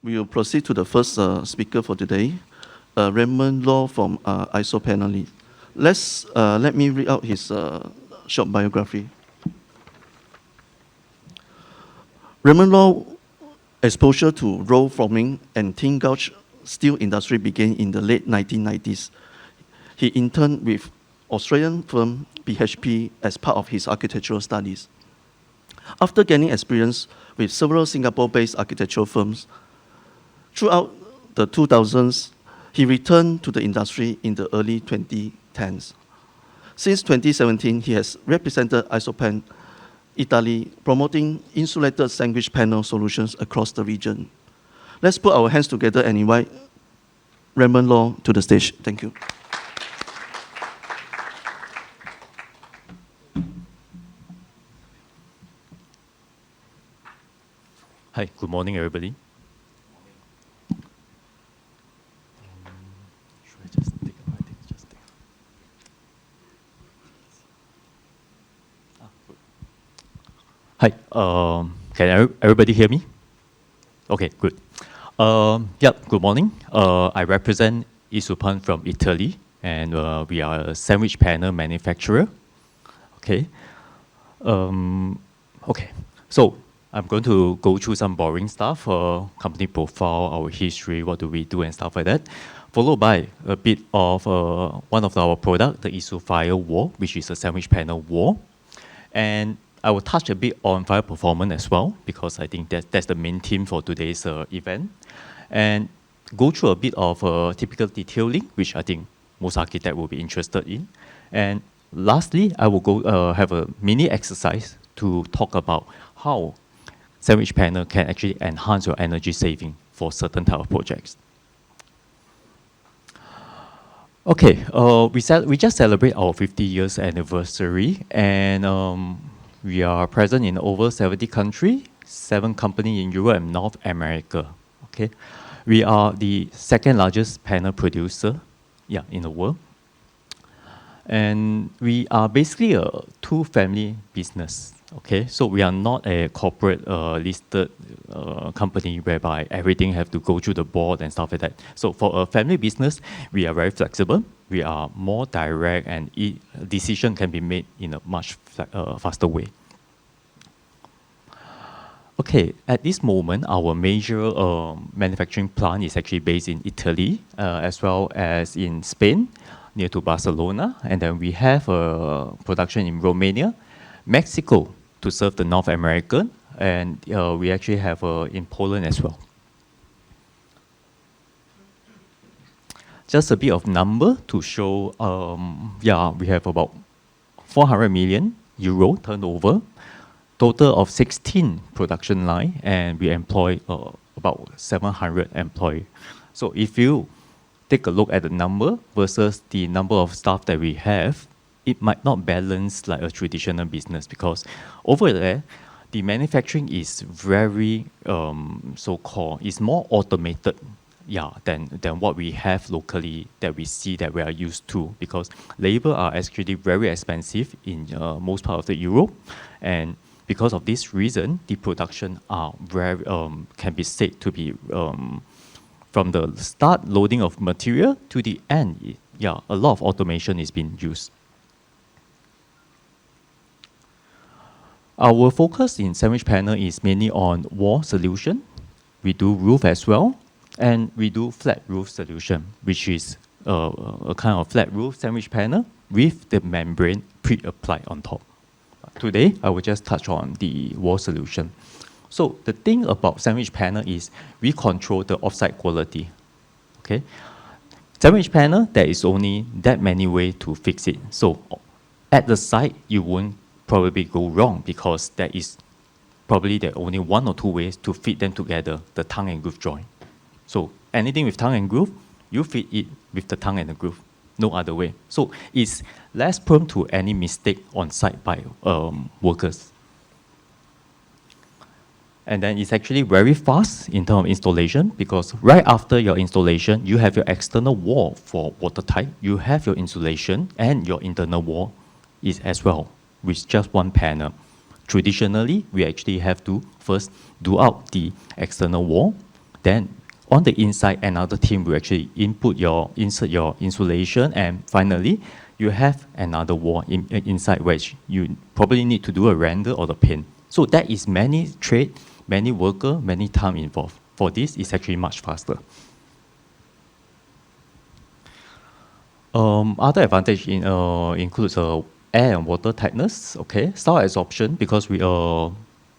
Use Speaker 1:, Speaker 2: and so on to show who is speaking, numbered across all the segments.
Speaker 1: We will proceed to the first speaker for today, Raymond Law from ISO panel lead. Let me read out his short biography. Raymond Law exposure to roll forming and thin gauge steel industry began in the late 1990s. He interned with Australian firm BHP as part of his architectural studies. After gaining experience with several Singapore-based architectural firms, throughout the 2000s, he returned to the industry in the early 2010s. Since 2017, he has represented ISOPAN Italy, promoting insulated sandwich panel solutions across the region. Let's put our hands together and invite Raymond Law to the stage. Thank you.
Speaker 2: Hi, good morning, everybody. Hi, can everybody hear me? Okay, good. Good morning. I represent Isupan from Italy, and we are a sandwich panel manufacturer. Okay. So I'm going to go through some boring stuff, company profile, our history, what do we do, and stuff like that, followed by a bit of one of our product, the ISOFire wall, which is a sandwich panel wall. And I will touch a bit on fire performance as well, because I think that's the main theme for today's event. And go through a bit of typical detailing, which I think most architects will be interested in. And lastly, I will go have a mini exercise to talk about how sandwich panel can actually enhance your energy saving for certain type of projects. Okay, we just celebrate our 50 years anniversary, and we are present in over 70 countries, 7 companies in Europe and North America. Okay, we are the second largest panel producer, in the world, and we are basically a 2-family business. Okay, so we are not a corporate listed company whereby everything have to go through the board and stuff like that. So for a family business, we are very flexible. We are more direct, and decision can be made in a much faster way. Okay, at this moment, our major manufacturing plant is actually based in Italy, as well as in Spain, near to Barcelona, and then we have production in Romania, Mexico to serve the North American, and we actually have in Poland as well. Just a bit of number to show, we have about 400 million euro turnover, total of 16 production line, and we employ about 700 employees. So if you take a look at the number versus the number of staff that we have, it might not balance like a traditional business, because over there, the manufacturing is very so-called, it's more automated than what we have locally that we see that we are used to, because labor are actually very expensive in most part of the Europe, and because of this reason, the production are very can be said to be from the start loading of material to the end. A lot of automation is being used. Our focus in sandwich panel is mainly on wall solution. We do roof as well, and we do flat roof solution, which is a kind of flat roof sandwich panel with the membrane pre-applied on top. Today, I will just touch on the wall solution. So the thing about sandwich panel is we control the offsite quality. Okay, sandwich panel, there is only that many ways to fix it. So at the site, you won't probably go wrong, because there is probably there only 1 or 2 ways to fit them together, the tongue and groove joint. So anything with tongue and groove, you fit it with the tongue and the groove, no other way. So it's less prone to any mistake on site by workers. And then it's actually very fast in terms of installation, because right after your installation, you have your external wall for watertight, you have your insulation, and your internal wall is as well, with just one panel. Traditionally, we actually have to first do out the external wall, Then on the inside, another team will actually insert your insulation, and finally, you have another wall inside which you probably need to do a render or the paint. So that is many trade, many worker, many time involved. For this, it's actually much faster. Other advantage includes air and water tightness. Okay, sound absorption, because we are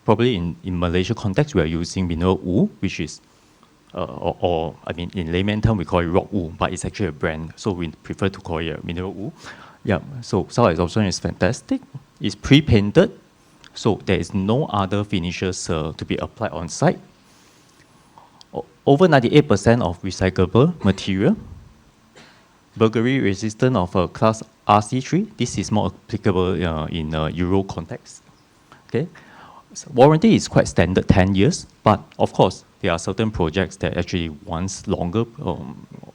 Speaker 2: probably in Malaysia context we are using mineral wool, which is or I mean in layman term we call it rock wool, but it's actually a brand, so we prefer to call it mineral wool. Yeah, so sound absorption is fantastic. It's pre-painted, so there is no other finishes to be applied on site. Over 98% of recyclable material. Burglary resistant of class RC3. This is more applicable in Euro context. Okay, so warranty is quite standard, 10 years. But of course, there are certain projects that actually wants longer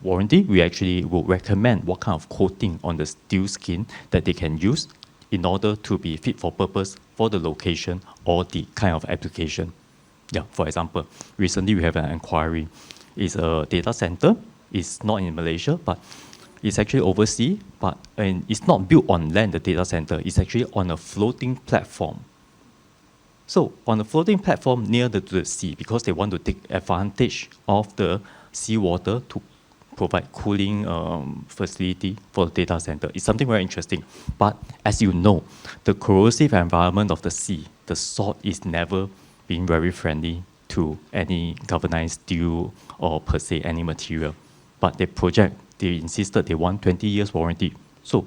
Speaker 2: warranty. We actually will recommend what kind of coating on the steel skin that they can use in order to be fit for purpose for the location or the kind of application. Yeah, for example, recently we have an inquiry. It's a data center. It's not in Malaysia, but it's actually overseas, and it's not built on land, the data center. It's actually on a floating platform. So on a floating platform near the sea, because they want to take advantage of the seawater to provide cooling facility for the data center. It's something very interesting. But as you know, the corrosive environment of the sea, the salt is never been very friendly to any galvanized steel or per se any material. But they insisted they want 20 years warranty. So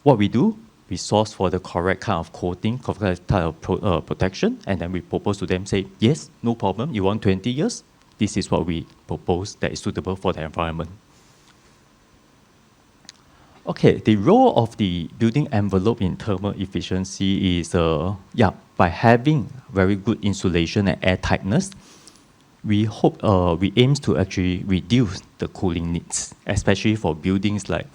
Speaker 2: what we do, we source for the correct kind of coating, correct type of protection, and then we propose to them, say, yes, no problem, you want 20 years? This is what we propose that is suitable for the environment. Okay, the role of the building envelope in thermal efficiency is, by having very good insulation and air tightness, we aim to actually reduce the cooling needs, especially for buildings like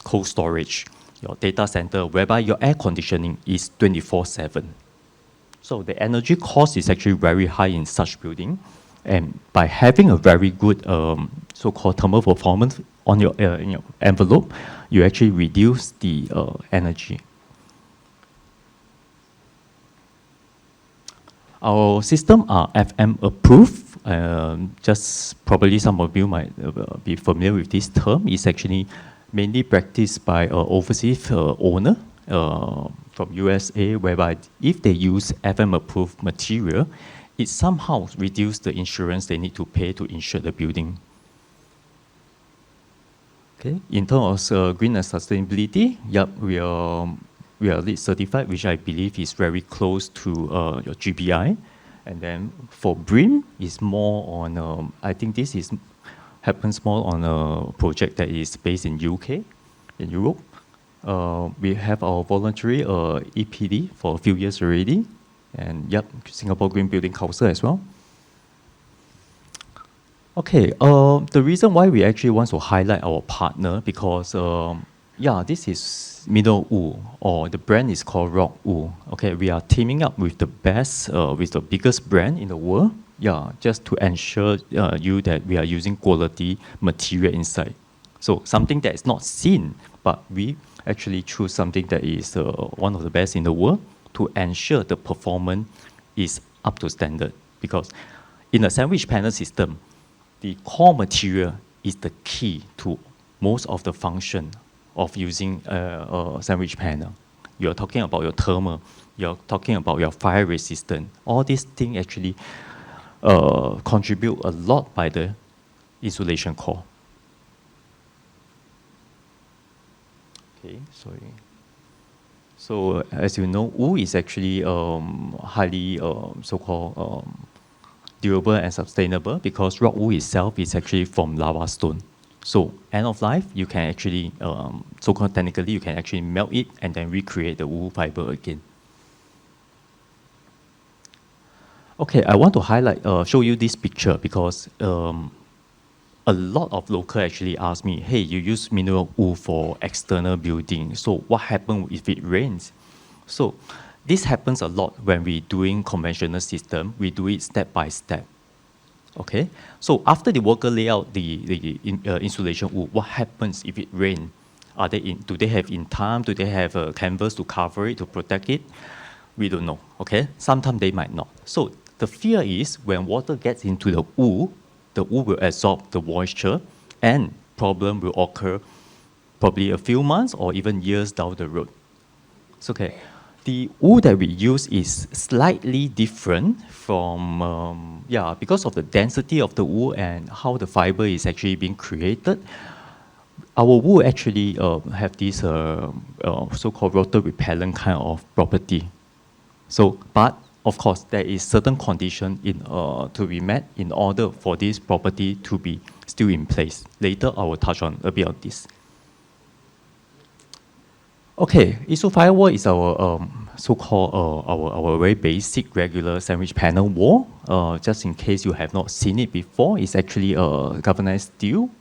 Speaker 2: cold storage, your data center, whereby your air conditioning is 24/7. So the energy cost is actually very high in such building. And by having a very good so-called thermal performance on your envelope, you actually reduce the energy. Our system are FM approved. Just probably some of you might be familiar with this term. It's actually mainly practiced by an overseas owner from USA, whereby if they use FM approved material, it somehow reduces the insurance they need to pay to insure the building. Okay. In terms of green and sustainability, we are LEED certified, which I believe is very close to your GBI. And then for BREEAM, is more on, I think this happens more on a project that is based in UK, in Europe. We have our voluntary EPD for a few years already. And Singapore Green Building Council as well. Okay, the reason why we actually want to highlight our partner, because this is mineral wool, or the brand is called rock wool. Okay, we are teaming up with the best, with the biggest brand in the world. Just to ensure you that we are using quality material inside. So something that is not seen, but we actually choose something that is one of the best in the world to ensure the performance is up to standard. Because in a sandwich panel system, the core material is the key to most of the function of using a sandwich panel. You're talking about your thermal, you're talking about your fire resistance. All these things actually contribute a lot by the insulation core. Okay, sorry. So as you know, wool is actually highly so-called durable and sustainable, because rock wool itself is actually from lava stone. So end of life, you can actually, so-called technically, you can actually melt it and then recreate the wool fiber again. Okay, I want to highlight, show you this picture, because a lot of local actually ask me, hey, you use mineral wool for external building, so what happens if it rains? So this happens a lot when we doing conventional system. We do it step by step. Okay, so after the worker lay out the insulation wool, what happens if it rain? Do they have in time? Do they have a canvas to cover it, to protect it? We don't know, okay? Sometimes they might not. So the fear is when water gets into the wool will absorb the moisture and problem will occur probably a few months or even years down the road. So, okay. The wool that we use is slightly different from, because of the density of the wool and how the fiber is actually being created. Our wool actually have this so-called water repellent kind of property. So, but of course, there is certain condition to be met in order for this property to be still in place. Later, I will touch on a bit of this. Okay, ISO firewall is our so-called our very basic regular sandwich panel wall. Just in case you have not seen it before, it's actually a galvanized steel,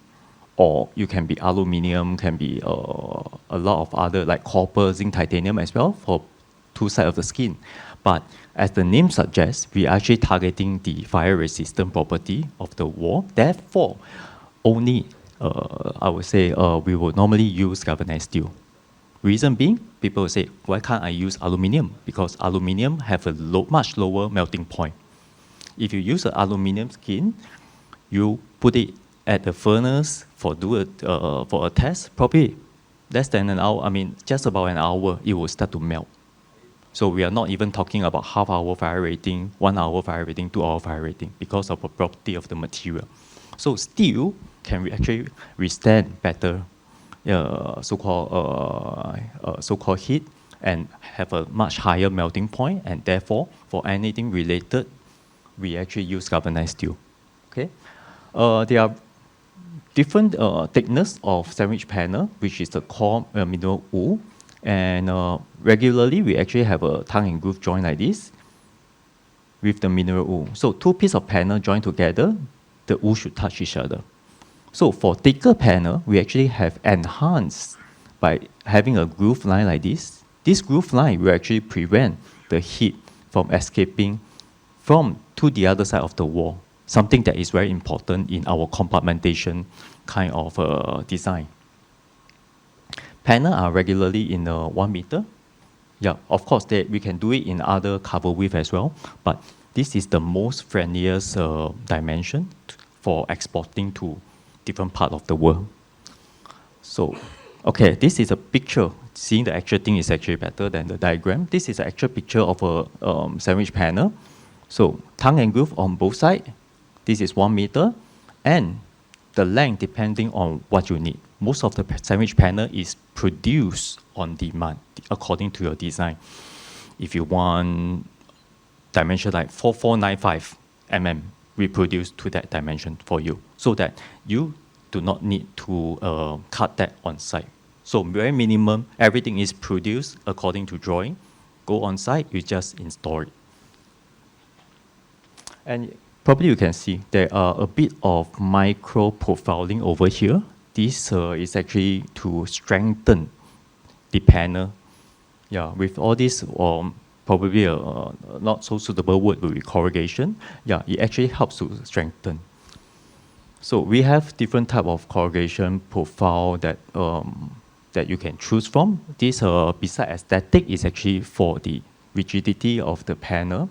Speaker 2: or you can be aluminum, can be a lot of other like copper, zinc, titanium as well for two sides of the skin. But as the name suggests, we are actually targeting the fire resistant property of the wall. Therefore, only I would say we would normally use galvanized steel. Reason being, people will say, why can't I use aluminum? Because aluminum have a much lower melting point. If you use an aluminum skin, you put it at the furnace for a test, probably less than an hour, just about an hour, it will start to melt. So we are not even talking about half-hour fire rating, 1 hour fire rating, 2 hour fire rating, because of the property of the material. So steel can actually withstand better so-called heat and have a much higher melting point, and therefore, for anything related, we actually use galvanized steel. Okay, there are different thickness of sandwich panel, which is the core mineral wool, and regularly we actually have a tongue and groove joint like this with the mineral wool. So two pieces of panel joined together, the wool should touch each other. So for thicker panel, we actually have enhanced by having a groove line like this. This groove line will actually prevent the heat from escaping to the other side of the wall, something that is very important in our compartmentation kind of design. Panel are regularly in 1 meter. Yeah, of course, we can do it in other cover width as well, but this is the most friendliest dimension for exporting to different part of the world. So, okay, this is a picture. Seeing the actual thing is actually better than the diagram. This is an actual picture of a sandwich panel. So, tongue and groove on both sides. This is 1 meter, and the length depending on what you need. Most of the sandwich panel is produced on demand according to your design. If you want dimension like 4495 mm, we produce to that dimension for you, so that you do not need to cut that on site. So very minimum, everything is produced according to drawing. Go on site, you just install it. And probably you can see there are a bit of micro profiling over here. This is actually to strengthen the panel. Yeah, with all this probably not so suitable word will be corrugation. Yeah, it actually helps to strengthen. So we have different type of corrugation profile that you can choose from. This, besides aesthetic, is actually for the rigidity of the panel.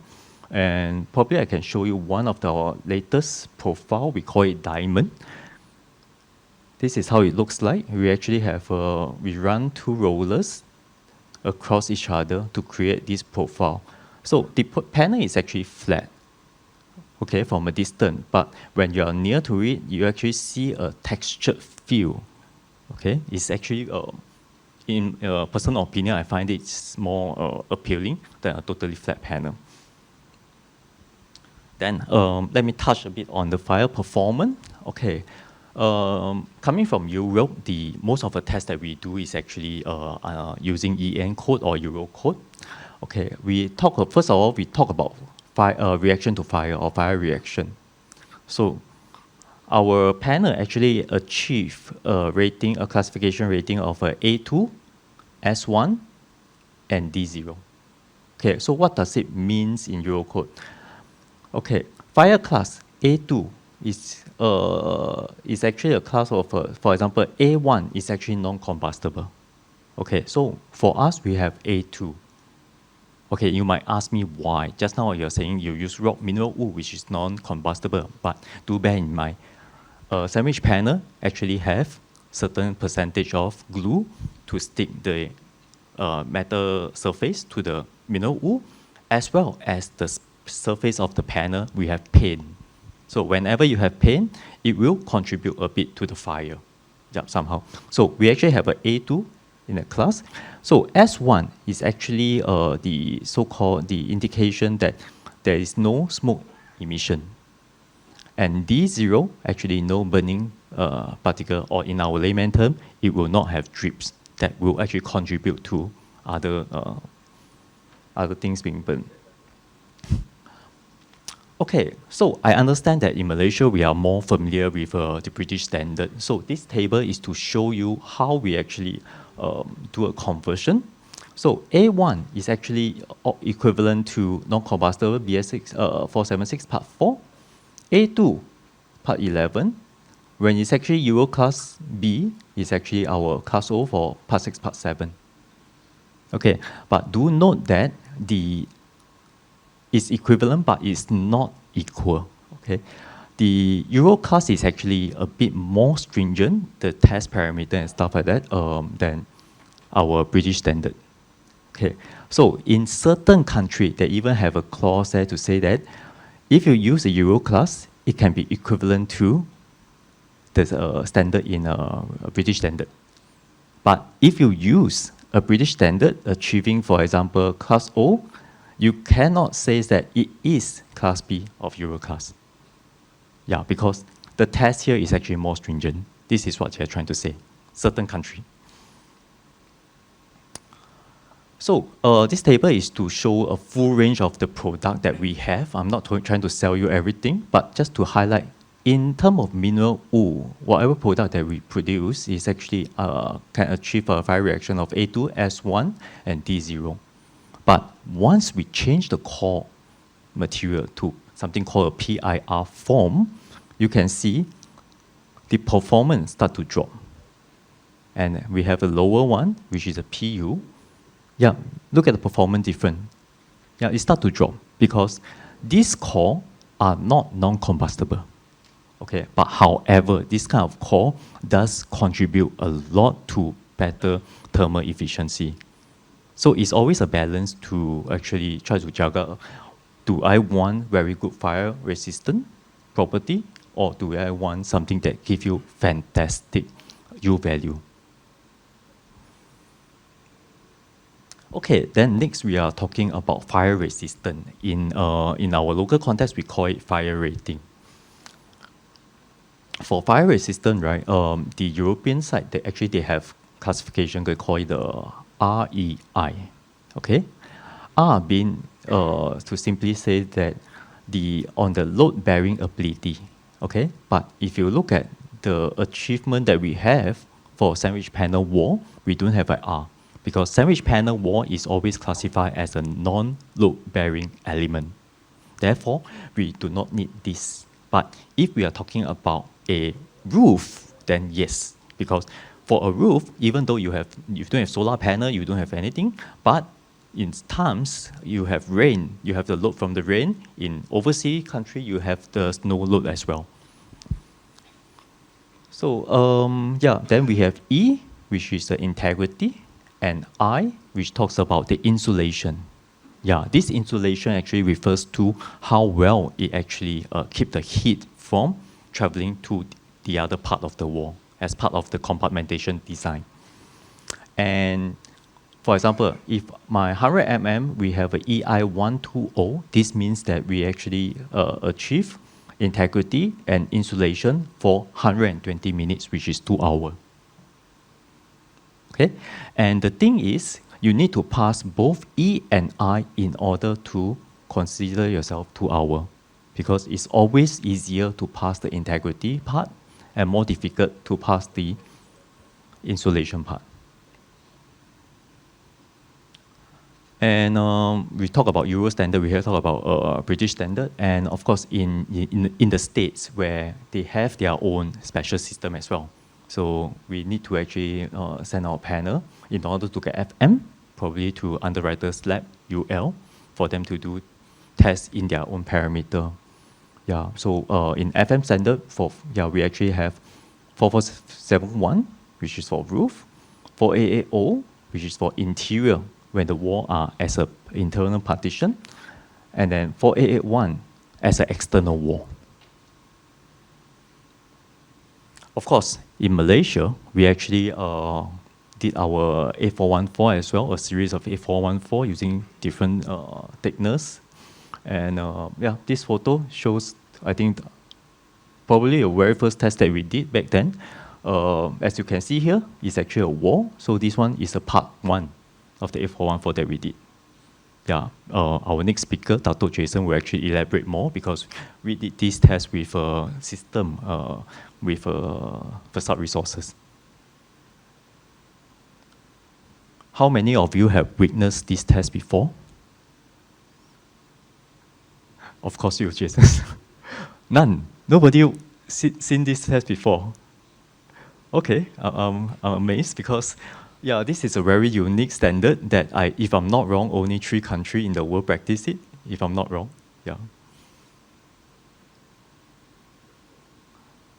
Speaker 2: And probably I can show you one of the latest profile. We call it diamond. This is how it looks like. We actually have, we run 2 rollers across each other to create this profile. So the panel is actually flat, okay, from a distance, but when you are near to it, you actually see a textured feel, okay? It's actually, in personal opinion, I find it's more appealing than a totally flat panel. Then let me touch a bit on the fire performance. Okay, coming from Europe, most of the tests that we do is actually using EN code or Euro code. Okay, first of all, we talk about reaction to fire or fire reaction. So our panel actually achieve a classification rating of A2, S1, and D0. Okay, so what does it mean in Euro code? Okay, fire class A2 is actually a class of, for example, A1 is actually non-combustible. Okay, so for us, we have A2. Okay, you might ask me why. Just now you're saying you use rock mineral wool, which is non-combustible, but do bear in mind, sandwich panel actually have certain percentage of glue to stick the metal surface to the mineral wool, as well as the surface of the panel, we have paint. So whenever you have paint, it will contribute a bit to the fire, somehow. So we actually have a A2 in a class. So S1 is actually the so-called the indication that there is no smoke emission. And D0, actually no burning particle, or in our layman term, it will not have drips that will actually contribute to other things being burned. Okay, so I understand that in Malaysia, we are more familiar with the British standard. So this table is to show you how we actually do a conversion. So A1 is actually equivalent to non-combustible BS6 476 Part 4. A2, Part 11. When it's actually Euro Class B, it's actually our Class O for Part 6, Part 7. Okay, but do note that it's equivalent, but it's not equal. Okay, the Euro class is actually a bit more stringent, the test parameter and stuff like that, than our British standard. Okay, so in certain countries, they even have a clause there to say that if you use a Euro class, it can be equivalent to the standard in a British standard. But if you use a British standard achieving, for example, Class O, you cannot say that it is Class B of Euro class. Yeah, because the test here is actually more stringent. This is what they're trying to say, certain country. So this table is to show a full range of the product that we have. I'm not trying to sell you everything, but just to highlight, in terms of mineral wool, whatever product that we produce is actually can achieve a fire reaction of A2, S1, and D0. But once we change the core material to something called a PIR form, you can see the performance start to drop. And we have a lower one, which is a PU. Yeah, look at the performance difference. Yeah, it start to drop because these core are not non-combustible. Okay, but however, this kind of core does contribute a lot to better thermal efficiency. So it's always a balance to actually try to juggle. Do I want very good fire resistant property, or do I want something that gives you fantastic U value? Okay, then next we are talking about fire resistant. In our local context, we call it fire rating. For fire resistant, right, the European side, they have classification, they call it the REI, okay? R being, to simply say that on the load-bearing ability, okay? But if you look at the achievement that we have for sandwich panel wall, we don't have an R, because sandwich panel wall is always classified as a non-load-bearing element. Therefore, we do not need this. But if we are talking about a roof, then yes, because for a roof, even though you don't have solar panel, you don't have anything, but in times you have rain, you have the load from the rain. In overseas country, you have the snow load as well. So yeah, then we have E, which is the integrity, and I, which talks about the insulation. Yeah, this insulation actually refers to how well it actually keeps the heat from traveling to the other part of the wall as part of the compartmentation design. And for example, if my 100 mm, we have a EI 120, this means that we actually achieve integrity and insulation for 120 minutes, which is 2 hours. Okay, and the thing is, you need to pass both E and I in order to consider yourself 2 hours, because it's always easier to pass the integrity part and more difficult to pass the insulation part. And we talk about Euro standard, we have talk about British standard, and of course in the States where they have their own special system as well. So we need to actually send our panel in order to get FM, probably to Underwriters Lab, UL, for them to do tests in their own parameter. Yeah, so in FM standard, we actually have 4471, which is for roof, 4880, which is for interior, when the wall are as an internal partition, and then 4881 as an external wall. Of course, in Malaysia, we actually did our A414 as well, a series of A414 using different thickness. And yeah, this photo shows, I think, probably the very first test that we did back then. As you can see here, it's actually a wall. So this one is a part one of the A414 that we did. Yeah, our next speaker, Datu Jason, will actually elaborate more because we did this test with a system with facade resources. How many of you have witnessed this test before? Of course you, Jason. None. Nobody seen this test before. Okay, I'm amazed because, yeah, this is a very unique standard that if I'm not wrong, only 3 countries in the world practice it, if I'm not wrong, yeah.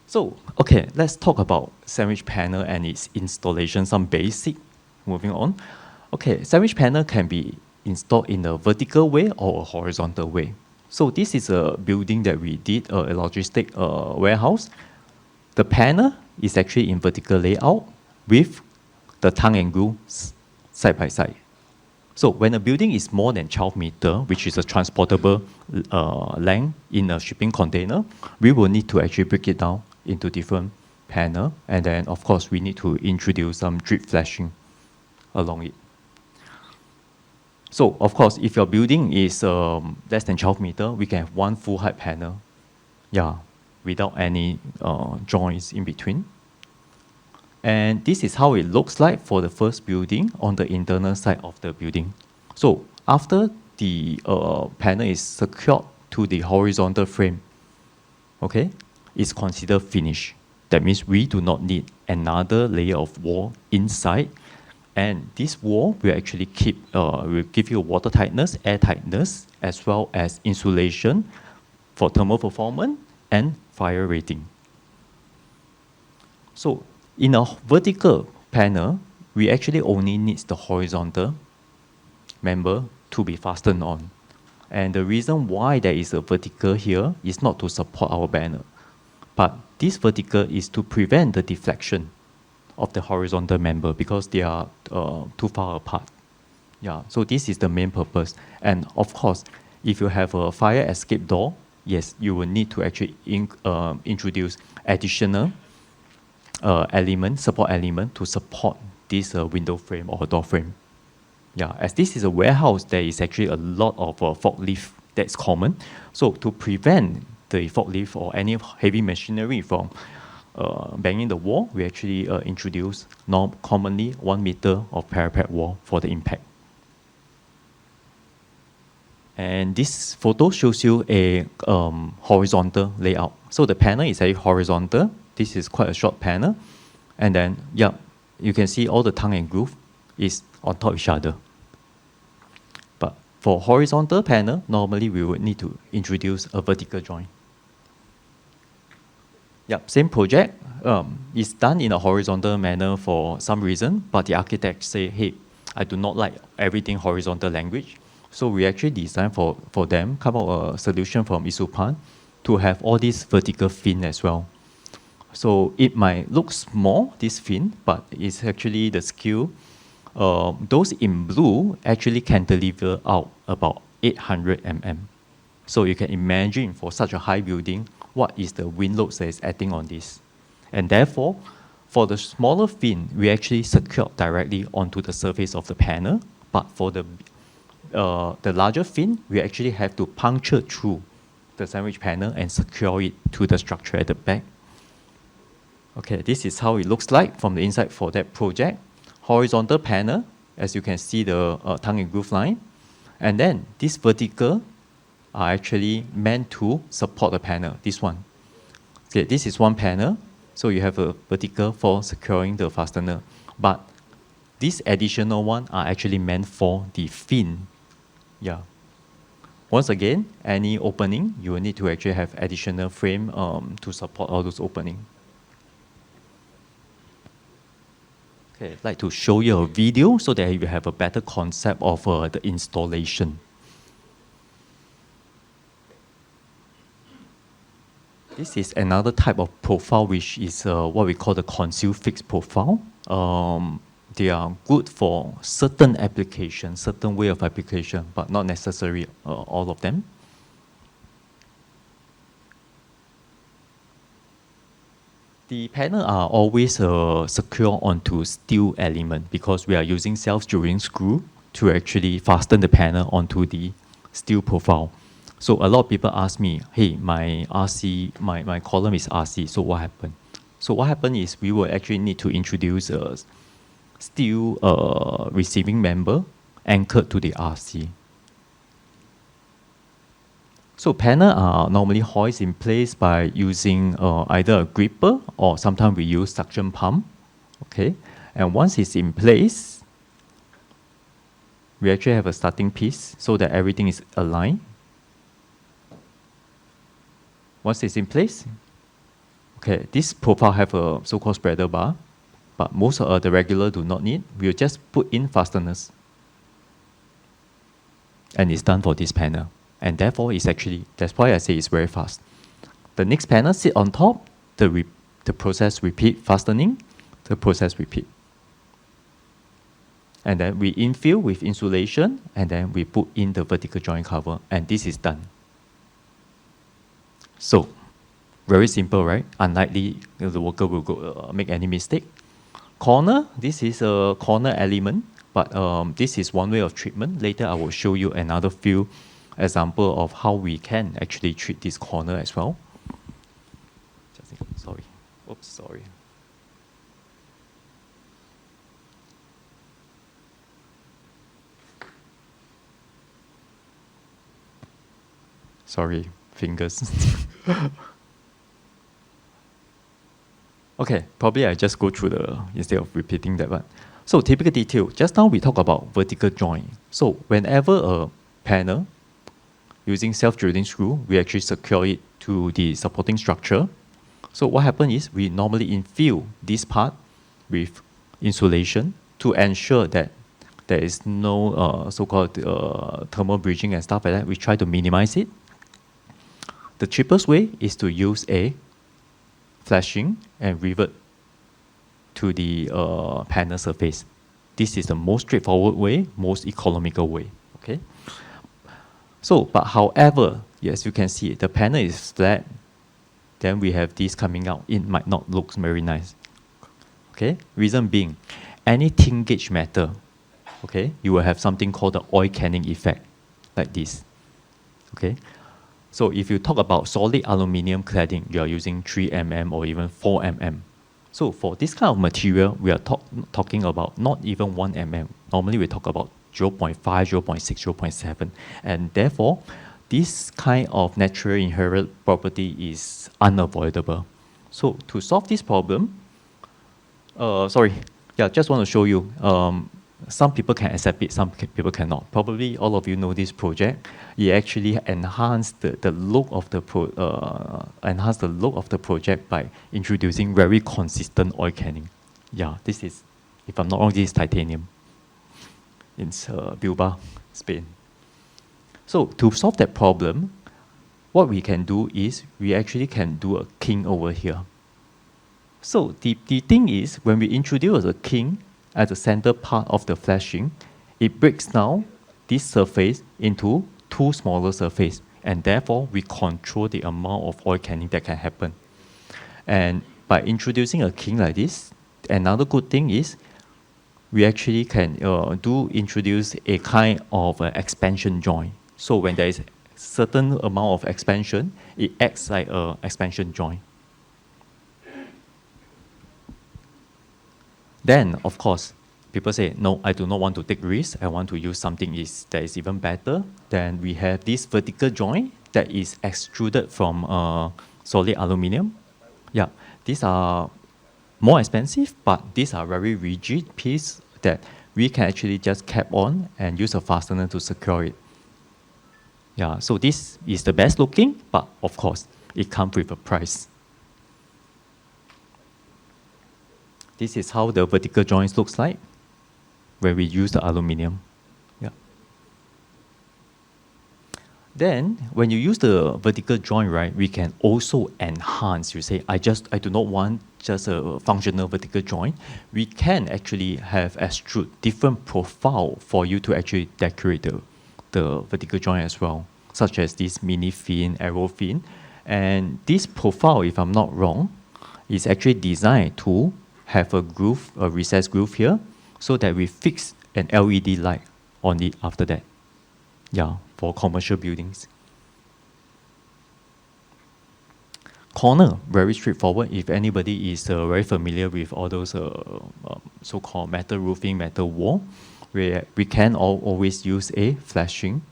Speaker 2: So, okay, let's talk about sandwich panel and its installation, some basic, moving on. Okay, sandwich panel can be installed in a vertical way or a horizontal way. So this is a building that we did, a logistic warehouse. The panel is actually in vertical layout with the tongue and groove side by side. So when a building is more than 12 meters, which is a transportable length in a shipping container, we will need to actually break it down into different panel. And then, of course, we need to introduce some drip flashing along it. So, of course, if your building is less than 12 meters, we can have one full height panel, yeah, without any joints in between. And this is how it looks like for the first building on the internal side of the building. So after the panel is secured to the horizontal frame, okay, it's considered finished. That means we do not need another layer of wall inside. And this wall will actually will give you water tightness, air tightness, as well as insulation for thermal performance and fire rating. So in a vertical panel, we actually only need the horizontal member to be fastened on. And the reason why there is a vertical here is not to support our banner, but this vertical is to prevent the deflection of the horizontal member because they are too far apart. Yeah, so this is the main purpose. And of course, if you have a fire escape door, yes, you will need to actually introduce additional support element to support this window frame or door frame. Yeah, as this is a warehouse, there is actually a lot of forklift that's common. So to prevent the forklift or any heavy machinery from banging the wall, we actually introduce commonly 1 meter of parapet wall for the impact. And this photo shows you a horizontal layout. So the panel is a horizontal. This is quite a short panel. And then, yeah, you can see all the tongue and groove is on top of each other. But for horizontal panel, normally we would need to introduce a vertical joint. Yep, same project. It's done in a horizontal manner for some reason, but the architects say, hey, I do not like everything horizontal language. So we actually designed for them, come up a solution from Isupan to have all these vertical fin as well. So it might look small, this fin, but it's actually the scale. Those in blue actually cantilever out about 800 mm. So you can imagine for such a high building, what is the wind load that is acting on this. And therefore, for the smaller fin, we actually secure directly onto the surface of the panel. But for the larger fin, we actually have to puncture through the sandwich panel and secure it to the structure at the back. Okay, this is how it looks like from the inside for that project. Horizontal panel, as you can see the tongue and groove line. And then this vertical are actually meant to support the panel, this one. Okay, this is one panel, so you have a vertical for securing the fastener. But these additional one are actually meant for the fin. Yeah. Once again, any opening, you will need to actually have additional frame to support all those openings. Okay, I'd like to show you a video so that you have a better concept of the installation. This is another type of profile, which is what we call the conceal fixed profile. They are good for certain applications, certain way of application, but not necessarily all of them. The panel are always secure onto steel element because we are using self-drilling screw to actually fasten the panel onto the steel profile. So a lot of people ask me, hey, my RC, my column is RC, so what happened? So what happened is we will actually need to introduce a steel receiving member anchored to the RC. So panel are normally hoisted in place by using either a gripper or sometimes we use suction pump. Okay, and once it's in place, we actually have a starting piece so that everything is aligned. Once it's in place, okay, this profile have a so-called spreader bar, but most of the regular do not need. We'll just put in fasteners. And it's done for this panel. And therefore, it's actually, that's why I say it's very fast. The next panel sit on top, the process repeat, fastening, the process repeat. And then we infill with insulation, and then we put in the vertical joint cover, and this is done. So, very simple, right? Unlikely the worker will go, make any mistake. Corner, this is a corner element, but this is one way of treatment. Later, I will show you another few example of how we can actually treat this corner as well. Sorry. Oops, sorry. Sorry, fingers. Okay, probably I just go through instead of repeating that one. So typical detail, just now we talk about vertical joint. So whenever a panel using self-drilling screw, we actually secure it to the supporting structure. So what happens is we normally infill this part with insulation to ensure that there is no so-called thermal bridging and stuff like that. We try to minimize it. The cheapest way is to use a flashing and rivet to the panel surface. This is the most straightforward way, most economical way. Okay. So, but however, yes, you can see the panel is flat. Then we have this coming out. It might not look very nice. Okay. Reason being, any thin gauge metal, okay, you will have something called the oil canning effect, like this. Okay. So if you talk about solid aluminium cladding, you are using 3 mm or even 4 mm. So for this kind of material, we are talking about not even 1 mm. Normally we talk about 0.5, 0.6, 0.7. And therefore, this kind of natural inherent property is unavoidable. So to solve this problem, just want to show you. Some people can accept it, some people cannot. Probably all of you know this project. It actually enhanced the look of the project by introducing very consistent oil canning. Yeah, this is, if I'm not wrong, this is titanium. It's Bilbao, Spain. So to solve that problem, what we can do is we actually can do a king over here. So the thing is, when we introduce a king at the center part of the flashing, it breaks down this surface into two smaller surfaces, and therefore we control the amount of oil canning that can happen. And by introducing a king like this, another good thing is we actually can introduce a kind of expansion joint. So when there is certain amount of expansion, it acts like an expansion joint. Then, of course, people say, no, I do not want to take risks. I want to use something that is even better. Then we have this vertical joint that is extruded from solid aluminum. Yeah, these are more expensive, but these are very rigid piece that we can actually just cap on and use a fastener to secure it. Yeah, so this is the best looking, but of course, it comes with a price. This is how the vertical joints looks like where we use the aluminum. Yeah. Then, when you use the vertical joint, right, we can also enhance. You say, I do not want just a functional vertical joint. We can actually have extrude different profile for you to actually decorate the vertical joint as well, such as this mini fin, arrow fin. And this profile, if I'm not wrong, is actually designed to have a groove, a recessed groove here, so that we fix an LED light on it after that. Yeah, for commercial buildings. Corner, very straightforward. If anybody is very familiar with all those so-called metal roofing, metal wall, where we can always use a flashing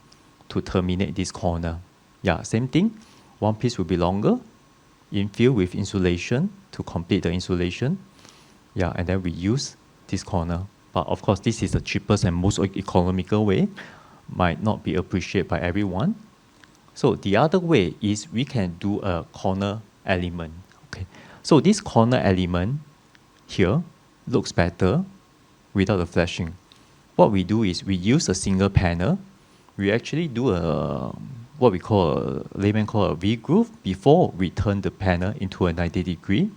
Speaker 2: to terminate this corner. Yeah, same thing. One piece will be longer, infill with insulation to complete the insulation. Yeah, and then we use this corner. But of course, this is the cheapest and most economical way. Might not be appreciated by everyone. So the other way is we can do a corner element. Okay. So this corner element here looks better without the flashing. What we do is we use a single panel. We actually do what we call layman call a V groove before we turn the panel into a 90 degree,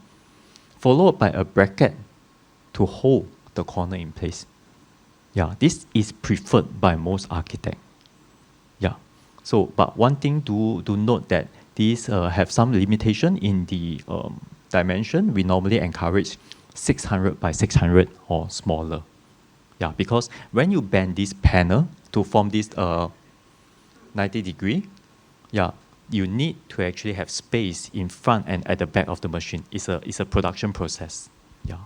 Speaker 2: followed by a bracket to hold the corner in place. Yeah, this is preferred by most architects. Yeah. So, but one thing to note that these have some limitation in the dimension. We normally encourage 600 by 600 or smaller. Yeah, because when you bend this panel to form this 90 degree, yeah, you need to actually have space in front and at the back of the machine. It's a production process. Yeah.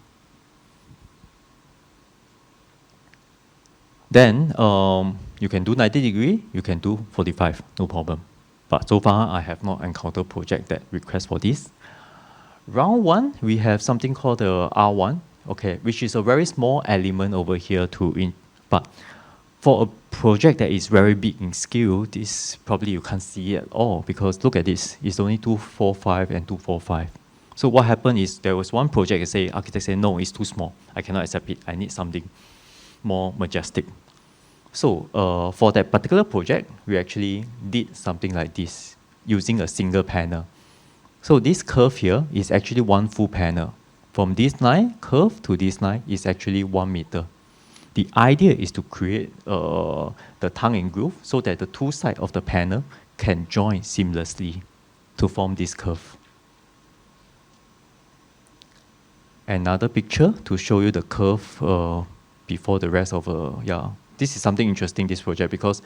Speaker 2: Then you can do 90 degree, you can do 45, no problem. But so far, I have not encountered project that request for this. Round one, we have something called the R1, okay, which is a very small element over here but for a project that is very big in scale, this probably you can't see at all because look at this, it's only 245 and 245. So what happened is there was one project that architect said, no, it's too small. I cannot accept it. I need something more majestic. So for that particular project, we actually did something like this using a single panel. So this curve here is actually one full panel. From this line, curve to this line is actually 1 meter. The idea is to create the tongue and groove so that the two sides of the panel can join seamlessly to form this curve. Another picture to show you the curve before the rest of this is something interesting, this project, because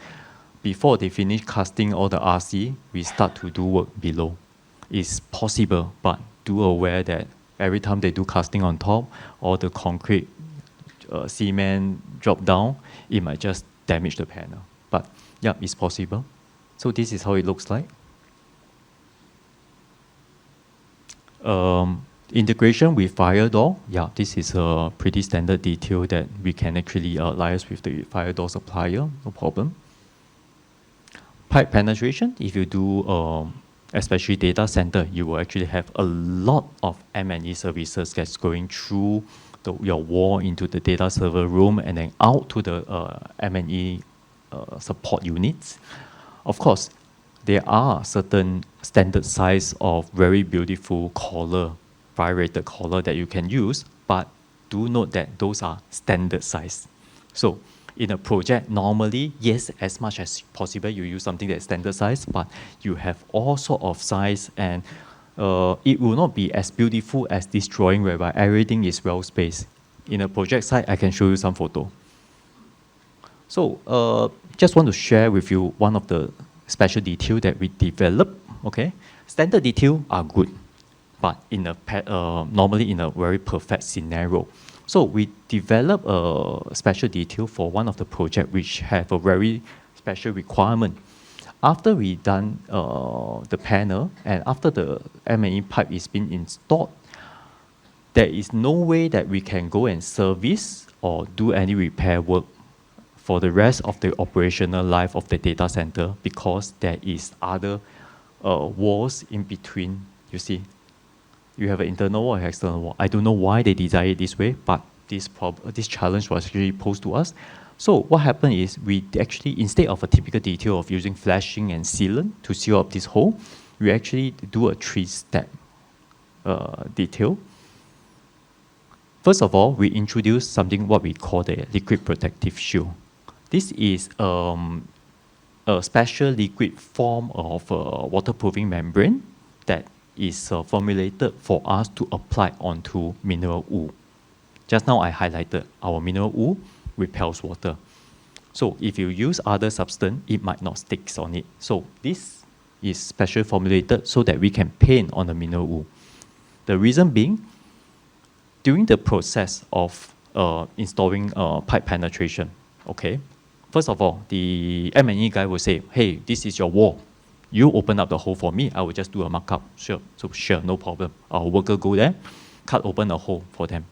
Speaker 2: before they finish casting all the RC, we start to do work below. It's possible, but do aware that every time they do casting on top, all the concrete cement drop down, it might just damage the panel. But yeah, it's possible. So this is how it looks like. Integration with fire door, yeah, this is a pretty standard detail that we can actually liaise with the fire door supplier, no problem. Pipe penetration, if you do, especially data center, you will actually have a lot of M&E services that's going through your wall into the data server room and then out to the M&E support units. Of course, there are certain standard size of very beautiful collar, fire-rated collar that you can use, but do note that those are standard size. So in a project, normally, yes, as much as possible, you use something that's standard size, but you have all sort of size, and it will not be as beautiful as this drawing whereby everything is well spaced. In a project site, I can show you some photo. So just want to share with you one of the special detail that we develop. Okay, standard detail are good, but in a normally in a very perfect scenario. So we developed a special detail for one of the project which have a very special requirement. After we done the panel and after the M&E pipe is being installed, there is no way that we can go and service or do any repair work for the rest of the operational life of the data center because there is other walls in between. You see, you have an internal wall and external wall. I don't know why they designed it this way, but this challenge was actually posed to us. So what happened is we actually, instead of a typical detail of using flashing and sealant to seal up this hole, we actually do a 3-step detail. First of all, we introduce something what we call the liquid protective shield. This is a special liquid form of waterproofing membrane that is formulated for us to apply onto mineral wool. Just now I highlighted our mineral wool repels water. So if you use other substance, it might not stick on it. So this is specially formulated so that we can paint on the mineral wool. The reason being, during the process of installing pipe penetration, okay, first of all, the M&E guy will say, hey, this is your wall. You open up the hole for me, I will just do a markup. Sure, so sure, no problem. Our worker go there, cut open a hole for them.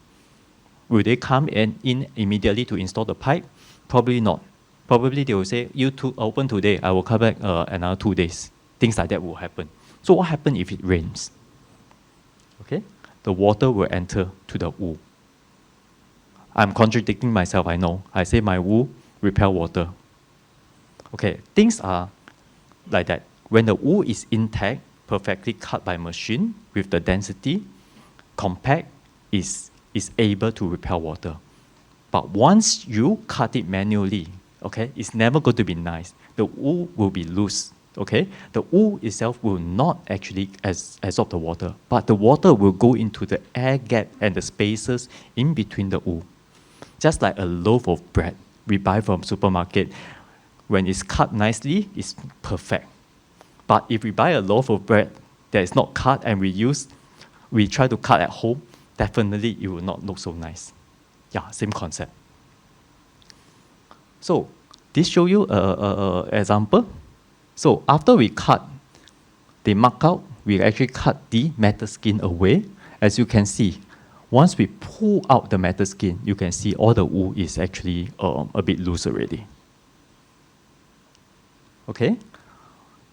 Speaker 2: Will they come in immediately to install the pipe? Probably not. Probably they will say, you open today, I will come back another 2 days. Things like that will happen. So what happens if it rains? Okay, the water will enter to the wool. I'm contradicting myself, I know. I say my wool repel water. Okay, things are like that. When the wool is intact, perfectly cut by machine with the density, compact, is able to repel water. But once you cut it manually, okay, it's never going to be nice. The wool will be loose, okay? The wool itself will not actually absorb the water, but the water will go into the air gap and the spaces in between the wool. Just like a loaf of bread we buy from supermarket, when it's cut nicely, it's perfect. But if we buy a loaf of bread that is not cut and we try to cut at home, definitely it will not look so nice. Yeah, same concept. So this show you an example. So after we cut the mark out, we actually cut the metal skin away. As you can see, once we pull out the metal skin, you can see all the wool is actually a bit loose already. Okay,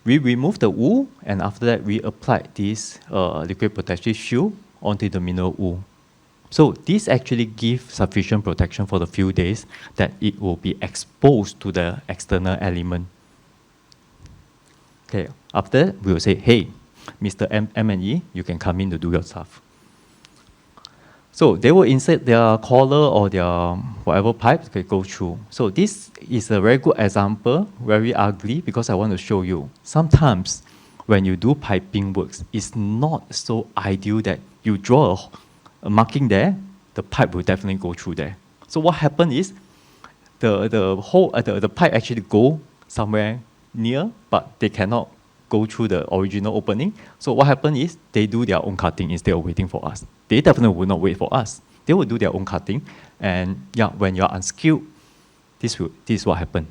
Speaker 2: we remove the wool, and after that we apply this liquid protective shield onto the mineral wool. So this actually gives sufficient protection for the few days that it will be exposed to the external element. Okay, after that we will say, hey, Mr. M&E, you can come in to do your stuff. So they will insert their collar or their whatever pipe to go through. So this is a very good example, very ugly, because I want to show you. Sometimes when you do piping works, it's not so ideal that you draw a marking there, the pipe will definitely go through there. So what happened is the pipe actually go somewhere near, but they cannot go through the original opening. So what happened is they do their own cutting instead of waiting for us. They definitely will not wait for us. They will do their own cutting. And yeah, when you're unskilled, this is what happened.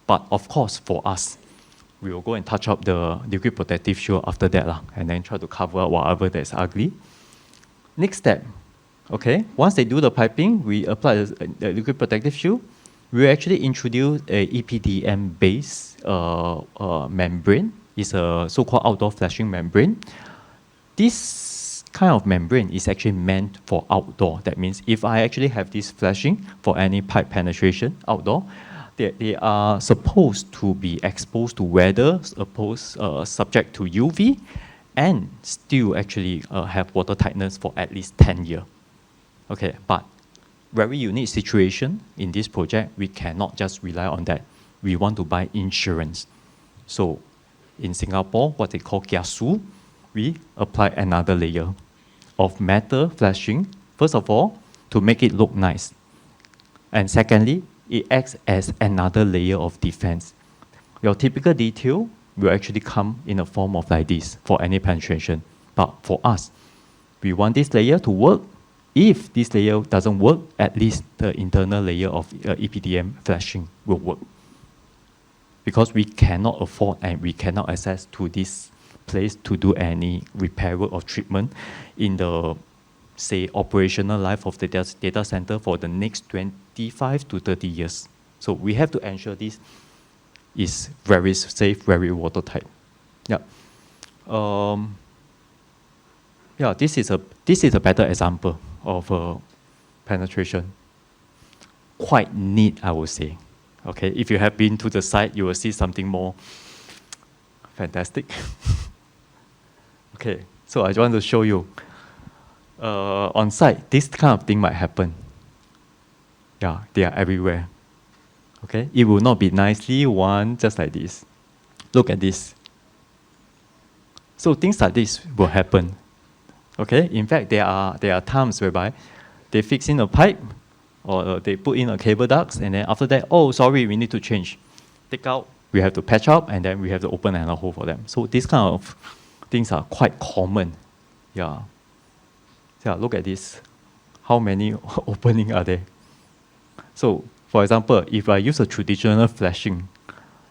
Speaker 2: But of course, for us, we will go and touch up the liquid protective shield after that, and then try to cover up whatever that is ugly. Next step, okay, once they do the piping, we apply the liquid protective shield. We actually introduce a EPDM-based membrane. It's a so-called outdoor flashing membrane. This kind of membrane is actually meant for outdoor. That means if I actually have this flashing for any pipe penetration outdoor, they are supposed to be exposed to weather, subject to UV, and still actually have water tightness for at least 10 years. Okay, but very unique situation in this project, we cannot just rely on that. We want to buy insurance. So in Singapore, what they call kiasu, we apply another layer of metal flashing. First of all, to make it look nice. And secondly, it acts as another layer of defense. Your typical detail will actually come in a form of like this for any penetration. But for us, we want this layer to work if this layer doesn't work, at least the internal layer of EPDM flashing will work. Because we cannot afford and we cannot access to this place to do any repair work or treatment in the, say, operational life of the data center for the next 25 to 30 years. So we have to ensure this is very safe, very watertight. Yeah. Yeah, this is a better example of penetration. Quite neat, I would say. Okay, if you have been to the site, you will see something more fantastic. Okay, so I want to show you. On site, this kind of thing might happen. Yeah, they are everywhere. Okay, it will not be nicely one just like this. Look at this. So things like this will happen. Okay, in fact, there are times whereby they fix in a pipe or they put in a cable ducts, and then after that, oh, sorry, we need to change. Take out, we have to patch up, and then we have to open another hole for them. So these kind of things are quite common. Yeah. Yeah, look at this. How many openings are there? So, for example, if I use a traditional flashing,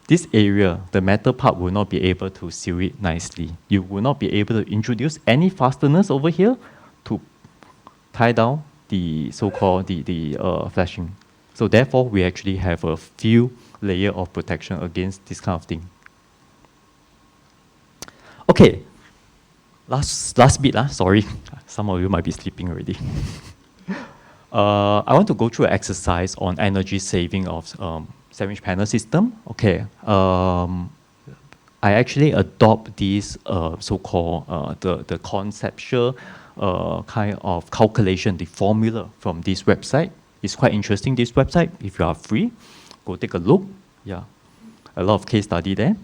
Speaker 2: this area, the metal part will not be able to seal it nicely. You will not be able to introduce any fasteners over here to tie down the so-called the flashing. So therefore, we actually have a few layer of protection against this kind of thing. Okay, last bit, sorry. Some of you might be sleeping already. I want to go through an exercise on energy saving of sandwich panel system. Okay, I actually adopt this so-called the conceptual kind of calculation, the formula from this website. It's quite interesting, this website. If you are free, go take a look. Yeah, a lot of case study there.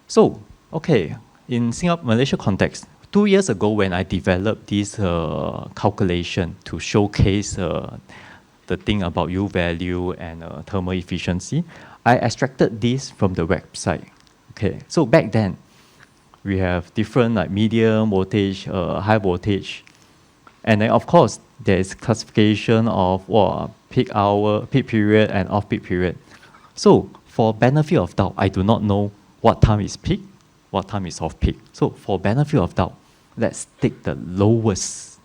Speaker 2: So, okay, in Singapore, Malaysia context, 2 years ago when I developed this calculation to showcase the thing about U value and thermal efficiency, I extracted this from the website. Okay, so back then, we have different like medium voltage, high voltage, and then of course there is classification of peak hour, peak period, and off-peak period. So for benefit of doubt, I do not know what time is peak, what time is off-peak. So for benefit of doubt, let's take the lowest.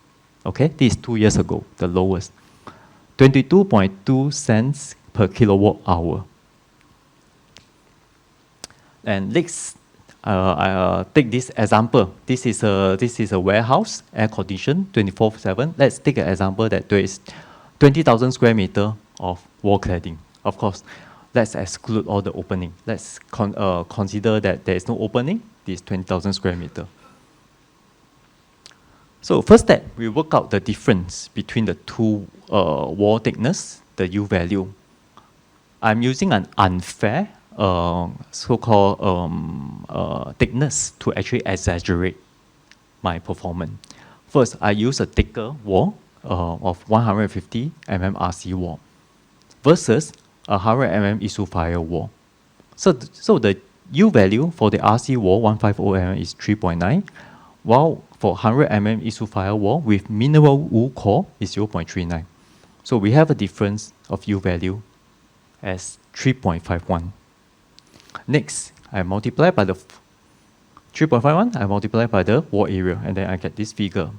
Speaker 2: Okay, this is 2 years ago, the lowest, 22.2 cents per kilowatt hour. And next, I take this example. This is a warehouse, air conditioned, 24/7. Let's take an example that there is 20,000 square meter of wall cladding. Of course, let's exclude all the opening. Let's consider that there is no opening. This 20,000 square meter. So first step, we work out the difference between the two wall thickness, the U value. I'm using an unfair so-called thickness to actually exaggerate my performance. First, I use a thicker wall of 150 mm RC wall versus a 100 mm isofire wall. So the U value for the RC wall 150 mm is 3.9, while for 100 mm isofire wall with mineral wool core is 0.39. So we have a difference of U value as 3.51. Next, I multiply by the 3.51, I multiply by the wall area, and then I get this figure.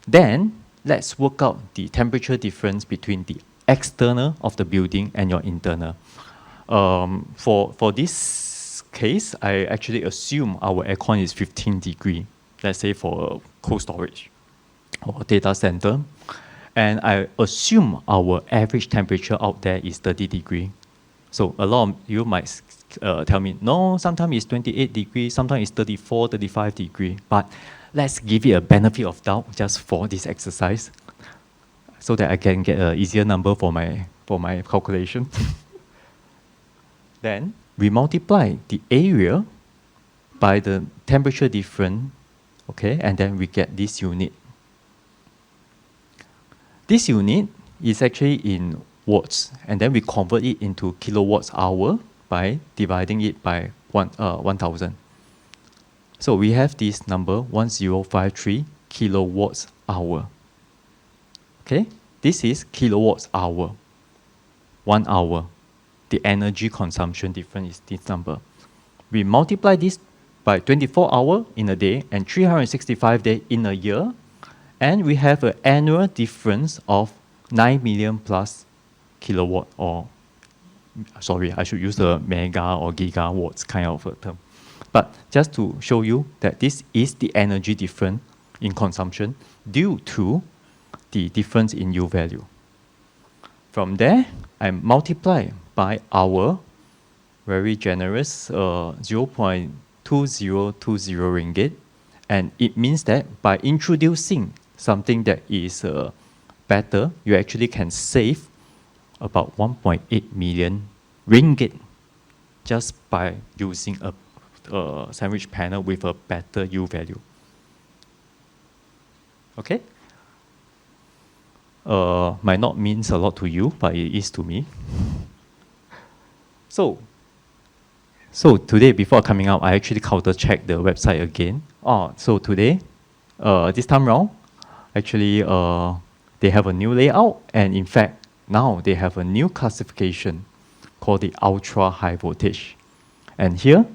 Speaker 2: Then, let's work out the temperature difference between the external of the building and your internal. For this case, I actually assume our aircon is 15 degrees, let's say for cold storage or data center. And I assume our average temperature out there is 30 degrees. So a lot of you might tell me, no, sometimes it's 28 degrees, sometimes it's 34, 35 degrees. But let's give it a benefit of doubt just for this exercise so that I can get an easier number for my calculation. Then we multiply the area by the temperature difference, okay, and then we get this unit. This unit is actually in watts, and then we convert it into kilowatts hour by dividing it by 1,000. So we have this number 1053 kilowatts hour. Okay, this is kilowatts hour. 1 hour. The energy consumption difference is this number. We multiply this by 24 hours in a day and 365 days in a year, and we have an annual difference of 9 million plus kilowatt, or sorry, I should use the mega or gigawatts kind of a term. But just to show you that this is the energy difference in consumption due to the difference in U value. From there, I multiply by our very generous 0.2020 ringgit, and it means that by introducing something that is better, you actually can save about 1.8 million ringgit just by using a sandwich panel with a better U value. Okay? Might not mean a lot to you, but it is to me. So today, before coming out, I actually counter-checked the website again. So today, this time round, actually, they have a new layout, and in fact, now they have a new classification called the ultra high voltage. And here,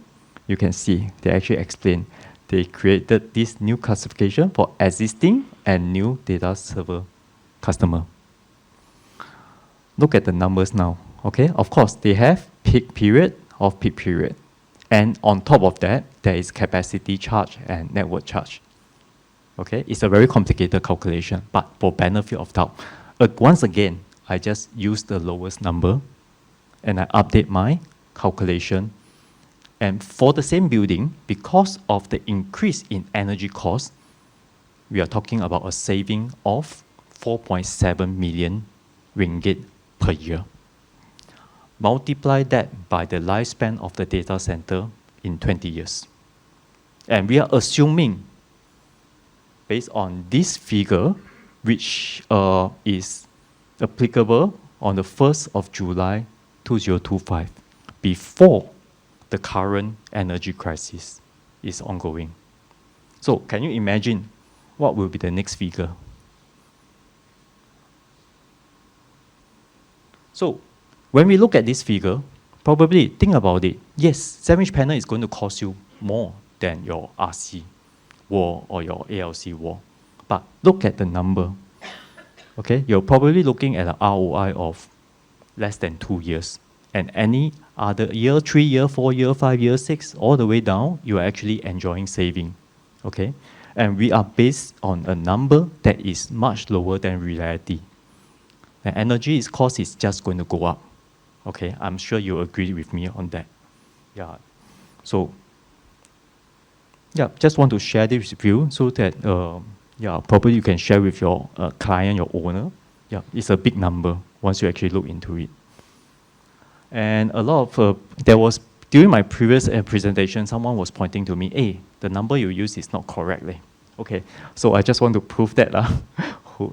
Speaker 2: you can see they actually explain they created this new classification for existing and new data server customer. Look at the numbers now. Okay, of course, they have peak period, off-peak period. And on top of that, there is capacity charge and network charge. Okay, it's a very complicated calculation, but for benefit of doubt, once again, I just use the lowest number and I update my calculation. And for the same building, because of the increase in energy cost, we are talking about a saving of 4.7 million ringgit per year. Multiply that by the lifespan of the data center in 20 years. And we are assuming, based on this figure, which is applicable on the 1st of July 2025, before the current energy crisis is ongoing. So can you imagine what will be the next figure? So when we look at this figure, probably think about it. Yes, sandwich panel is going to cost you more than your RC wall or your ALC wall. But look at the number. Okay, you're probably looking at an ROI of less than 2 years. And any other year, 3 year, 4 year, 5 year, 6, all the way down, you are actually enjoying saving. Okay? And we are based on a number that is much lower than reality. The energy cost is just going to go up. Okay, I'm sure you agree with me on that. Yeah. So, yeah, just want to share this with you so that, yeah, probably you can share with your client, your owner. Yeah, it's a big number once you actually look into it. And a lot of, there was, during my previous presentation, someone was pointing to me, hey, the number you use is not correct. Okay, so I just want to prove that.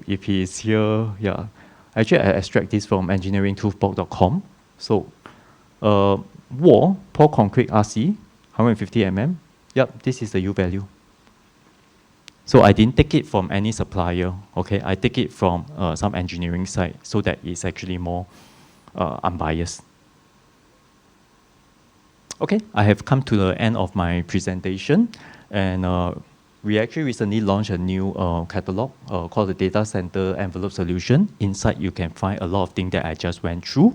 Speaker 2: If he is here, yeah. Actually, I extract this from engineeringtoolbox.com. So, wall, pour concrete RC, 150 mm. Yep, this is the U value. So I didn't take it from any supplier, okay? I take it from some engineering side so that it's actually more unbiased. Okay, I have come to the end of my presentation, and we actually recently launched a new catalog called the Data Center Envelope Solution. Inside, you can find a lot of things that I just went through.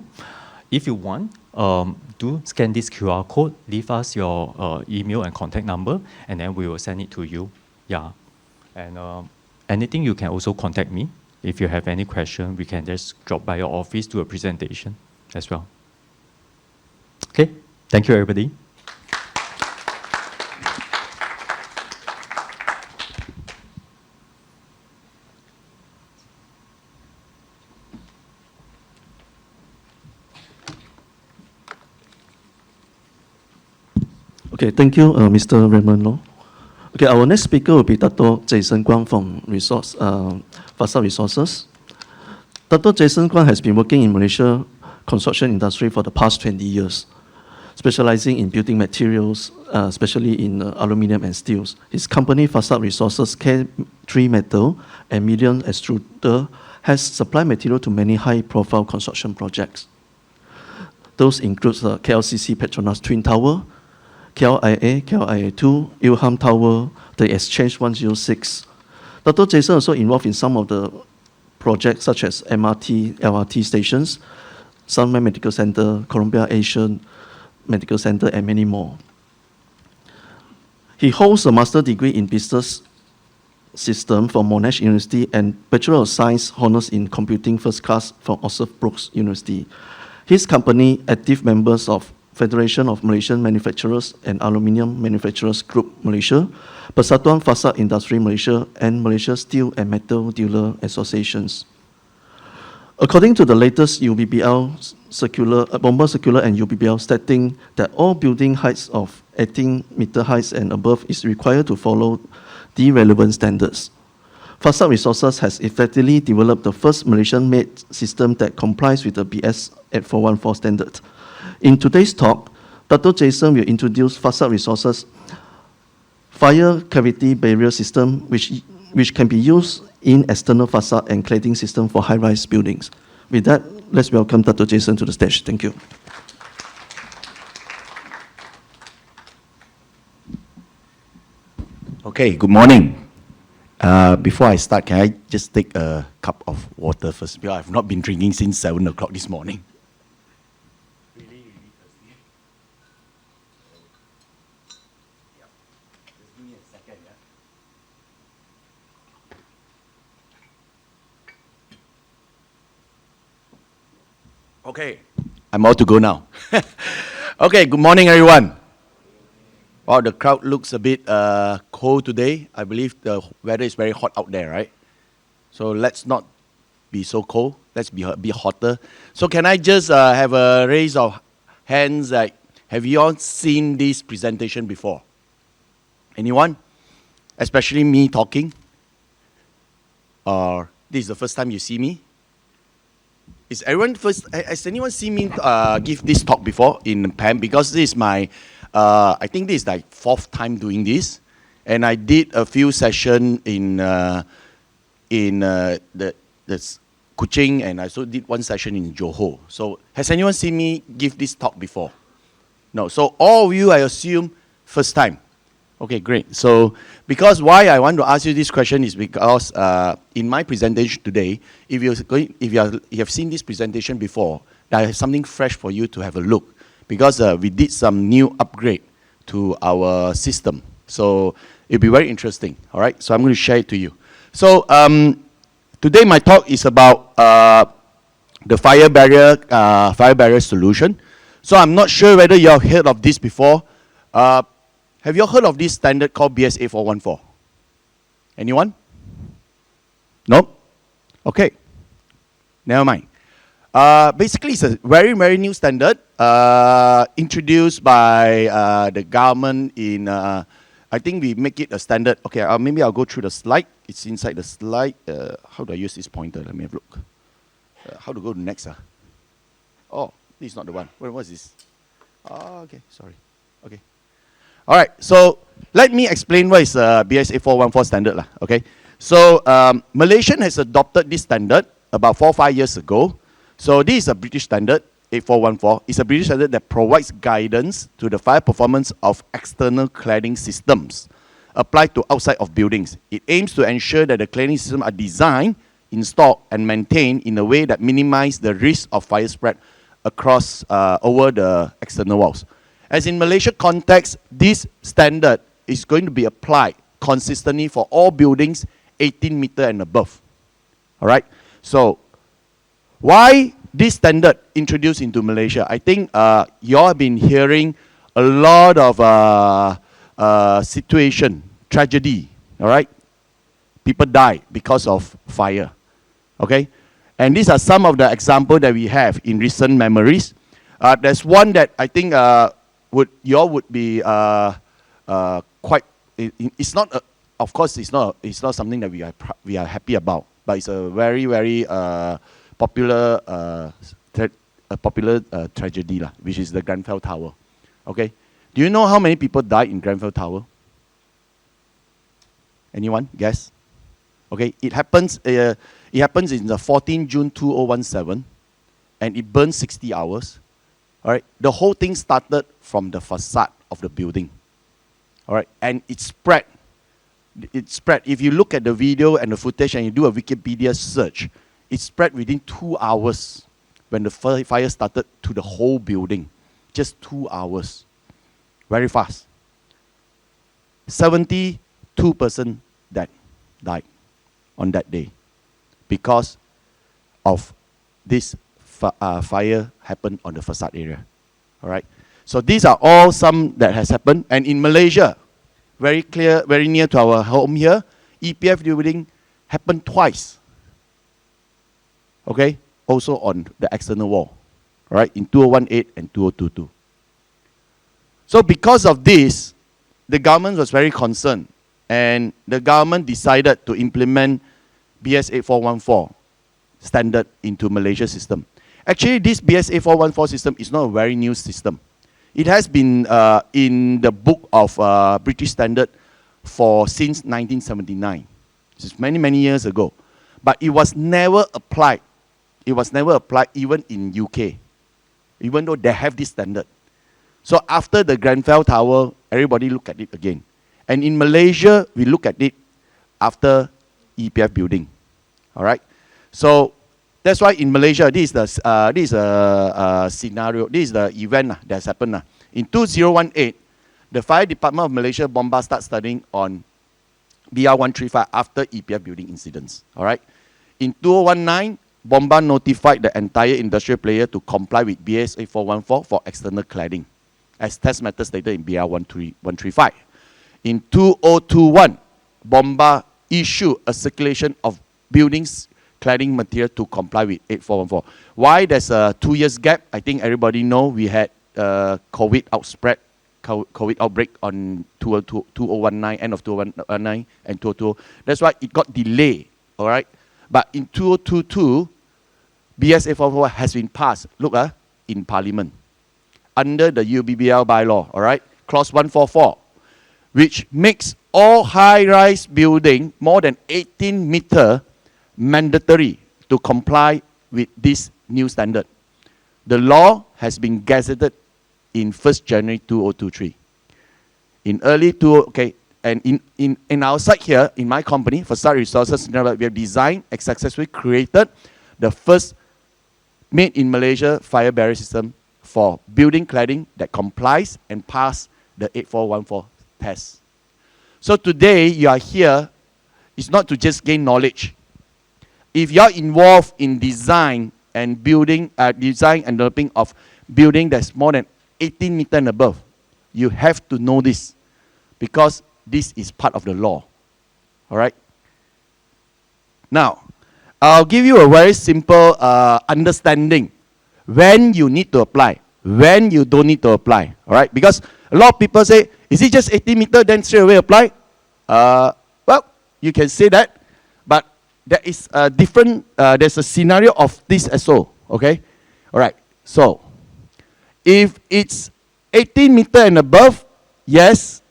Speaker 2: If you want, do scan this QR code, leave us your email and contact number, and then we will send it to you. Yeah, and anything, you can also contact me. If you have any question, we can just drop by your office to a presentation as well. Okay. Thank you, everybody.
Speaker 1: Okay, thank you, Mr. Raymond Law. Okay, our next speaker will be Dr. Jason Guan from Facade Resources. Dr. Jason Guan has been working in Malaysia construction industry for the past 20 years. Specializing in building materials, especially in aluminum and steels. His company, Facade Resources, care 3 metal and medium extruder, has supplied material to many high-profile construction projects. Those include the KLCC Petronas Twin Tower, KLIA, KLIA2, Ilham Tower, the Exchange 106. Dr. Jason also involved in some of the projects such as MRT, LRT stations, Sunway Medical Center, Columbia Asian Medical Center, and many more. He holds a master's degree in business system from Monash University and Bachelor of Science honors in computing first class from Oxford Brookes University. His company, active members of Federation of Malaysian Manufacturers and Aluminium Manufacturers Group Malaysia, Persatuan Fasad Industry Malaysia, and Malaysia Steel and Metal Dealer Associations. According to the latest UBBL circular, Bomber Circular and UBBL stating that all building heights of 18-meter heights and above is required to follow the relevant standards. Facade Resources has effectively developed the first Malaysian-made system that complies with the BS 8414 standard. In today's talk, Dr. Jason will introduce Facade Resources fire cavity barrier system, which can be used in external facade and cladding system for high-rise buildings. With that, let's welcome Dr. Jason to the stage. Thank you.
Speaker 3: Okay, good morning. Before I start, can I just take a cup of water first? Because I've not been drinking since 7 o'clock this morning. Really thirsty. Just give me a second, yeah? Okay, I'm all to go now. Okay, good morning, everyone. Wow, the crowd looks a bit cold today. I believe the weather is very hot out there, right? So let's not be so cold. Let's be a bit hotter. So can I just have a raise of hands? Like, have you all seen this presentation before? Anyone? Especially me talking? Or this is the first time you see me? Is everyone first? Has anyone seen me give this talk before in PAM? Because this is my, I think this is like 4th time doing this, and I did a few sessions in the Kuching, and I also did one session in Johor. So has anyone seen me give this talk before? No. So all of you, I assume, first time. Okay, great. So, because why I want to ask you this question is because in my presentation today, if you have seen this presentation before, I have something fresh for you to have a look, because we did some new upgrade to our system. So it'll be very interesting. All right. So I'm going to share it to you. So today my talk is about the fire barrier solution. So I'm not sure whether you have heard of this before. Have you heard of this standard called BS 8414? Anyone? No? Okay. Never mind. Basically, it's a very, very new standard introduced by the government in, I think we make it a standard. Okay, maybe I'll go through the slide. It's inside the slide. How do I use this pointer? Let me have a look. How to go to next? Oh, this is not the one. What was this? Oh, okay, sorry. Okay. All right, so let me explain what is BS 8414 standard. Okay, so Malaysia has adopted this standard about 4 or 5 years ago. So this is a British standard, 8414. It's a British standard that provides guidance to the fire performance of external cladding systems applied to outside of buildings. It aims to ensure that the cladding systems are designed, installed, and maintained in a way that minimizes the risk of fire spread across over the external walls. As in Malaysia context, this standard is going to be applied consistently for all buildings 18 meter and above. All right. So why this standard introduced into Malaysia? I think you all have been hearing a lot of situation, tragedy. All right. People die because of fire. Okay. And these are some of the examples that we have in recent memories. There's one that I think you all would be quite. It's not. Of course, it's not something that we are happy about. But it's a very, very popular tragedy, which is the Grenfell Tower. Okay. Do you know how many people died in Grenfell Tower? Anyone guess? Okay, it happens in the 14 June 2017, and it burns 60 hours. All right, the whole thing started from the facade of the building. All right, and it spread. It spread. If you look at the video and the footage and you do a Wikipedia search, it spread within 2 hours when the fire started to the whole building. Just 2 hours. Very fast. 72% that died on that day because of this fire happened on the facade area. All right. So these are all some that has happened. And in Malaysia, very clear, very near to our home here, EPF building happened twice. Okay. Also on the external wall. All right. In 2018 and 2022. So because of this, the government was very concerned, and the government decided to implement BS 8414 standard into Malaysia's system. Actually, this BS 8414 system is not a very new system. It has been in the book of British standard since 1979. This is many, many years ago. But it was never applied. It was never applied even in UK, even though they have this standard. So after the Grenfell Tower, everybody look at it again. And in Malaysia, we look at it after EPF building. All right? So that's why in Malaysia, this is the scenario, this is the event that's happened. In 2018, the Fire Department of Malaysia, Bomba, start studying on BR 135 after EPF building incidents. All right? In 2019, Bomba notified the entire industrial player to comply with BS 8414 for external cladding, as test method stated in BR 135. In 2021, Bomba issued a circulation of buildings cladding material to comply with 8414. Why there's a 2 years gap? I think everybody know we had COVID outbreak on 2019, end of 2019 and 2020. That's why it got delayed, all right? But in 2022, BS 8414 has been passed, look, in Parliament, under the UBBL bylaw, all right? Clause 144, which makes all high-rise building more than 18 meter mandatory to comply with this new standard. The law has been gazetted in 1st January 2023. In early and in our site here, in my company, Facade Resources, we have designed and successfully created the first made in Malaysia fire barrier system for building cladding that complies and pass the 8414 test. So today you are here, it's not to just gain knowledge. If you are involved in design and building, design and developing of building that's more than 18 meter and above, you have to know this because this is part of the law. All right? Now, I'll give you a very simple understanding when you need to apply, when you don't need to apply. All right? Because a lot of people say, is it just 18 meter, then straight away apply? Well, you can say that, but there is a different, there's a scenario of this as well. Okay? All right. So, if it's 18 meter and above, yes.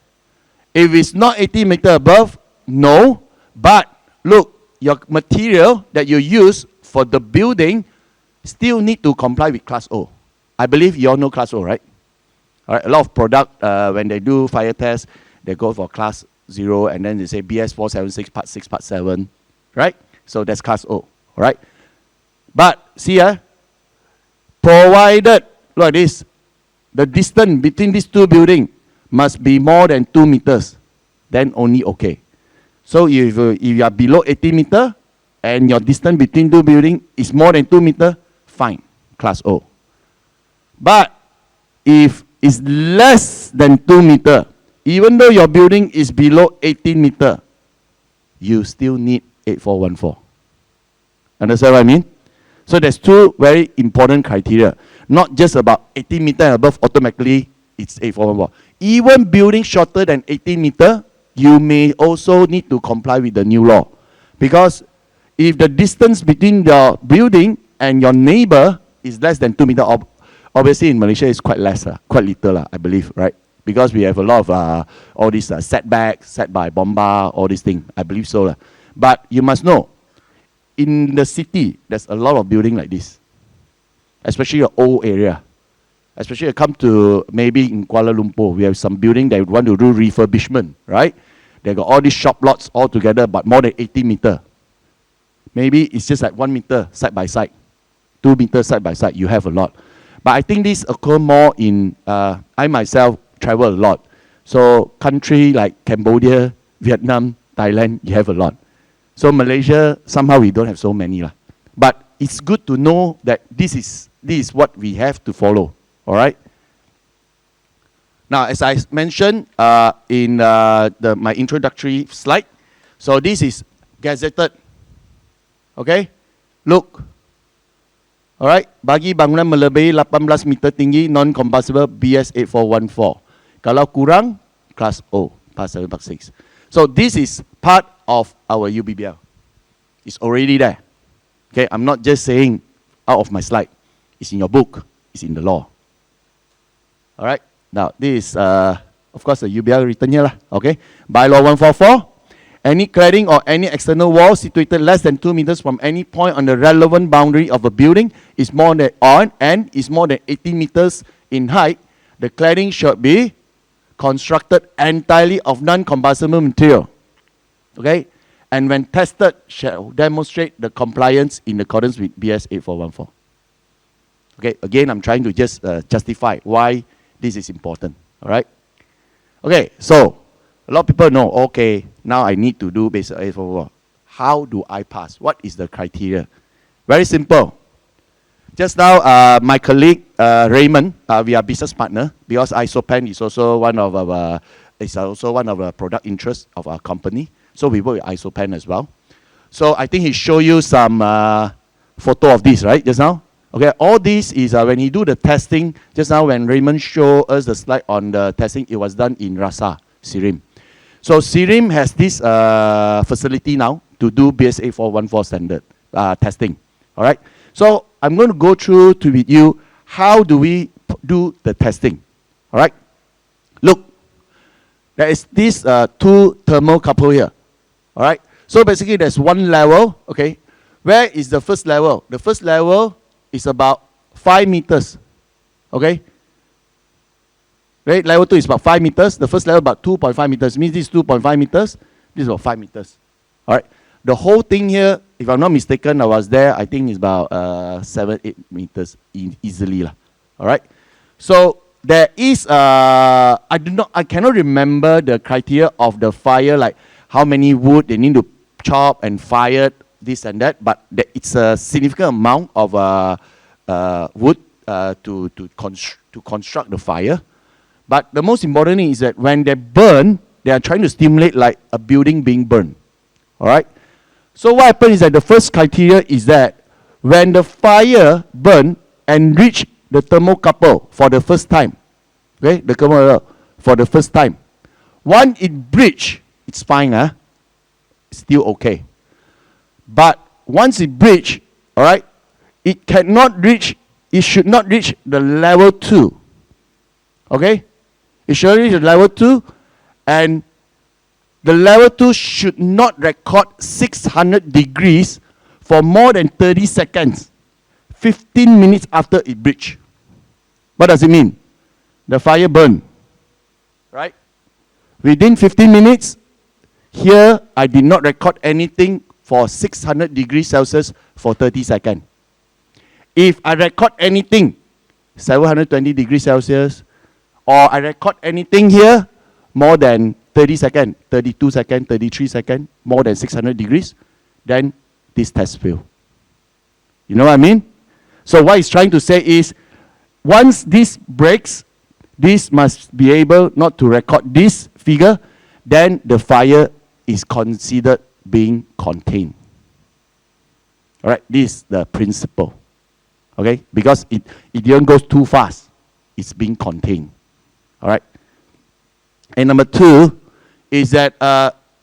Speaker 3: If it's not 18 meter above, no. But look, your material that you use for the building still need to comply with Class O. I believe you all know Class O, right? All right. A lot of product, when they do fire tests, they go for Class 0 and then they say BS 476 Part 6, Part 7, right? So that's Class O, all right? But see, provided, look at this, the distance between these two buildings must be more than 2 meters, then only okay. So if you are below 18 meter and your distance between two buildings is more than 2 meter, fine, Class O. But if it's less than 2 meter, even though your building is below 18 meter, you still need 8414. Understand what I mean? So there's two very important criteria. Not just about 18 meter and above, automatically it's 8414. Even building shorter than 18 meter, you may also need to comply with the new law. Because if the distance between your building and your neighbor is less than 2 meter, obviously in Malaysia it's quite less, quite little, I believe, right? Because we have a lot of all these setbacks set by Bomba, all these things. I believe so. But you must know, in the city, there's a lot of building like this, especially an old area. Especially come to maybe in Kuala Lumpur, we have some building that want to do refurbishment, right? They got all these shop lots all together, but more than 80 meter. Maybe it's just like 1 meter side by side, 2 meters side by side. You have a lot, but I think this occur more in. I myself travel a lot, so country like Cambodia, Vietnam, Thailand, you have a lot. So Malaysia, somehow we don't have so many lah. But it's good to know that this is what we have to follow. All right. Now, as I mentioned in my introductory slide, so this is gazetted. Okay, look. All right, bagi bangunan melebihi 18 meter tinggi non-combustible BS 8414. Kalau kurang, Class O, Part 746. So this is part of our UBBL. It's already there. Okay, I'm not just saying out of my slide. It's in your book. It's in the law. All right. Now, this is, of course, the UBL written here. Okay. Bylaw 144. Any cladding or any external wall situated less than 2 meters from any point on the relevant boundary of a building is more than 80 meters in height. The cladding should be constructed entirely of non-combustible material. Okay. And when tested, shall demonstrate the compliance in accordance with BS 8414. Okay. Again, I'm trying to just justify why this is important, all right? Okay, so a lot of people know, okay, now I need to do basic A4. How do I pass? What is the criteria? Very simple. Just now, my colleague, Raymond, we are business partner because ISOPAN is also one of our product interests of our company. So we work with ISOPAN as well. So I think he showed you some photo of this, right, just now? Okay, all this is when he do the testing, just now when Raymond showed us the slide on the testing, it was done in Rasa, Sirim. So Sirim has this facility now to do BS 8414 standard testing, all right? So I'm going to go through with you, how do we do the testing, all right? Look, there is this two thermocouple here, all right? So basically there's one level, okay? Where is the first level? The first level is about 5 meters, okay? Right, level 2 is about 5 meters. The first level about 2.5 meters. Means this is 2.5 meters. This is about 5 meters. All right. The whole thing here, if I'm not mistaken, I was there. I think it's about 7-8 meters easily lah. All right. So there is I cannot remember the criteria of the fire, like how many wood they need to chop and fire, this and that, but it's a significant amount of wood to construct the fire. But the most important thing is that when they burn, they are trying to stimulate like a building being burned. All right. So what happens is that the first criteria is that when the fire burn and reach the thermocouple for the first time, okay, the thermocouple for the first time, once it breach, it's fine, it's still okay. But once it breach, all right, it should not reach the level 2. Okay? It should reach the level 2, and the level 2 should not record 600 degrees for more than 30 seconds, 15 minutes after it breach. What does it mean? The fire burned, right? Within 15 minutes, here I did not record anything for 600 degrees Celsius for 30 seconds. If I record anything, 720 degrees Celsius, or I record anything here, more than 30 seconds, 32 seconds, 33 seconds, more than 600 degrees, then this test fail. You know what I mean? So what he's trying to say is, once this breaks, this must be able not to record this figure, then the fire is considered being contained. All right, this is the principle. Okay, because it didn't go too fast. It's being contained. All right. And number 2 is that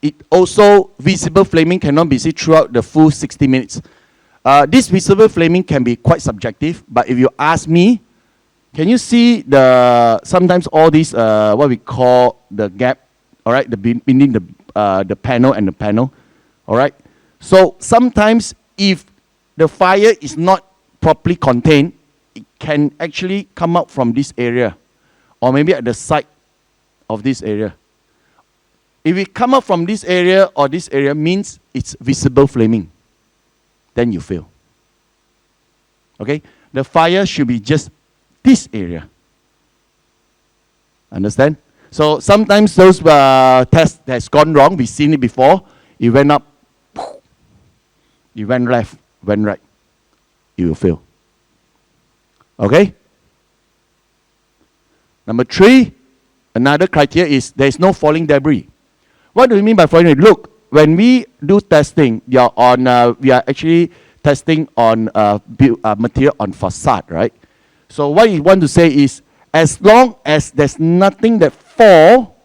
Speaker 3: it also visible flaming cannot be seen throughout the full 60 minutes. This visible flaming can be quite subjective, but if you ask me, can you see sometimes all these what we call the gap, all right, between the panel and the panel, all right? So sometimes if the fire is not properly contained, it can actually come out from this area, or maybe at the side of this area. If it come out from this area or this area, means it's visible flaming. Then you fail. Okay? The fire should be just this area. Understand? So sometimes those tests has gone wrong. We've seen it before. It went up. It went left, went right. You will fail. Okay? Number 3, another criteria is there is no falling debris. What do you mean by falling debris? Look, when we do testing, we are actually testing on material on facade, right? So what you want to say is, as long as there's nothing that fall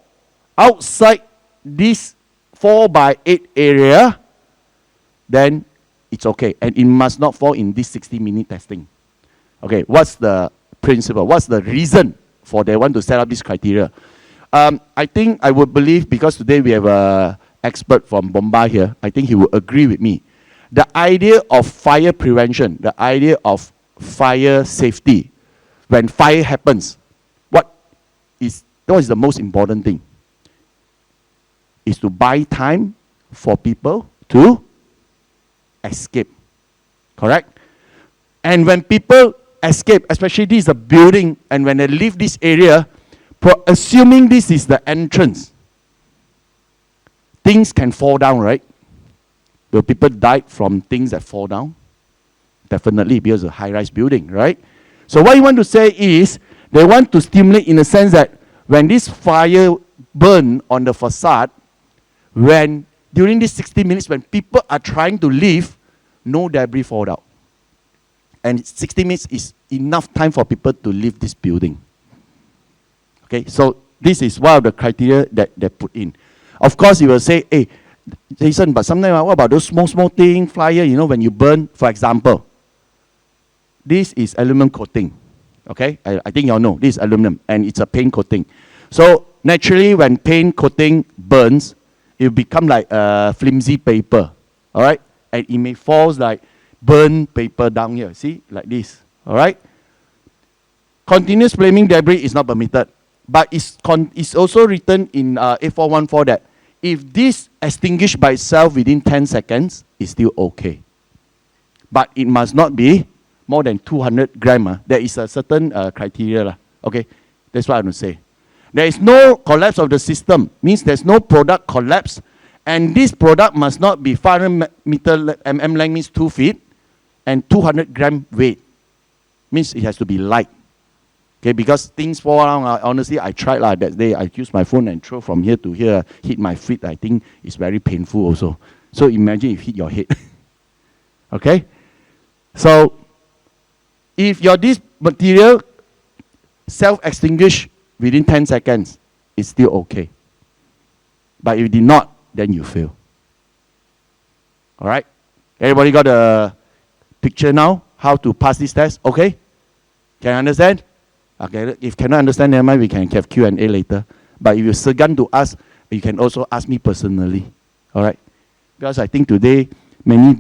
Speaker 3: outside this 4x8 area, then it's okay. And it must not fall in this 60-minute testing. Okay, what's the principle? What's the reason for they want to set up this criteria? I think I would believe, because today we have an expert from Bombay here, I think he will agree with me. The idea of fire prevention, the idea of fire safety, when fire happens, what is the most important thing? Is to buy time for people to escape. Correct? And when people escape, especially this is a building, and when they leave this area, assuming this is the entrance, things can fall down, right? Will people die from things that fall down? Definitely, because it's a high-rise building, right? So what you want to say is, they want to stimulate in the sense that when this fire burn on the facade, when during these 60 minutes, when people are trying to leave, no debris fall out. And 60 minutes is enough time for people to leave this building. Okay, so this is one of the criteria that they put in. Of course, you will say, hey, Jason, but sometimes what about those small thing, flyer, you know, when you burn, for example. This is aluminum coating. Okay, I think you all know, this is aluminum, and it's a paint coating. So naturally, when paint coating burns, it will become like a flimsy paper, all right? And it may fall like burnt paper down here, see, like this, all right? Continuous flaming debris is not permitted, but it's also written in 8414 that if this extinguished by itself within 10 seconds, it's still okay. But it must not be more than 200 grams. There is a certain criteria. Okay, that's what I'm going to say. There is no collapse of the system, means there's no product collapse, and this product must not be 500 mm length, means 2 feet, and 200 gram weight, means it has to be light. Okay, because things fall down, honestly, I tried that day, I used my phone and throw from here to here, hit my feet, I think it's very painful also. So imagine if you hit your head. Okay? So, if this material self-extinguish within 10 seconds, it's still okay. But if it did not, then you fail. All right? Everybody got a picture now? How to pass this test? Okay? Can you understand? Okay, if cannot understand, never mind, we can have Q&A later. But if you segan to ask, you can also ask me personally. All right? Because I think today, many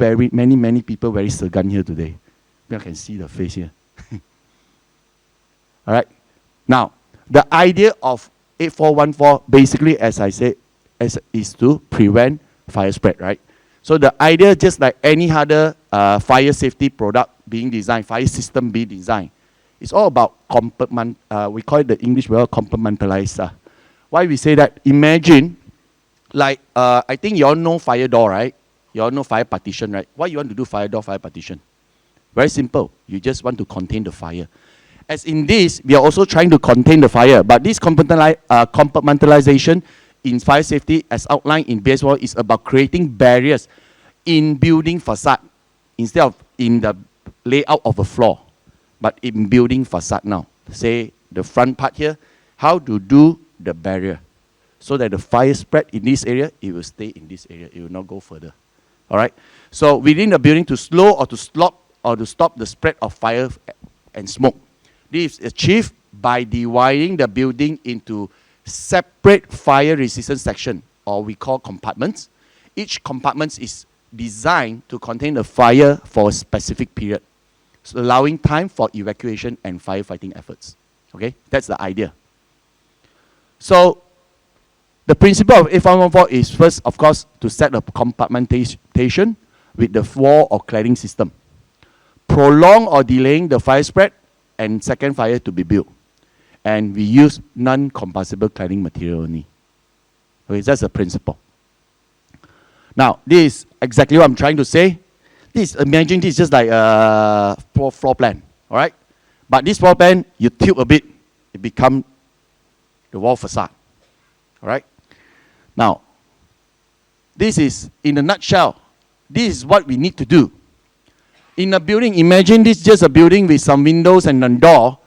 Speaker 3: people very segan here today. You can see the face here. All right? Now, the idea of 8414, basically, as I said, is to prevent fire spread, right? So the idea, just like any other fire safety product being designed, fire system being designed, it's all about we call it the English word compartmentalizer. Why we say that? Imagine, like, I think you all know fire door, right? You all know fire partition, right? Why you want to do fire door, fire partition? Very simple. You just want to contain the fire. As in this, we are also trying to contain the fire. But this compartmentalization in fire safety, as outlined in base wall, is about creating barriers in building facade instead of in the layout of a floor, but in building facade now. Say the front part here, how to do the barrier so that the fire spread in this area, it will stay in this area. It will not go further. All right? So within the building, to slow or to stop the spread of fire and smoke. This is achieved by dividing the building into separate fire resistant section, or we call compartments. Each compartment is designed to contain a fire for a specific period, so allowing time for evacuation and firefighting efforts. Okay, that's the idea. So the principle of A5114 is first, of course, to set up compartmentation with the wall or cladding system, prolong or delaying the fire spread, and second fire to be built. And we use non-combustible cladding material only. Okay, that's the principle. Now, this is exactly what I'm trying to say. Imagine this is just like a floor plan, all right? But this floor plan, you tilt a bit, it becomes the wall facade, all right? Now, this is, in a nutshell, this is what we need to do. In a building, imagine this is just a building with some windows and a door.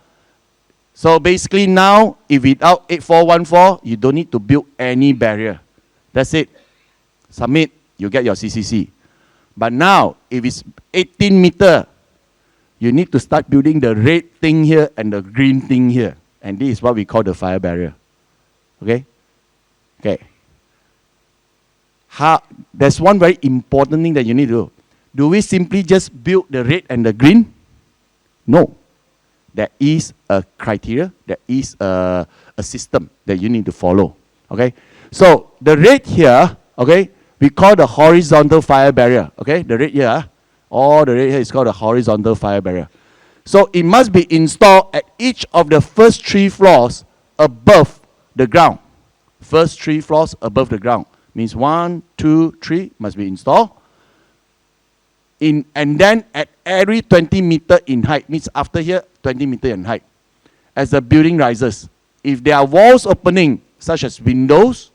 Speaker 3: So basically now, if without 8414, you don't need to build any barrier. That's it. Submit, you get your CCC. But now, if it's 18 meter, you need to start building the red thing here and the green thing here. And this is what we call the fire barrier. Okay? Okay. There's one very important thing that you need to do. Do we simply just build the red and the green? No. There is a criteria, there is a system that you need to follow. Okay? So the red here, okay, we call the horizontal fire barrier. Okay? The red here, all the red here is called the horizontal fire barrier. So it must be installed at each of the first 3 floors above the ground. First 3 floors above the ground. Means 1, 2, 3 must be installed. And then at every 20 meter in height, means after here, 20 meter in height. As the building rises, if there are walls opening, such as windows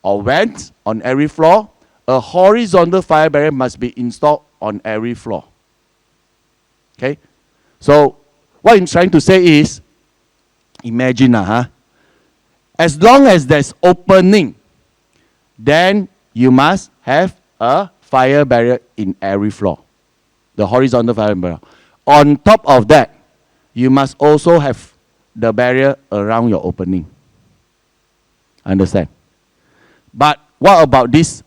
Speaker 3: or vents on every floor, a horizontal fire barrier must be installed on every floor. Okay? So, what I'm trying to say is, imagine, as long as there's opening, then you must have a fire barrier in every floor. The horizontal fire barrier. On top of that, you must also have the barrier around your opening. Understand? But what about this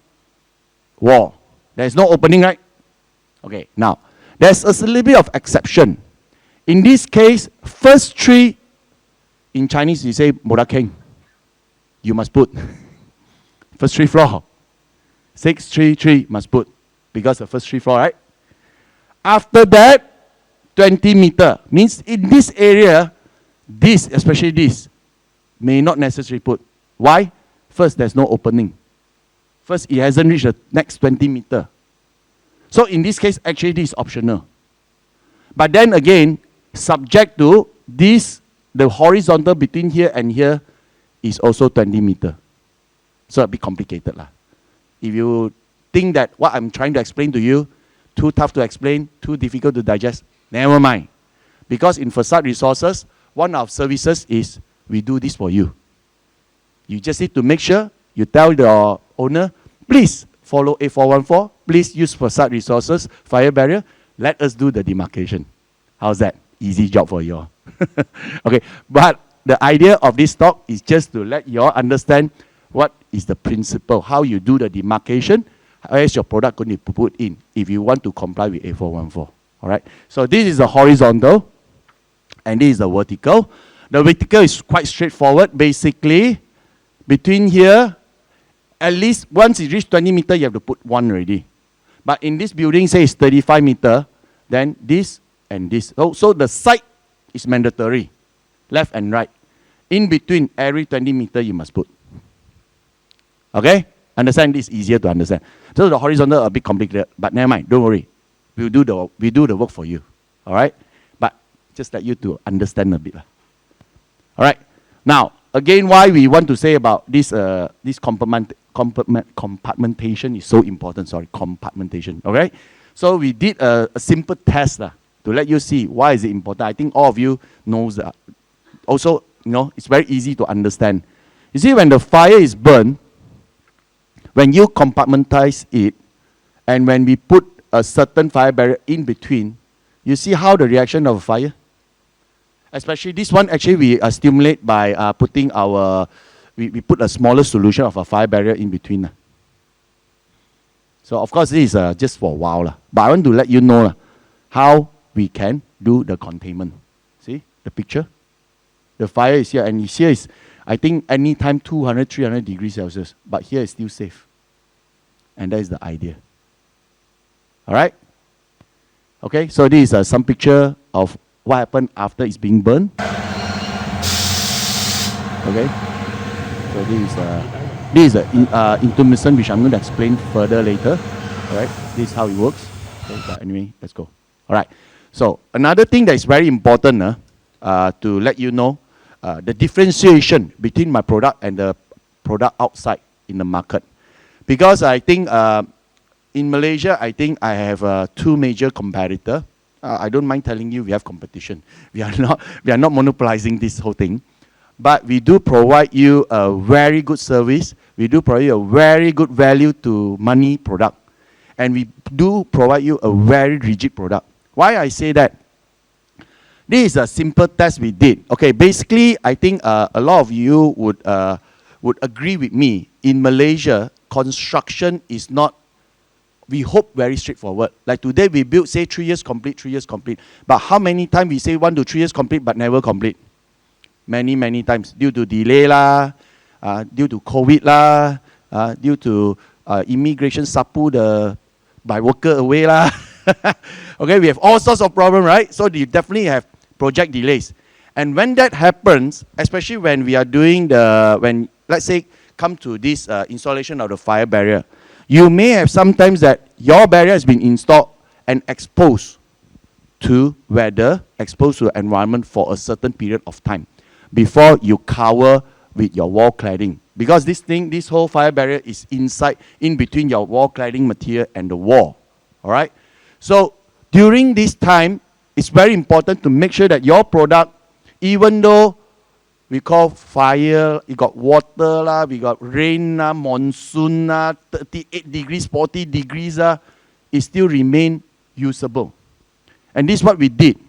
Speaker 3: wall? There's no opening, right? Okay, now, there's a little bit of exception. In this case, first 3, in Chinese you say, Morakeng. You must put. First 3 floor. 6, 3, 3 must put. Because the first 3 floor, right? After that, 20 meter. Means in this area, this, especially this, may not necessarily put. Why? First, there's no opening. First, it hasn't reached the next 20 meter. So in this case, actually this is optional. But then again, subject to this, the horizontal between here and here is also 20 meter. So a bit complicated lah. If you think that what I'm trying to explain to you, too tough to explain, too difficult to digest, never mind. Because in facade resources, one of our services is we do this for you. You just need to make sure you tell the owner, please follow A414, please use facade resources, fire barrier, let us do the demarcation. How's that? Easy job for you all. Okay, but the idea of this talk is just to let you all understand what is the principle, how you do the demarcation, how is your product going to be put in if you want to comply with A414. All right, so this is the horizontal, and this is the vertical. The vertical is quite straightforward. Basically, between here, at least once it reaches 20 meter, you have to put 1 already. But in this building, say it's 35 meter, then this and this. So the side is mandatory, left and right. In between, every 20 meter you must put. Okay? Understand? This is easier to understand. So the horizontal are a bit complicated, but never mind, don't worry. We do the work for you. All right? But just let you to understand a bit. All right? Now, again, why we want to say about this, this compartmentation is so important. Sorry, compartmentation. Okay? So we did a simple test to let you see why is it important. I think all of you knows that. Also, you know, it's very easy to understand. You see, when the fire is burned, when you compartmentize it, and when we put a certain fire barrier in between, you see how the reaction of a fire? Especially this one, actually we stimulate by putting our, we put a smaller solution of a fire barrier in between. So of course this is just for a while lah. But I want to let you know lah, how we can do the containment. See the picture? The fire is here, and here is, I think, anytime 200, 300 degrees Celsius. But here is still safe. And that is the idea. All right? Okay, so this is some picture of what happened after it's being burned. Okay? So this is the intermission, which I'm going to explain further later. All right? This is how it works. Okay, but anyway, let's go. All right. So another thing that is very important to let you know, the differentiation between my product and the product outside in the market. Because I think in Malaysia, I think I have two major competitors. I don't mind telling you we have competition. We are not monopolizing this whole thing. But we do provide you a very good service. We do provide you a very good value to money product. And we do provide you a very rigid product. Why I say that? This is a simple test we did. Okay, basically, I think a lot of you would agree with me. In Malaysia, construction is not, we hope, very straightforward. Like today, we built, say, 3 years complete, 3 years complete. But how many times we say 1 to 3 years complete, but never complete? Many, many times. Due to delay lah, due to COVID lah, due to immigration sapu by worker away lah. Okay, we have all sorts of problems, right? So you definitely have project delays. And when that happens, especially when we are doing when let's say come to this installation of the fire barrier, you may have sometimes that your barrier has been installed and exposed to weather, exposed to the environment for a certain period of time before you cover with your wall cladding. Because this whole fire barrier is inside, in between your wall cladding material and the wall. All right? So during this time, it's very important to make sure that your product, even though we call fire, you got water lah, we got rain lah, monsoon lah, 38 degrees, 40 degrees lah, it still remain usable. And this is what we did.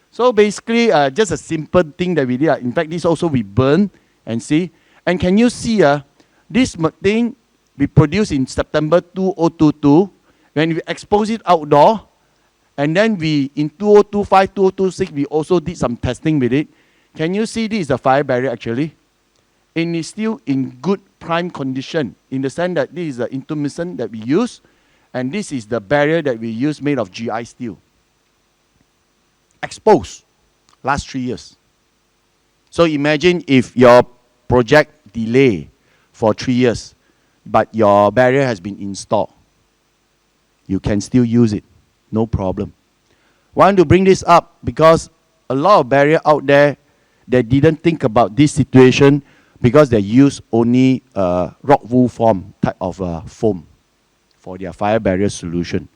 Speaker 3: So basically, just a simple thing that we did. In fact, this also we burn and see. And can you see this thing we produced in September 2022, when we expose it outdoor, and then in 2025, 2026, we also did some testing with it. Can you see this is a fire barrier actually? And it's still in good prime condition, in the sense that this is the intermission that we use, and this is the barrier that we use made of GI steel. Exposed, last 3 years. So imagine if your project delay for 3 years, but your barrier has been installed. You can still use it, no problem. Want to bring this up because a lot of barrier out there, they didn't think about this situation because they use only rock wool form type of foam for their fire barrier solution.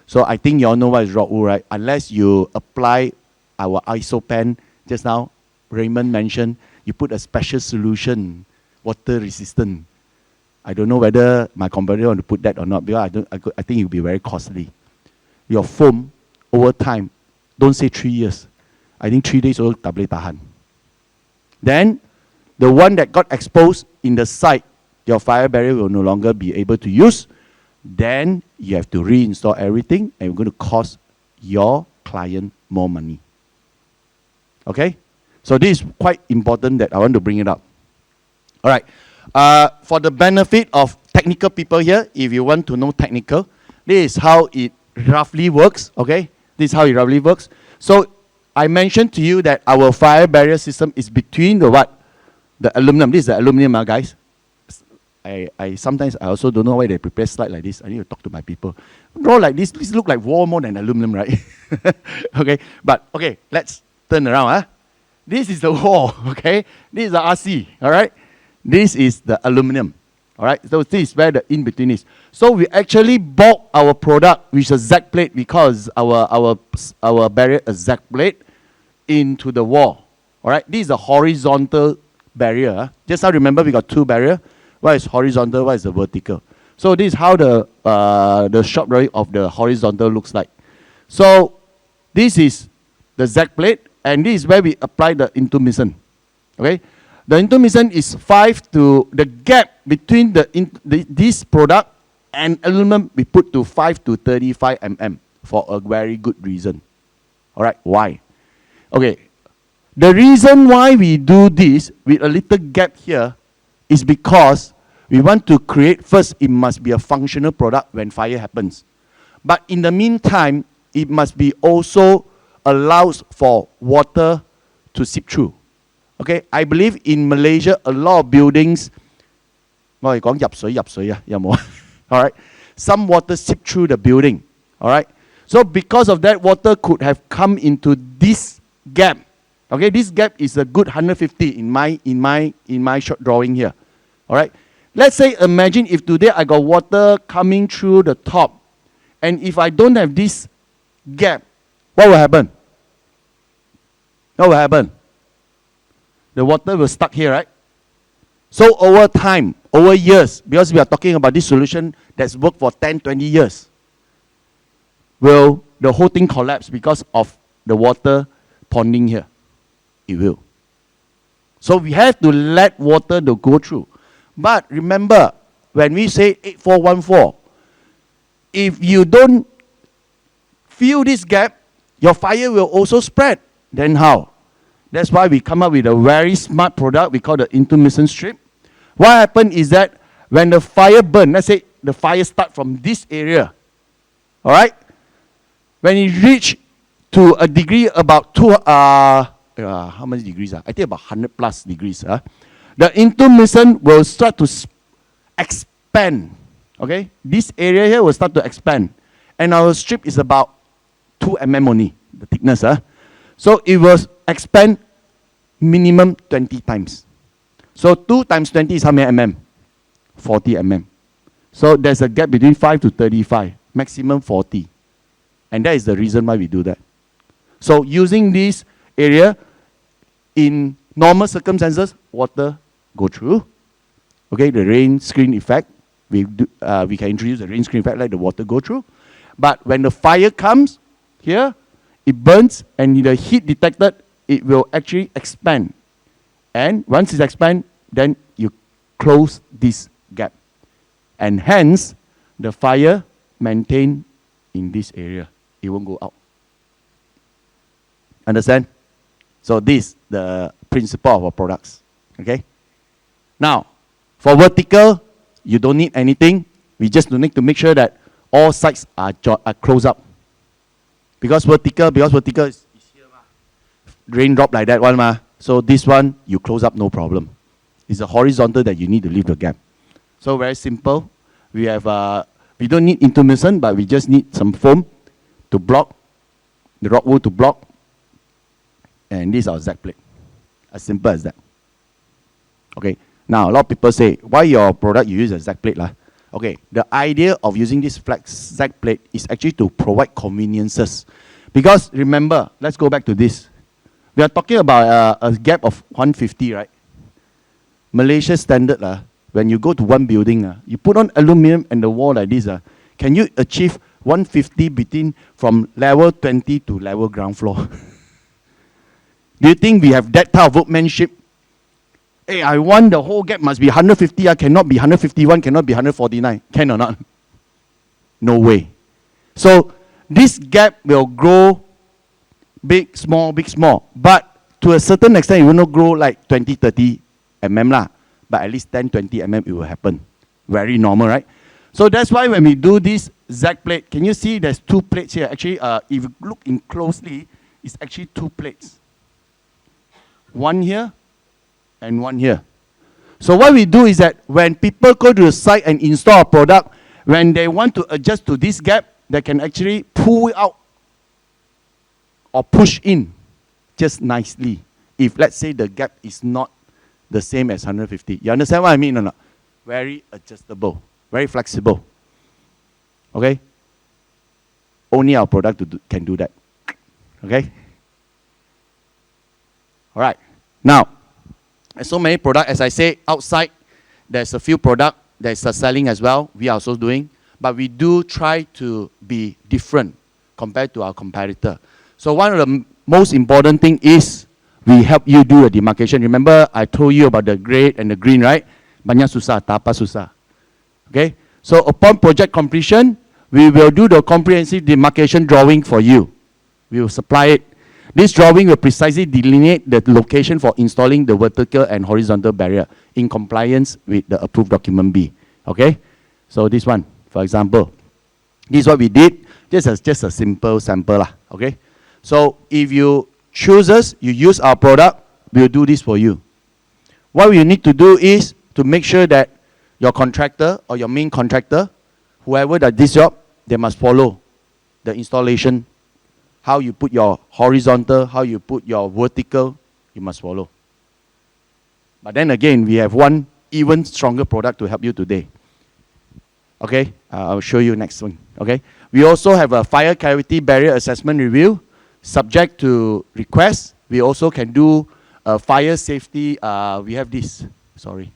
Speaker 3: So I think you all know what is rock wool, right? Unless you apply our ISO pen, just now Raymond mentioned, you put a special solution, water resistant. I don't know whether my competitor want to put that or not, because I think it will be very costly. Your foam, over time, don't say 3 years. I think 3 days old, tak boleh tahan. Then, the one that got exposed in the site, your fire barrier will no longer be able to use. Then, you have to reinstall everything, and it's going to cost your client more money. Okay? So this is quite important that I want to bring it up. All right. For the benefit of technical people here, if you want to know technical, this is how it roughly works. Okay? This is how it roughly works. So I mentioned to you that our fire barrier system is between the what? The aluminum. This is the aluminum, guys. Sometimes I also don't know why they prepare slide like this. I need to talk to my people. Draw like this. This look like wall more than aluminum, right? Okay. But okay, let's turn around. This is the wall. Okay. This is the RC. All right. This is the aluminum. All right. So this is where the in between is. So we actually bought our product, which is a Z plate, because our barrier a Z plate into the wall. All right. This is a horizontal barrier. Just now remember we got two barriers. One is horizontal, one is the vertical. So this is how the shop drawing of the horizontal looks like. So this is the Z plate, and this is where we apply the intermission. Okay, the intermission is 5 to the gap between this product And aluminum, we put to 5 to 35 mm for a very good reason. All right, why? Okay, the reason why we do this with a little gap here is because we want to create, first, it must be a functional product when fire happens. But in the meantime, it must be also allows for water to seep through. Okay, I believe in Malaysia, a lot of buildings, all right, some water seep through the building. All right, so because of that, water could have come into this gap. Okay, this gap is a good 150 in my short drawing here. All right, let's say imagine if today I got water coming through the top, and if I don't have this gap, what will happen? What will happen? The water will stuck here, right? So over time, over years, because we are talking about this solution that's worked for 10, 20 years, will the whole thing collapse because of the water ponding here? It will. So we have to let water to go through. But remember, when we say 8414, if you don't fill this gap, your fire will also spread. Then how? That's why we come up with a very smart product we call the intermittent strip. What happens is that when the fire burns, let's say the fire starts from this area, all right? When it reach to a degree about how many degrees? I think about 100 plus degrees. The intermittent will start to expand. Okay? This area here will start to expand. And our strip is about 2 mm only, the thickness. So it will expand minimum 20 times. So 2 times 20 is how many mm? 40 mm. So there's a gap between 5 to 35, maximum 40. And that is the reason why we do that. So using this area, in normal circumstances, water go through. Okay, the rain screen effect, we can introduce the rain screen effect, let the water go through. But when the fire comes here, it burns, and the heat detected, it will actually expand. And once it expands, then you close this gap. And hence, the fire maintained in this area. It won't go out. Understand? So this the principle of our products. Okay? Now, for vertical, you don't need anything. We just need to make sure that all sides are closed up. Because vertical is here, raindrop like that one, ma. So this one, you close up, no problem. It's a horizontal that you need to leave the gap. So very simple. We have, we don't need intermittent, but we just need some foam to block, the rock wool to block. And this is our Z plate. As simple as that. Okay. Now, a lot of people say, why your product you use a Z plate? Okay, the idea of using this flex Z plate is actually to provide conveniences. Because remember, let's go back to this. We are talking about a gap of 150, right? Malaysia standard, when you go to one building, you put on aluminum and the wall like this, can you achieve 150 between from level 20 to level ground floor? Do you think we have that type of workmanship? Hey, I want the whole gap must be 150, cannot be 151, cannot be 149. Can or not? No way. So this gap will grow big, small, big, small. But to a certain extent, it will not grow like 20, 30 mm. But at least 10, 20 mm it will happen. Very normal, right? So that's why when we do this Z plate, can you see there's 2 plates here? Actually, if you look in closely, it's actually 2 plates. One here and one here. So what we do is that when people go to the site and install a product, when they want to adjust to this gap, they can actually pull it out or push in just nicely. If let's say the gap is not the same as 150. You understand what I mean or not? Very adjustable, very flexible. Okay? Only our product can do that. Okay? All right. Now, there's so many products. As I say, outside, there's a few products that's selling as well. We are also doing. But we do try to be different compared to our competitor. So one of the most important thing is we help you do the demarcation. Remember, I told you about the gray and the green, right? Banyak susah, tapa susah. Okay? So upon project completion, we will do the comprehensive demarcation drawing for you. We will supply it. This drawing will precisely delineate the location for installing the vertical and horizontal barrier in compliance with the approved document B. Okay? So this one, for example, this is what we did. Just a simple sample lah. Okay? So if you choose us, you use our product, we'll do this for you. What you need to do is to make sure that your contractor or your main contractor, whoever does this job, they must follow the installation. How you put your horizontal, how you put your vertical, you must follow. But then again, we have one even stronger product to help you today. Okay, I'll show you next one. Okay, we also have a fire cavity barrier assessment review, subject to request. We also can do a fire safety. We have this. Sorry.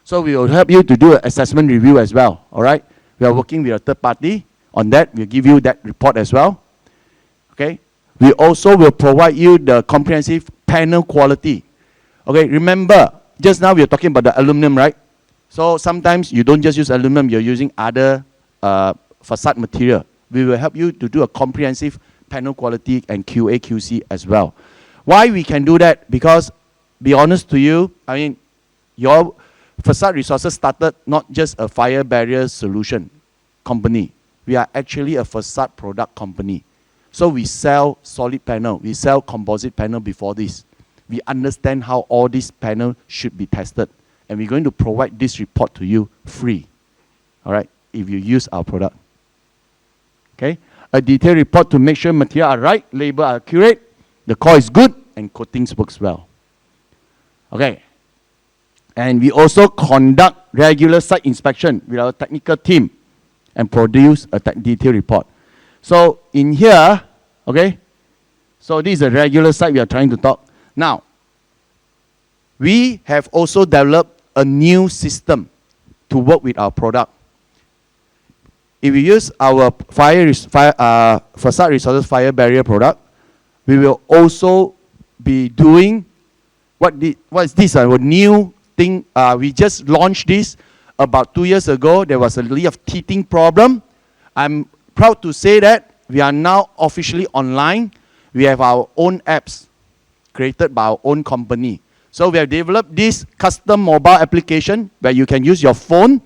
Speaker 3: So we will help you to do an assessment review as well. All right, we are working with a third party on that. We'll give you that report as well. Okay, we also will provide you the comprehensive panel quality. Okay, remember, just now we are talking about the aluminum, right? So sometimes you don't just use aluminum, you're using other facade material. We will help you to do a comprehensive panel quality and QA, QC as well. Why we can do that? Because, be honest to you, I mean, your facade resources started not just a fire barrier solution company. We are actually a facade product company. So we sell solid panel, we sell composite panel before this. We understand how all these panels should be tested. And we're going to provide this report to you free. All right, if you use our product. Okay, a detailed report to make sure material are right, label are accurate, the core is good, and coatings works well. Okay, and we also conduct regular site inspection with our technical team and produce a detailed report. So in here, okay, so this is a regular site we are trying to talk. Now, we have also developed a new system to work with our product. If we use our facade resources fire barrier product, we will also be doing, what is this? A new thing. We just launched this about 2 years ago. There was a little of teething problem. I'm proud to say that we are now officially online. We have our own apps created by our own company. So we have developed this custom mobile application where you can use your phone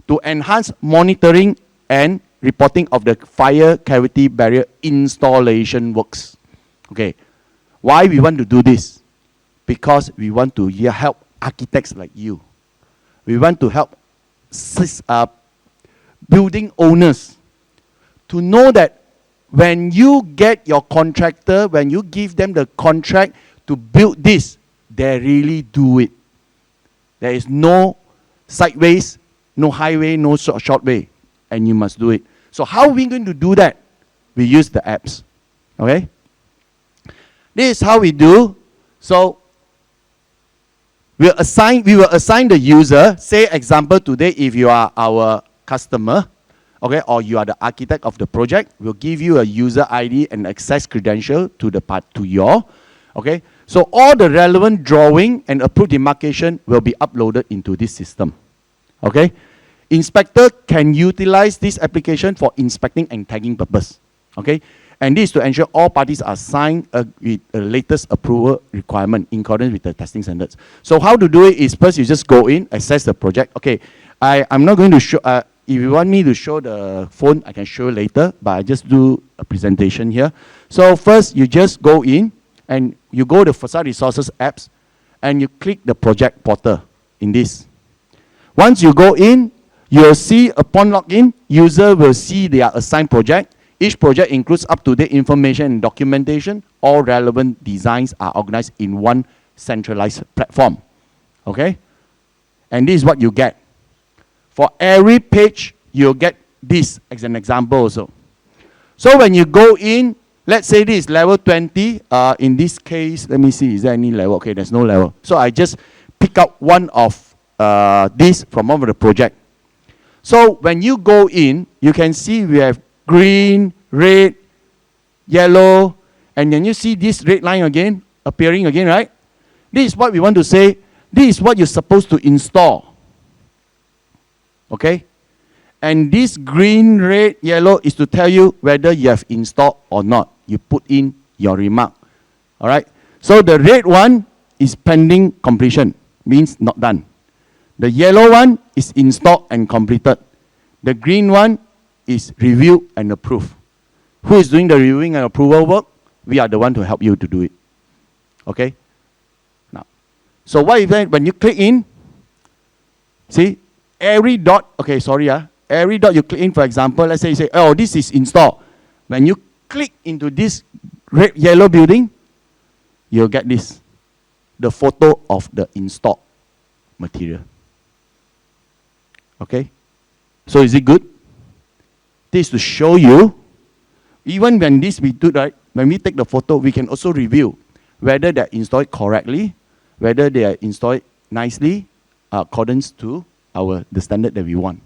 Speaker 3: to enhance monitoring and reporting of the fire cavity barrier installation works. Okay, why we want to do this? Because we want to help architects like you. We want to help building owners to know that when you get your contractor, when you give them the contract to build this, they really do it. There is no sideways, no highway, no short way, and you must do it. So how are we going to do that? We use the apps. Okay? This is how we do. So we will assign the user, say example today, if you are our customer, okay, or you are the architect of the project, we'll give you a user ID and access credential to the part to your, okay. So all the relevant drawing and approved demarcation will be uploaded into this system, okay. Inspector can utilize this application for inspecting and tagging purpose, okay. And this is to ensure all parties are signed with the latest approval requirement in accordance with the testing standards. So how to do it is first you just go in, assess the project. Okay, I'm not going to show, if you want me to show the phone, I can show later, but I just do a presentation here. So first you just go in and you go to Facade Resources apps and you click the project portal in this. Once you go in, you'll see upon login, user will see their assigned project. Each project includes up-to-date information and documentation. All relevant designs are organized in one centralized platform. Okay? And this is what you get. For every page, you'll get this as an example also. So when you go in, let's say this is level 20. In this case, let me see, is there any level? Okay, there's no level. So I just pick up one of this from one of the project. So when you go in, you can see we have green, red, yellow, and then you see this red line again, appearing again, right? This is what we want to say. This is what you're supposed to install. Okay? And this green, red, yellow is to tell you whether you have installed or not. You put in your remark. All right? So the red one is pending completion, means not done. The yellow one is installed and completed. The green one is review and approve. Who is doing the reviewing and approval work? We are the one to help you to do it. Okay? Now, so what if when you click in, see, every dot, okay, sorry, every dot you click in, for example, let's say you say, oh, this is installed. When you click into this red, yellow building, you'll get this, the photo of the installed material. Okay? So is it good? This is to show you, even when this we do, right, when we take the photo, we can also review whether they're installed correctly, whether they are installed nicely, accordance to the standard that we want.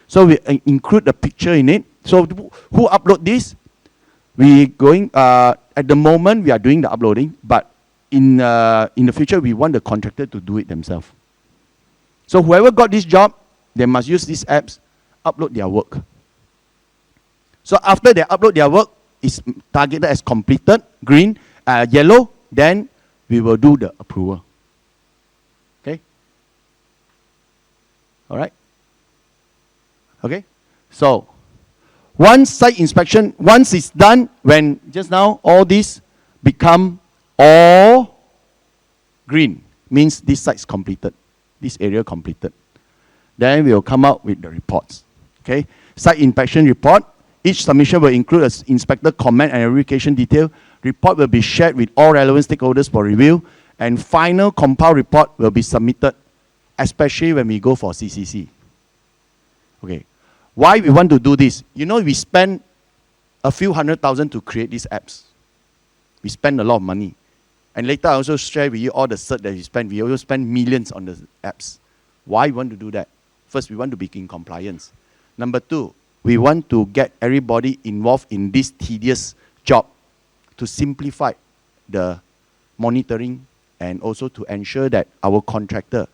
Speaker 3: So we include the picture in it. So who upload this? We going, at the moment we are doing the uploading, but in the future we want the contractor to do it themselves. So whoever got this job, they must use these apps, upload their work. So after they upload their work, it's targeted as completed, green, yellow, then we will do the approval. Okay? All right? Okay? So, once site inspection, once it's done, when just now all these become all green, means this site is completed, this area completed. Then we will come out with the reports. Okay? Site inspection report. Each submission will include an inspector comment and verification detail. Report will be shared with all relevant stakeholders for review. And final compiled report will be submitted, especially when we go for CCC. Okay. Why we want to do this? You know, we spend a few $100,000 to create these apps. We spend a lot of money. And later I also share with you all the cert that we spend. We also spend millions on the apps. Why we want to do that? First, we want to be in compliance. Number two, we want to get everybody involved in this tedious job to simplify the monitoring and also to ensure that our contractor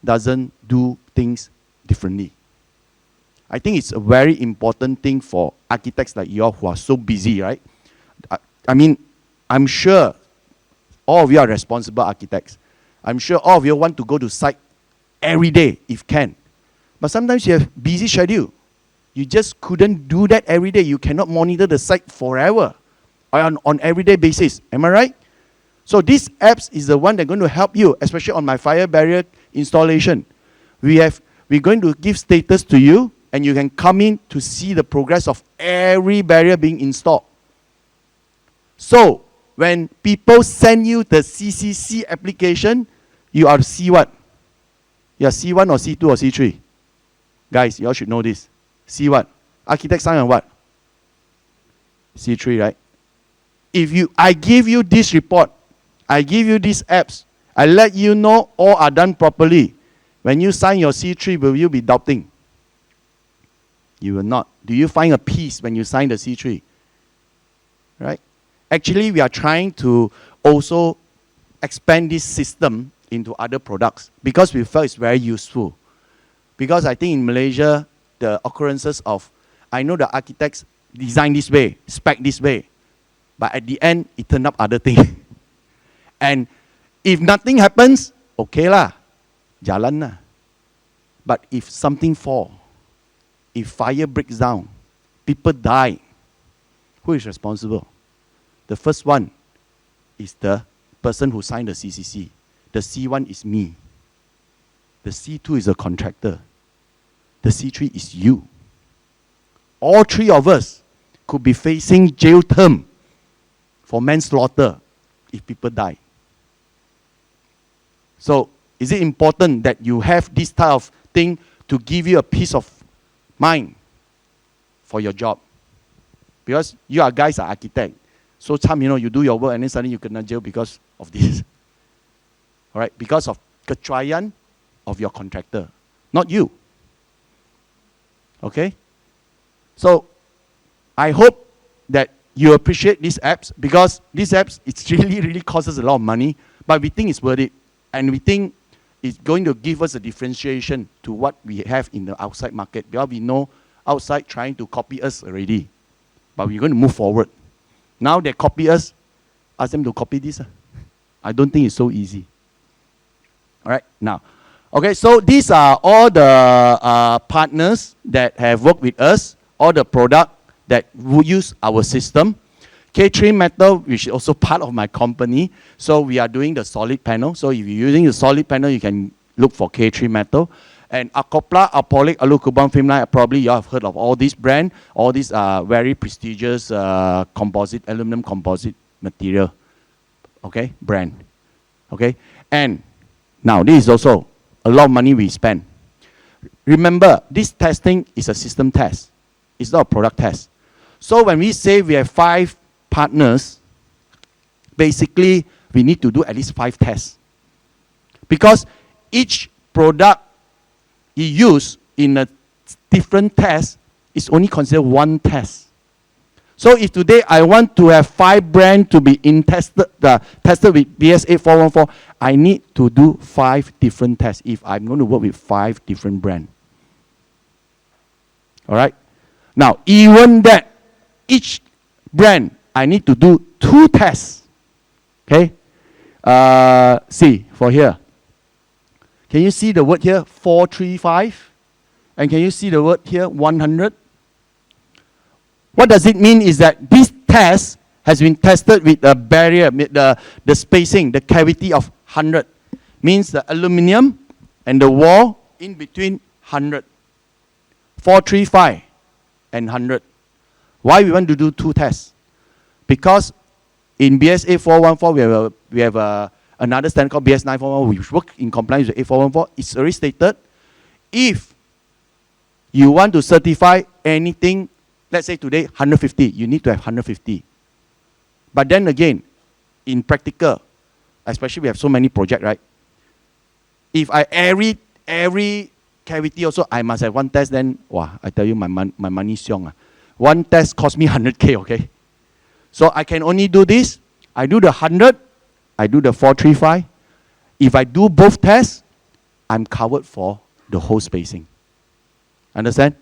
Speaker 3: doesn't do things differently. I think it's a very important thing for architects like you all who are so busy, right? I mean, I'm sure all of you are responsible architects. I'm sure all of you want to go to site every day if can. But sometimes you have busy schedule. You just couldn't do that every day. You cannot monitor the site forever on everyday basis. Am I right? So these apps is the one that's going to help you, especially on my fire barrier installation. We're going to give status to you, and you can come in to see the progress of every barrier being installed. So when people send you the CCC application, you are C what? You are C1 or C2 or C3? Guys, you all should know this. C what? Architect sign on what? C3, right? I give you this report, I give you these apps, I let you know all are done properly. When you sign your C3, will you be doubting? You will not. Do you find a peace when you sign the C3? Right? Actually, we are trying to also expand this system into other products because we felt it's very useful. Because I think in Malaysia, the occurrences of, I know the architects design this way, spec this way, but at the end, it turned up other thing. And if nothing happens, okay lah, jalan lah. But if something fall, if fire breaks down, people die, who is responsible? The first one is the person who signed the CCC. The C1 is me. The C2 is the contractor. The C3 is you. All three of us could be facing jail term for manslaughter if people die. So, is it important that you have this type of thing to give you a peace of mind for your job? Because you are guys are architect. So some, you do your work and then suddenly you get jail because of this. All right? Because of kecuaian of your contractor, not you. Okay? So, I hope that you appreciate these apps because these apps, it really, really costs us a lot of money, but we think it's worth it. And we think it's going to give us a differentiation to what we have in the outside market. Because we know outside trying to copy us already. But we're going to move forward. Now they copy us, ask them to copy this. I don't think it's so easy. All right, now. Okay, so these are all the partners that have worked with us, all the product that will use our system. K3 Metal, which is also part of my company. So we are doing the solid panel. So if you're using the solid panel, you can look for K3 Metal. And Acopla, Apolic, Alucubam, Filmline, probably you have heard of all these brands. All these are very prestigious composite, aluminum composite material, okay, brand. Okay, and now this is also a lot of money we spend. Remember, this testing is a system test. It's not a product test. So when we say we have 5 partners, basically we need to do at least 5 tests. Because each product you use in a different test is only considered one test. So if today I want to have 5 brands to be tested with BS8414, I need to do 5 different tests if I'm going to work with 5 different brands. All right? Now, even that, each brand, I need to do 2 tests. Okay? See, for here. Can you see the word here, 435? And can you see the word here, 100? What does it mean is that this test has been tested with a barrier, the spacing, the cavity of 100. Means the aluminum and the wall in between 100. 435 and 100. Why we want to do 2 tests? Because in BS 8414, we have another standard called BS 941, which works in compliance with 8414. It's already stated, if you want to certify anything, let's say today 150, you need to have 150. But then again, in practical, especially we have so many projects, right? If I every cavity also I must have 1 test, then wow, I tell you my money is young. 1 test cost me 100K, okay? So I can only do this. I do the 100, I do the 435. If I do both tests, I'm covered for the whole spacing. Understand?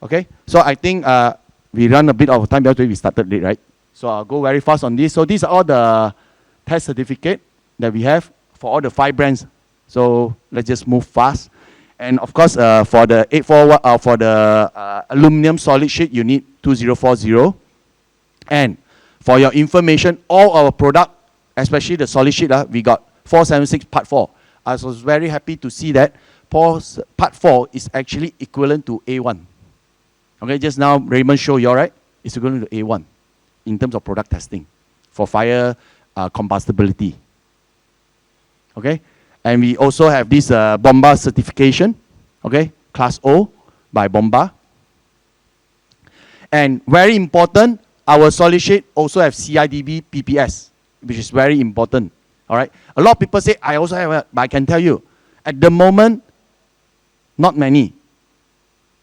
Speaker 3: Okay? So I think we run a bit of time because we started late, right? So I'll go very fast on this. So these are all the test certificate that we have for all the 5 brands. So let's just move fast. And of course, for the 841, for the aluminum solid sheet, you need 2040. And for your information, all our product, especially the solid sheet, we got 476 part 4. I was very happy to see that part 4 is actually equivalent to A1. Okay, just now Raymond showed you, all right? It's equivalent to A1 in terms of product testing for fire combustibility. Okay, and we also have this Bomba certification, okay, Class O by Bomba. And very important, our solid sheet also have CIDB PPS, which is very important. All right. A lot of people say, I also have it, but I can tell you, at the moment, not many.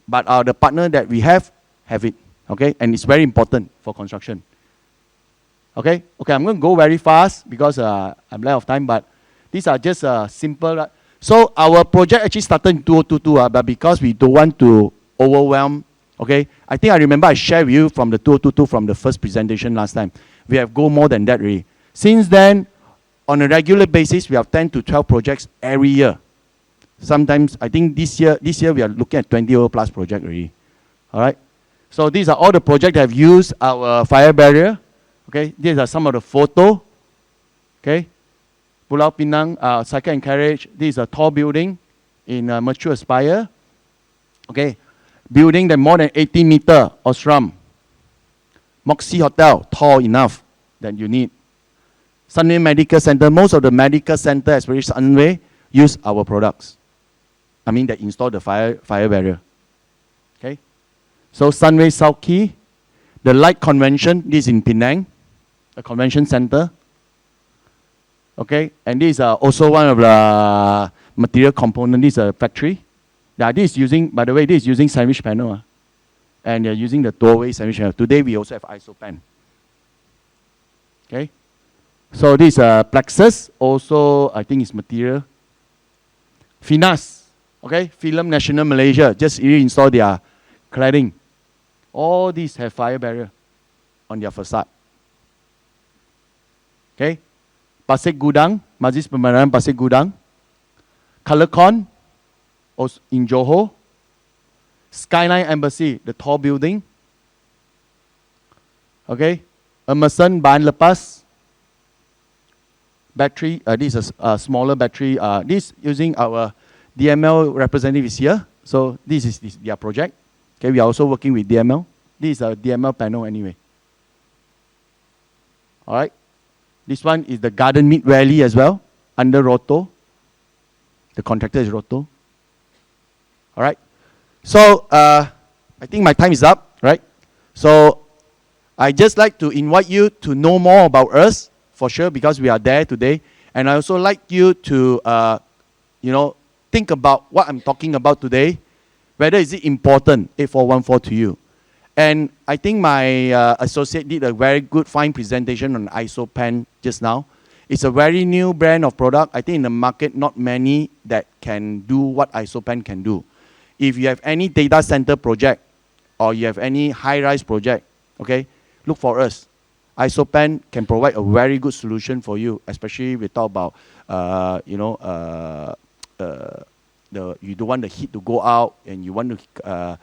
Speaker 3: But the partner that we have it. Okay. And it's very important for construction. Okay. Okay. I'm going to go very fast because I'm out of time. But these are just simple. So our project actually started in 2022, but because we don't want to overwhelm. Okay, I think I remember I shared with you from the 2022 from the first presentation last time. We have go more than that really. Since then, on a regular basis, we have 10 to 12 projects every year. Sometimes, I think this year we are looking at 20 over plus projects already. All right. So these are all the projects that have used our fire barrier. Okay, these are some of the photo. Okay, Pulau Pinang, cycle and carriage. This is a tall building in Mature Aspire. Okay. Building that more than 80 meter Osram. Moxie Hotel, tall enough that you need. Sunway Medical Center, most of the medical center, especially Sunway, use our products. I mean, they install the fire barrier. Okay? So Sunway South Key, the Light Convention, this is in Penang, the convention center. Okay? And this is also one of the material components. This is a factory. Yeah, this is using, by the way, this is using sandwich panel. And they're using the doorway sandwich panel. Today we also have ISOPAN. Okay? So this plexus, also I think is material. FINAS, okay, Film National Malaysia, just reinstall their cladding. All these have fire barrier on their facade. Okay, Pasir Gudang, Majlis Pembangunan Pasir Gudang, ColorCon in Johor, Skyline Embassy, the tall building. Okay, Emerson Bahan Lepas, battery, this is a smaller battery. This using our DML representative is here. So this is their project. Okay, we are also working with DML. This is a DML panel anyway. All right. This one is the Garden Meat Valley as well, under Roto. The contractor is Roto. All right. So I think my time is up, right? So I just like to invite you to know more about us, for sure, because we are there today. And I also like you to, think about what I'm talking about today, whether is it important, 8414 to you. And I think my associate did a very good, fine presentation on ISO pen just now. It's a very new brand of product. I think in the market, not many that can do what ISO pen can do. If you have any data center project or you have any high-rise project, okay, look for us. ISO pen can provide a very good solution for you, especially we talk about, you don't want the heat to go out and you want to,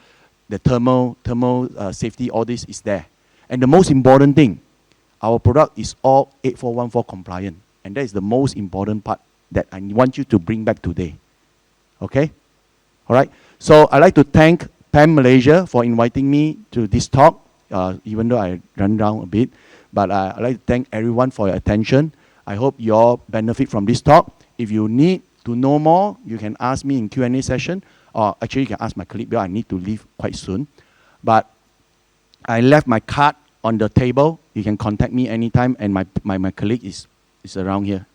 Speaker 3: the thermal safety, all this is there. And the most important thing, our product is all 8414 compliant. And that is the most important part that I want you to bring back today. Okay? All right? So I'd like to thank PAM Malaysia for inviting me to this talk, even though I run down a bit. But I'd like to thank everyone for your attention. I hope you all benefit from this talk. If you need to know more, you can ask me in Q&A session, or actually you can ask my colleague, because I need to leave quite soon. But I left my card on the table. You can contact me anytime, and my colleague is around here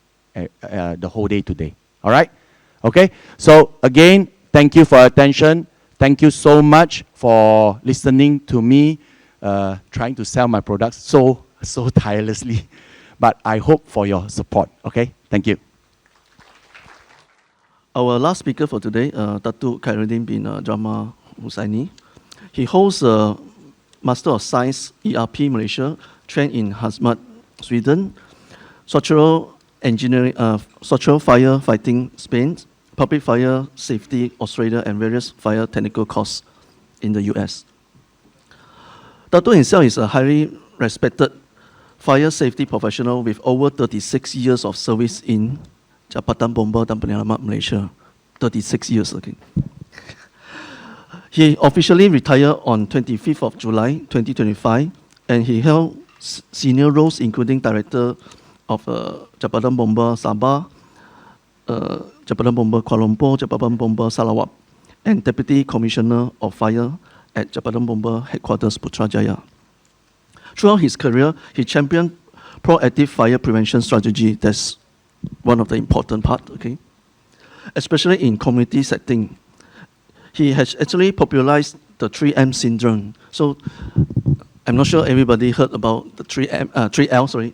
Speaker 3: the whole day today. All right? Okay? So again, thank you for your attention. Thank you so much for listening to me trying to sell my products so tirelessly. But I hope for your support. Okay? Thank you.
Speaker 1: Our last speaker for today, Datu Khirudin bin Drahman Hussaini. He holds a Master of Science ERP Malaysia, trained in Hazmat, Sweden, structural engineering, structural fire fighting Spain, public fire safety Australia, and various fire technical courses in the US. Datu himself is a highly respected fire safety professional with over 36 years of service in Jabatan Bomba dan Penyelamat Malaysia. 36 years again. He officially retired on 25th of July 2025, and he held senior roles including Director of Jabatan Bomba Sabah, Jabatan Bomba Kuala Lumpur, Jabatan Bomba Sarawak, and Deputy Commissioner of Fire at Jabatan Bomba Headquarters Putrajaya. Throughout his career, he championed proactive fire prevention strategy. That's one of the important part, okay? Especially in community setting. He has actually popularized the 3M syndrome. So I'm not sure everybody heard about the 3L, sorry.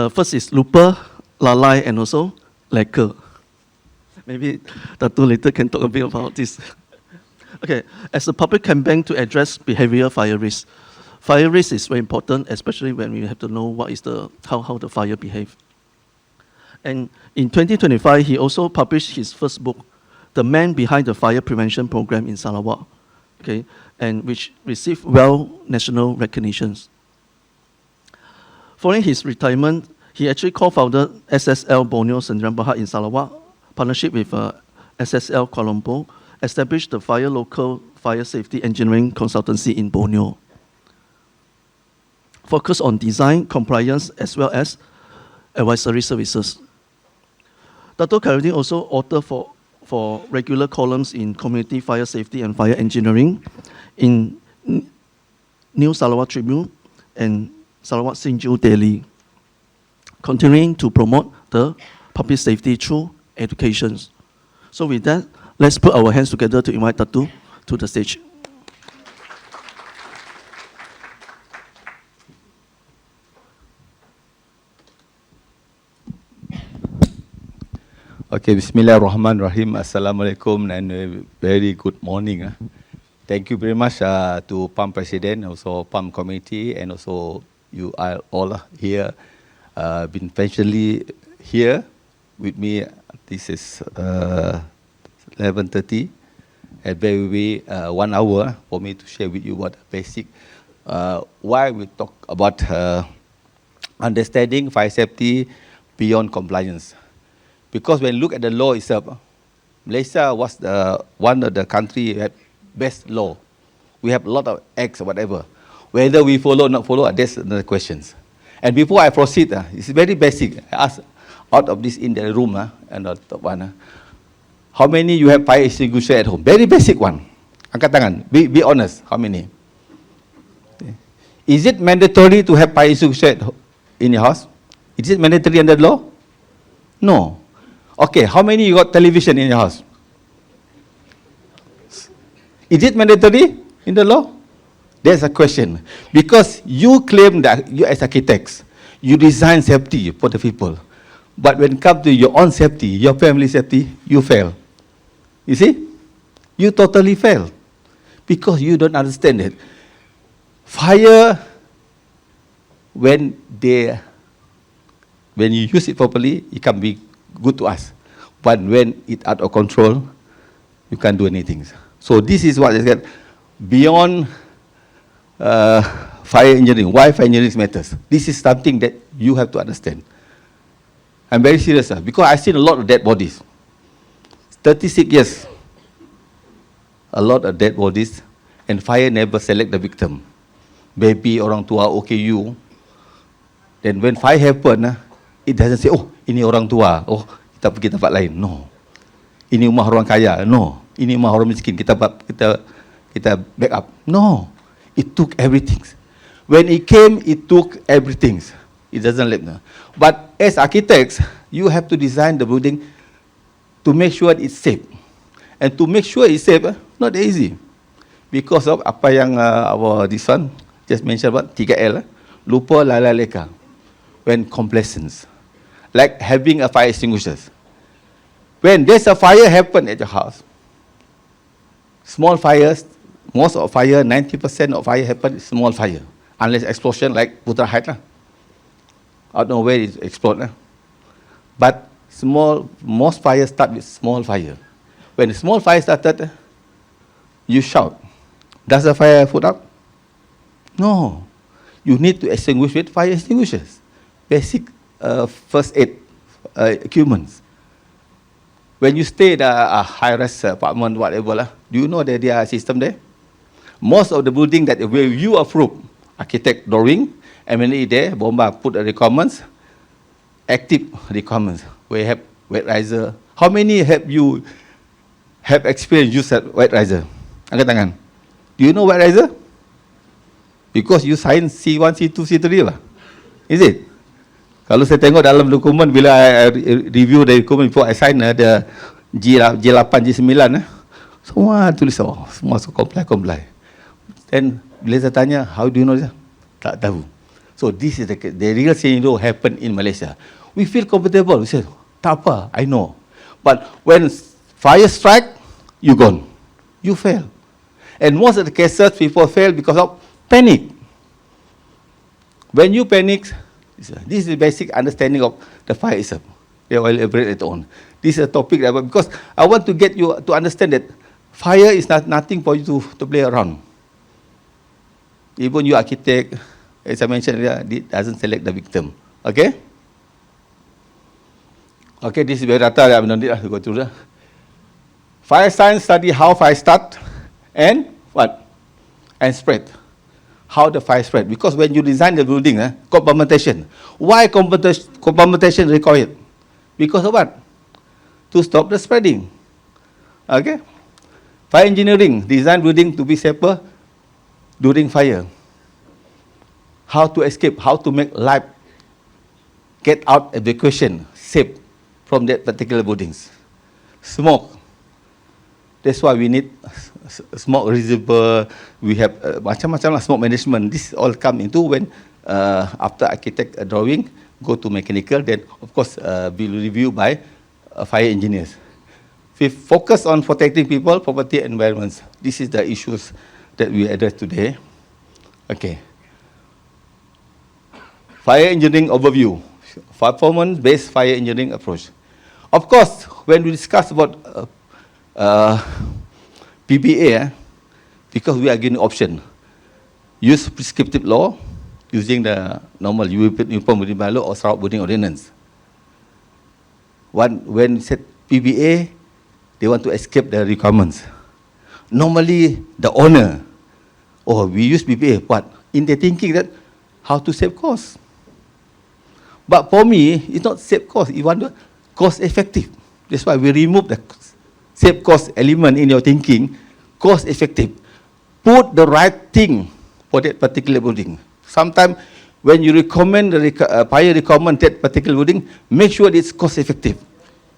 Speaker 1: First is Lupa, Lalai, and also Lacquer. Maybe Datu later can talk a bit about this. Okay, as a public campaign to address behavioral fire risk. Fire risk is very important, especially when we have to know what is how the fire behave. And in 2025, he also published his first book, The Man Behind the Fire Prevention Program in Sarawak, okay, and which received national recognitions. Following his retirement, he actually co-founded SSL Borneo Sdn Bhd in Sarawak, partnership with SSL Kuala Lumpur, established the local fire safety engineering consultancy in Borneo, focus on design, compliance, as well as advisory services. Datu Khirudin also author for regular columns in Community Fire Safety and Fire Engineering in New Sarawak Tribune and Sarawak Sinju Daily, continuing to promote the public safety through education. So with that, let's put our hands together to invite Datu to the stage.
Speaker 4: Okay, Bismillahirrahmanirrahim. Assalamualaikum and a very good morning. Thank you very much to PAM Presiden, also PAM Committee, and also you are all here, been patiently here with me. This is 11:30, and very 1 hour for me to share with you what basic, why we talk about understanding fire safety beyond compliance. Because when you look at the law itself, Malaysia was one of the country that best law. We have a lot of acts or whatever. Whether we follow or not follow, that's another questions. And before I proceed, it's very basic. I ask out of this in the room, and the top one, how many you have fire extinguisher at home? Very basic one. Angkat tangan. Be honest. How many? Is it mandatory to have fire extinguisher in your house? Is it mandatory under law? No. Okay, how many you got television in your house? Is it mandatory in the law? There's a question. Because you claim that you as architects, you design safety for the people. But when it comes to your own safety, your family safety, you fail. You see? You totally fail. Because you don't understand it. Fire, when you use it properly, it can be good to us. But when it's out of control, you can't do anything. So this is what is get beyond fire engineering. Why fire engineering matters? This is something that you have to understand. I'm very serious, because I've seen a lot of dead bodies. 36 years, a lot of dead bodies, and fire never select the victim. Baby, orang tua, OKU. Then when fire happen, it doesn't say, oh, ini orang tua, oh, kita pergi tempat lain. No. Ini rumah orang kaya. No. Ini rumah orang miskin. Kita back up. No. It took everything. When it came, it took everything. It doesn't let no. But as architects, you have to design the building to make sure it's safe. And to make sure it's safe, not easy. Because of apa yang our this one just mentioned about 3L, lupa, lalai, leka. When complacence. Like having a fire extinguisher. When there's a fire happen at your house, small fires, most of fire, 90% of fire happen is small fire. Unless explosion like Putra Height. I don't know where it explode. But most fires start with small fire. When the small fire started, you shout. Does the fire put out? No. You need to extinguish with fire extinguishers. Basic first aid equipment. When you stay in a high-rise apartment, whatever, do you know that there are system there? Most of the building that where you approve, architect drawing, M&E there, Bomba put the requirements, active requirements. We have wet riser. How many have you have experience use wet riser? Angkat tangan. Do you know wet riser? Because you sign C1, C2, C3 lah. Is it? Kalau saya tengok dalam dokumen, bila I review the dokumen before I sign the G8, G9, semua tulis, semua comply. Then bila saya tanya, how do you know this? Tak tahu. So this is the real scenario happen in Malaysia. We feel comfortable. We say, tak apa, I know. But when fire strike, you gone. You fail. And most of the cases, people fail because of panic. When you panic, this is the basic understanding of the fire itself. They will elaborate later on. This is a topic that, because I want to get you to understand that fire is nothing for you to play around. Even you architect, as I mentioned earlier, it doesn't select the victim. Okay? Okay, this is very data that I don't need to go through. Fire science study how fire start and what? And spread. How the fire spread. Because when you design the building, compartmentation. Why compartmentation required? Because of what? To stop the spreading. Okay? Fire engineering, design building to be safer during fire. How to escape, how to make life, get out evacuation, safe from that particular buildings. Smoke. That's why we need smoke reservoir. We have macam-macam lah smoke management. This all come into when after architect drawing, go to mechanical, then of course be reviewed by fire engineers. We focus on protecting people, property, and environments. This is the issues that we address today. Okay. Fire engineering overview. Performance-based fire engineering approach. Of course, when we discuss about PBA, because we are giving option, use prescriptive law, using the normal Uniform Building Law or Sarawak Building Ordinance. When said PBA, they want to escape the requirements. Normally, the owner, we use PBA, but in their thinking that how to save costs. But for me, it's not save cost. You want to cost effective. That's why we remove the save cost element in your thinking. Cost effective. Put the right thing for that particular building. Sometimes when you recommend the fire recommend that particular building, make sure it's cost effective.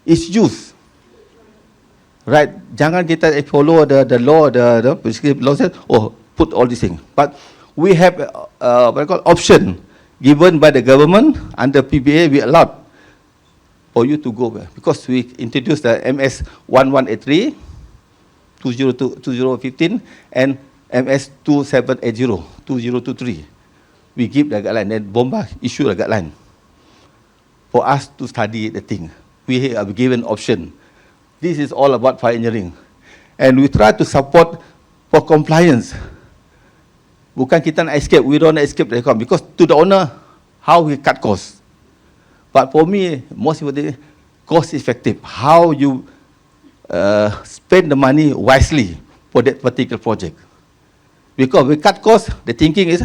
Speaker 4: It's used. Right? Jangan kita follow the law, the prescriptive law said, put all these things. But we have what I call option given by the government under PBA. We allowed for you to go because we introduced the MS 1183, 2015, and MS 2780, 2023. We give the guideline, then Bomba issue the guideline for us to study the thing. We are given option. This is all about fire engineering. And we try to support for compliance. Bukan kita nak escape, we don't escape the requirement. Because to the owner, how we cut costs. But for me, most importantly, cost effective. How you spend the money wisely for that particular project. Because we cut costs, the thinking is,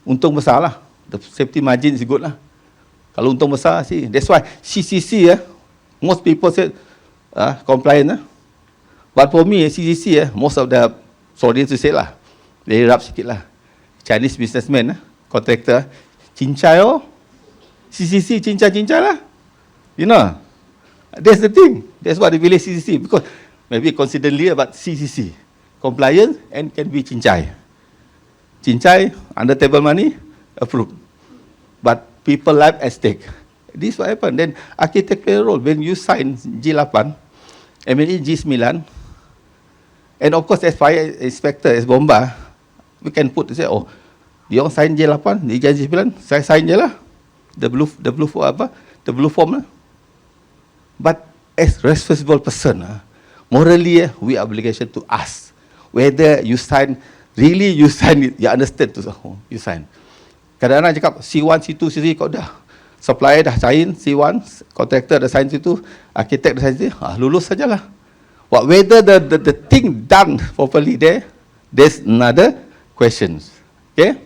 Speaker 4: untung besar lah. The safety margin is good lah. Kalau untung besar, see. That's why CCC, most people say, compliant. But for me, CCC, most of the, sorry to say lah, very rough sikit lah. Chinese businessman, contractor, cincai CCC cincai lah. You know, that's the thing. That's why they believe CCC, because maybe considerably about CCC. Compliance and can be cincai. Cincai, under table money, approved. But people life at stake. This what happened. Then architect play a role. When you sign G8, MNE G9, and of course as fire inspector, as bomba, we can put, say, dia orang sign J8, dia J9, saya sign je lah. The blue form lah. But as responsible person, morally, we are obligation to ask whether you sign, really you sign it, you understand to you sign. Kadang-kadang cakap C1, C2, C3, kau dah. Supplier dah sign C1, contractor dah sign C2, architect dah sign C3, lulus sajalah. But whether the thing done properly there's another questions. Okay?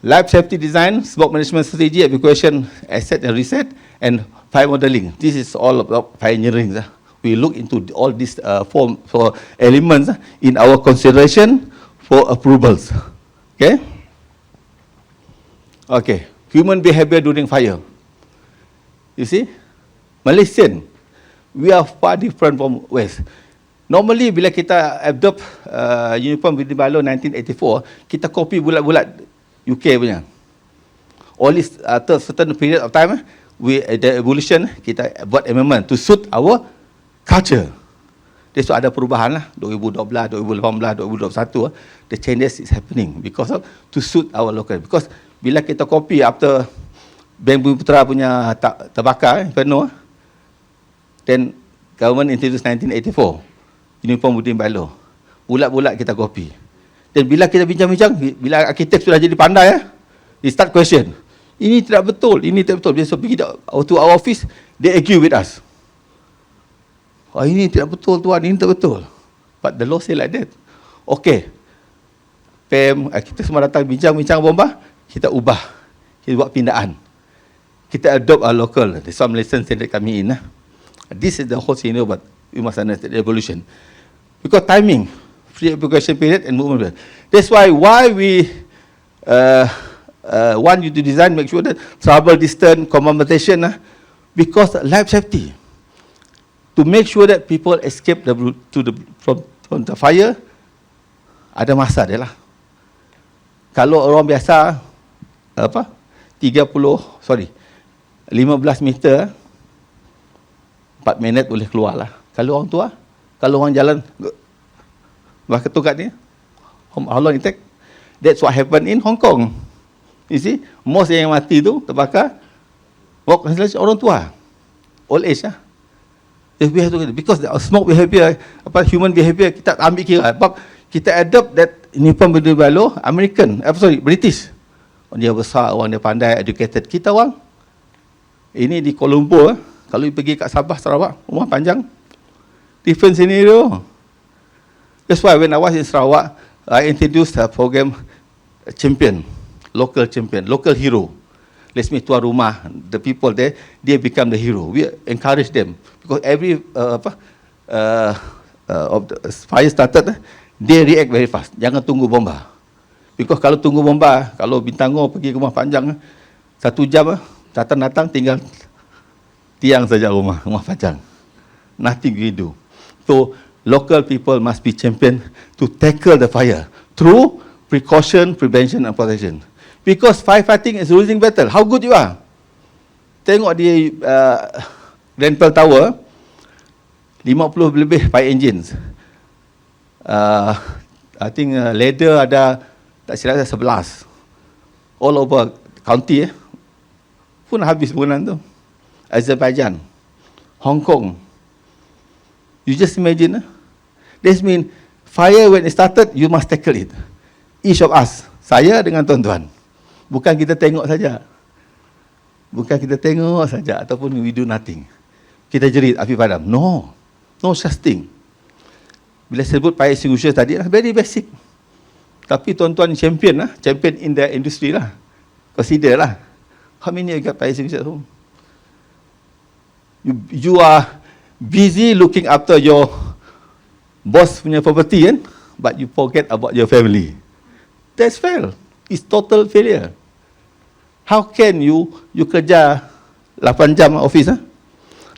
Speaker 4: Life safety design, smoke management strategy, evacuation, asset and reset, and fire modeling. This is all about fire engineering. We look into all these form for elements in our consideration for approvals. Okay? Okay. Human behavior during fire. You see? Malaysian, we are far different from West. Normally, bila kita adopt Uniform Building Law 1984, kita copy bulat-bulat UK punya. Only after certain period of time, the evolution, kita buat amendment to suit our culture. That's why ada perubahan lah, 2012, 2018, 2021, the changes is happening because of to suit our local. Because bila kita copy after Bank Bumi Putra punya terbakar, penuh, then government introduced 1984, Uniform Building Law. Bulat-bulat kita copy. Dan bila kita bincang-bincang, bila arkitek sudah jadi pandai, they start question. Ini tidak betul, ini tidak betul. Bila so pergi to our office, they argue with us. Ini tidak betul tuan, ini tidak betul. But the law say like that. Okay. PAM, kita semua datang bincang-bincang bomba, kita ubah. Kita buat pindaan. Kita adopt our local. There's some lessons that kami in. This is the whole scenario, but we must understand the evolution. Because timing, free application period and movement. That's why we want you to design, make sure that travel distance, commutation, because life safety. To make sure that people escape from the fire, ada masa dia lah. Kalau orang biasa, 15 meter, 4 minit boleh keluar lah. Kalau orang tua, kalau orang jalan, bahkan tukat ni, how long it take? That's what happened in Hong Kong. You see, most yang mati tu terbakar, orang tua, old age lah. If we have to, because the smoke behavior, human behavior, kita ambil kira. Sebab kita adopt that uniform UBBL, American, British. Dia besar, orang dia pandai, educated. Kita orang, ini di Kuala Lumpur, kalau pergi kat Sabah, Sarawak, rumah panjang, different scenario. That's why when I was in Sarawak, I introduced a program, champion, local hero. Let's me tuan rumah, the people there, they become the hero. We encourage them because every of the fire started, they react very fast. Jangan tunggu bomba. Because kalau tunggu bomba, kalau Bintangor pergi ke rumah panjang, 1 jam datang tinggal tiang saja rumah panjang. Nothing we do. So local people must be champion to tackle the fire through precaution, prevention and protection. Because firefighting is losing battle. How good you are? Tengok di Rental Tower, 50 lebih fire engines. I think ladder ada, tak silap saya 11. All over county pun habis bulan tu. Azerbaijan, Hong Kong. You just imagine. This means fire when it started, you must tackle it. Each of us, saya dengan tuan-tuan. Bukan kita tengok saja. Ataupun we do nothing. Kita jerit api padam. No such thing. Bila sebut fire extinguisher tadi lah, very basic. Tapi tuan-tuan champion in the industry lah. Consider lah. How many you got fire extinguisher at home? You are busy looking after your boss punya property kan, but you forget about your family. That's fail. It's total failure. How can you kerja 8 jam office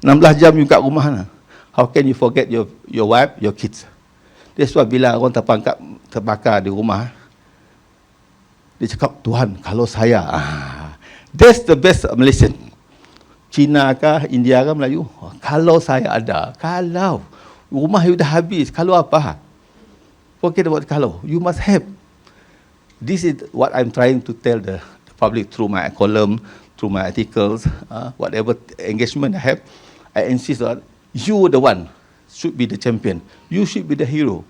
Speaker 4: 16 jam you kat rumah How can you forget your wife, your kids? That's why bila orang terbakar di rumah, dia cakap, Tuhan, kalau saya, that's the best Malaysian. Cina kah, India kah, Melayu? Kalau saya ada, kalau rumah you dah habis, kalau apa? Forget about kalau. You must have. This is what I'm trying to tell the public through my column, through my articles, whatever engagement I have. I insist that you the one should be the champion. You should be the hero.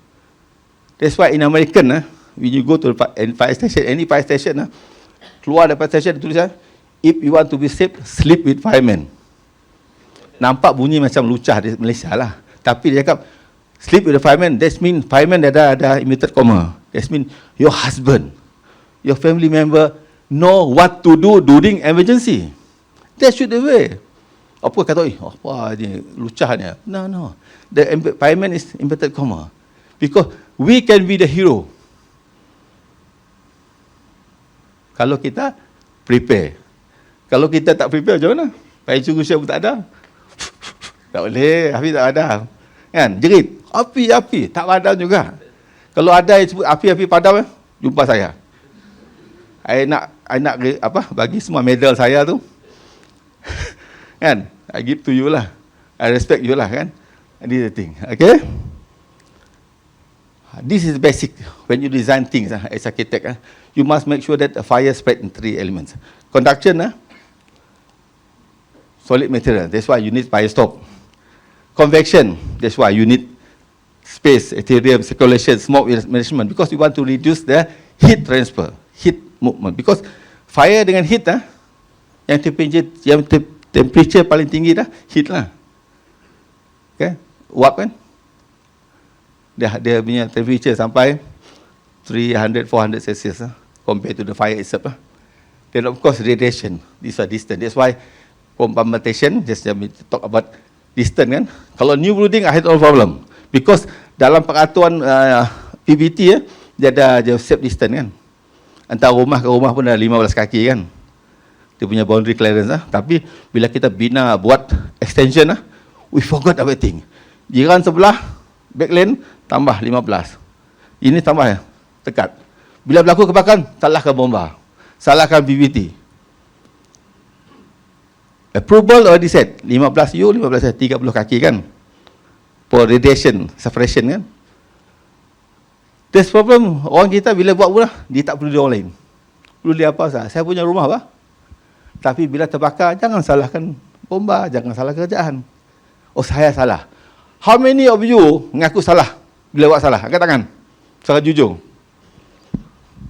Speaker 4: That's why in American, when you go to the fire station, any fire station, keluar dari fire station, tulis, if you want to be safe, sleep with firemen. Nampak bunyi macam lucah di Malaysia lah. Tapi dia cakap, sleep with the firemen, that means firemen ada inverted comma. That means your husband, your family member know what to do during emergency. That should be the way. Apa kata, apa ni, lucah ni. No. The fireman is inverted comma. Because we can be the hero. Kalau kita prepare. Kalau kita tak prepare, macam mana? Fire extinguisher pun tak ada. Tak boleh, api tak ada. Kan? Jerit, api, tak padam juga. Kalau ada yang sebut api padam, jumpa saya. I nak bagi semua medal saya tu. Kan? I give to you lah. I respect you lah kan. This is the thing. Okay? This is basic. When you design things as architect, you must make sure that the fire spread in 3 elements. Conduction, solid material. That's why you need fire stop. Convection. That's why you need space, atrium, circulation, smoke management. Because you want to reduce the heat transfer, heat movement. Because fire dengan heat, yang temperature paling tinggi dah heat lah. Okay? Uap kan? Dia punya temperature sampai 300-400 Celsius compared to the fire itself. Then of course radiation, these are distant. That's why compactation, just talk about distance kan. Kalau new building, I had no problem. Because dalam peraturan PBT, dia ada safe distance kan. Antara rumah ke rumah pun ada 15 kaki kan. Dia punya boundary clearance Tapi bila kita buat extension we forgot everything. Jiran sebelah, back lane, tambah 15. Ini tambah dekat. Bila berlaku kebakaran, salahkan bomba. Salahkan PBT. Approval already set, 15 U, 15 30 kaki kan. For radiation, separation kan. This problem, orang kita bila buat pula, dia tak perlu dia orang lain. Perlu dia apa sah? Saya punya rumah apa? Tapi bila terbakar, jangan salahkan bomba, jangan salah kerjaan. Oh, saya salah. How many of you mengaku salah bila buat salah? Angkat tangan. Secara jujur.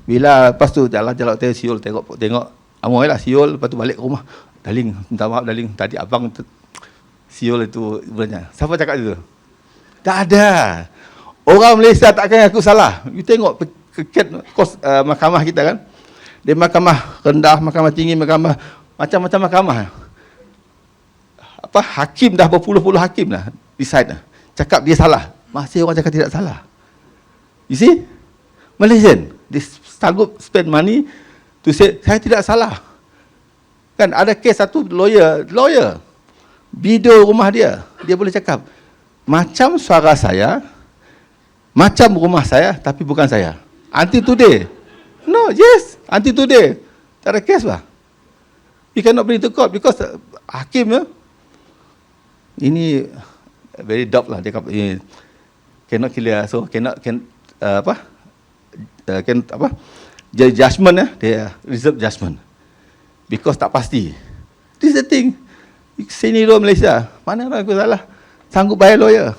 Speaker 4: Bila lepas tu jalan siul tengok amoy lah siul, lepas tu balik ke rumah. Darling, minta maaf darling, tadi abang siul itu sebenarnya. Siapa cakap itu? Tak ada. Orang Malaysia takkan aku salah. You tengok mahkamah kita kan. Dia mahkamah rendah, mahkamah tinggi, mahkamah macam-macam mahkamah. Apa hakim dah berpuluh-puluh hakim dah decide dah. Cakap dia salah. Masih orang cakap tidak salah. You see? Malaysian, dia sanggup spend money to say saya tidak salah. Kan ada kes satu lawyer, video rumah dia boleh cakap macam suara saya, macam rumah saya, tapi bukan saya. Until today. No, yes, until today. Tak ada kes lah. You cannot bring to court because hakim ini very dope lah. Dia cannot clear, so judgment dia reserve judgment. Because tak pasti. This is the thing. Senior Malaysia, mana orang aku salah? Sanggup bayar lawyer.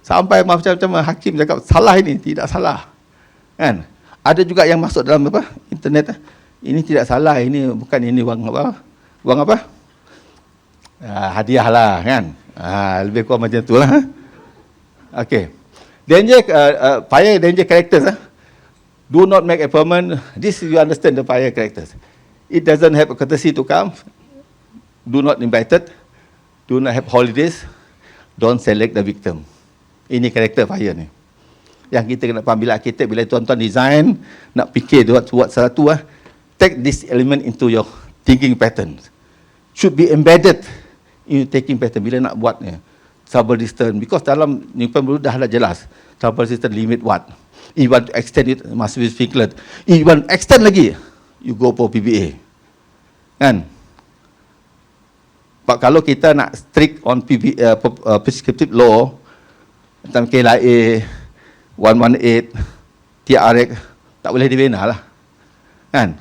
Speaker 4: Sampai macam-macam hakim cakap salah ini, tidak salah. Kan? Ada juga yang masuk dalam internet. Ini tidak salah, ini bukan ini wang apa? Wang apa? Hadiah lah kan. Lebih kurang macam tu lah. Okay. Danger, fire danger characters. Do not make appointment. This you understand the fire characters. It doesn't have a courtesy to come. Do not invited. Do not have holidays. Don't select the victim. Ini karakter fire ni. Yang kita kena faham bila arkitek, bila tuan-tuan design, nak fikir buat satu take this element into your thinking pattern. Should be embedded in taking pattern bila nak buat ni. Trouble distance, because dalam Newton dulu dah ada jelas. Trouble distance limit what? If you want to extend it, must be sprinkled. If you want to extend lagi, you go for PBA. Kan? But kalau kita nak strict on prescriptive law, tentang KLIA, 118, TRX, tak boleh dibina lah. Kan?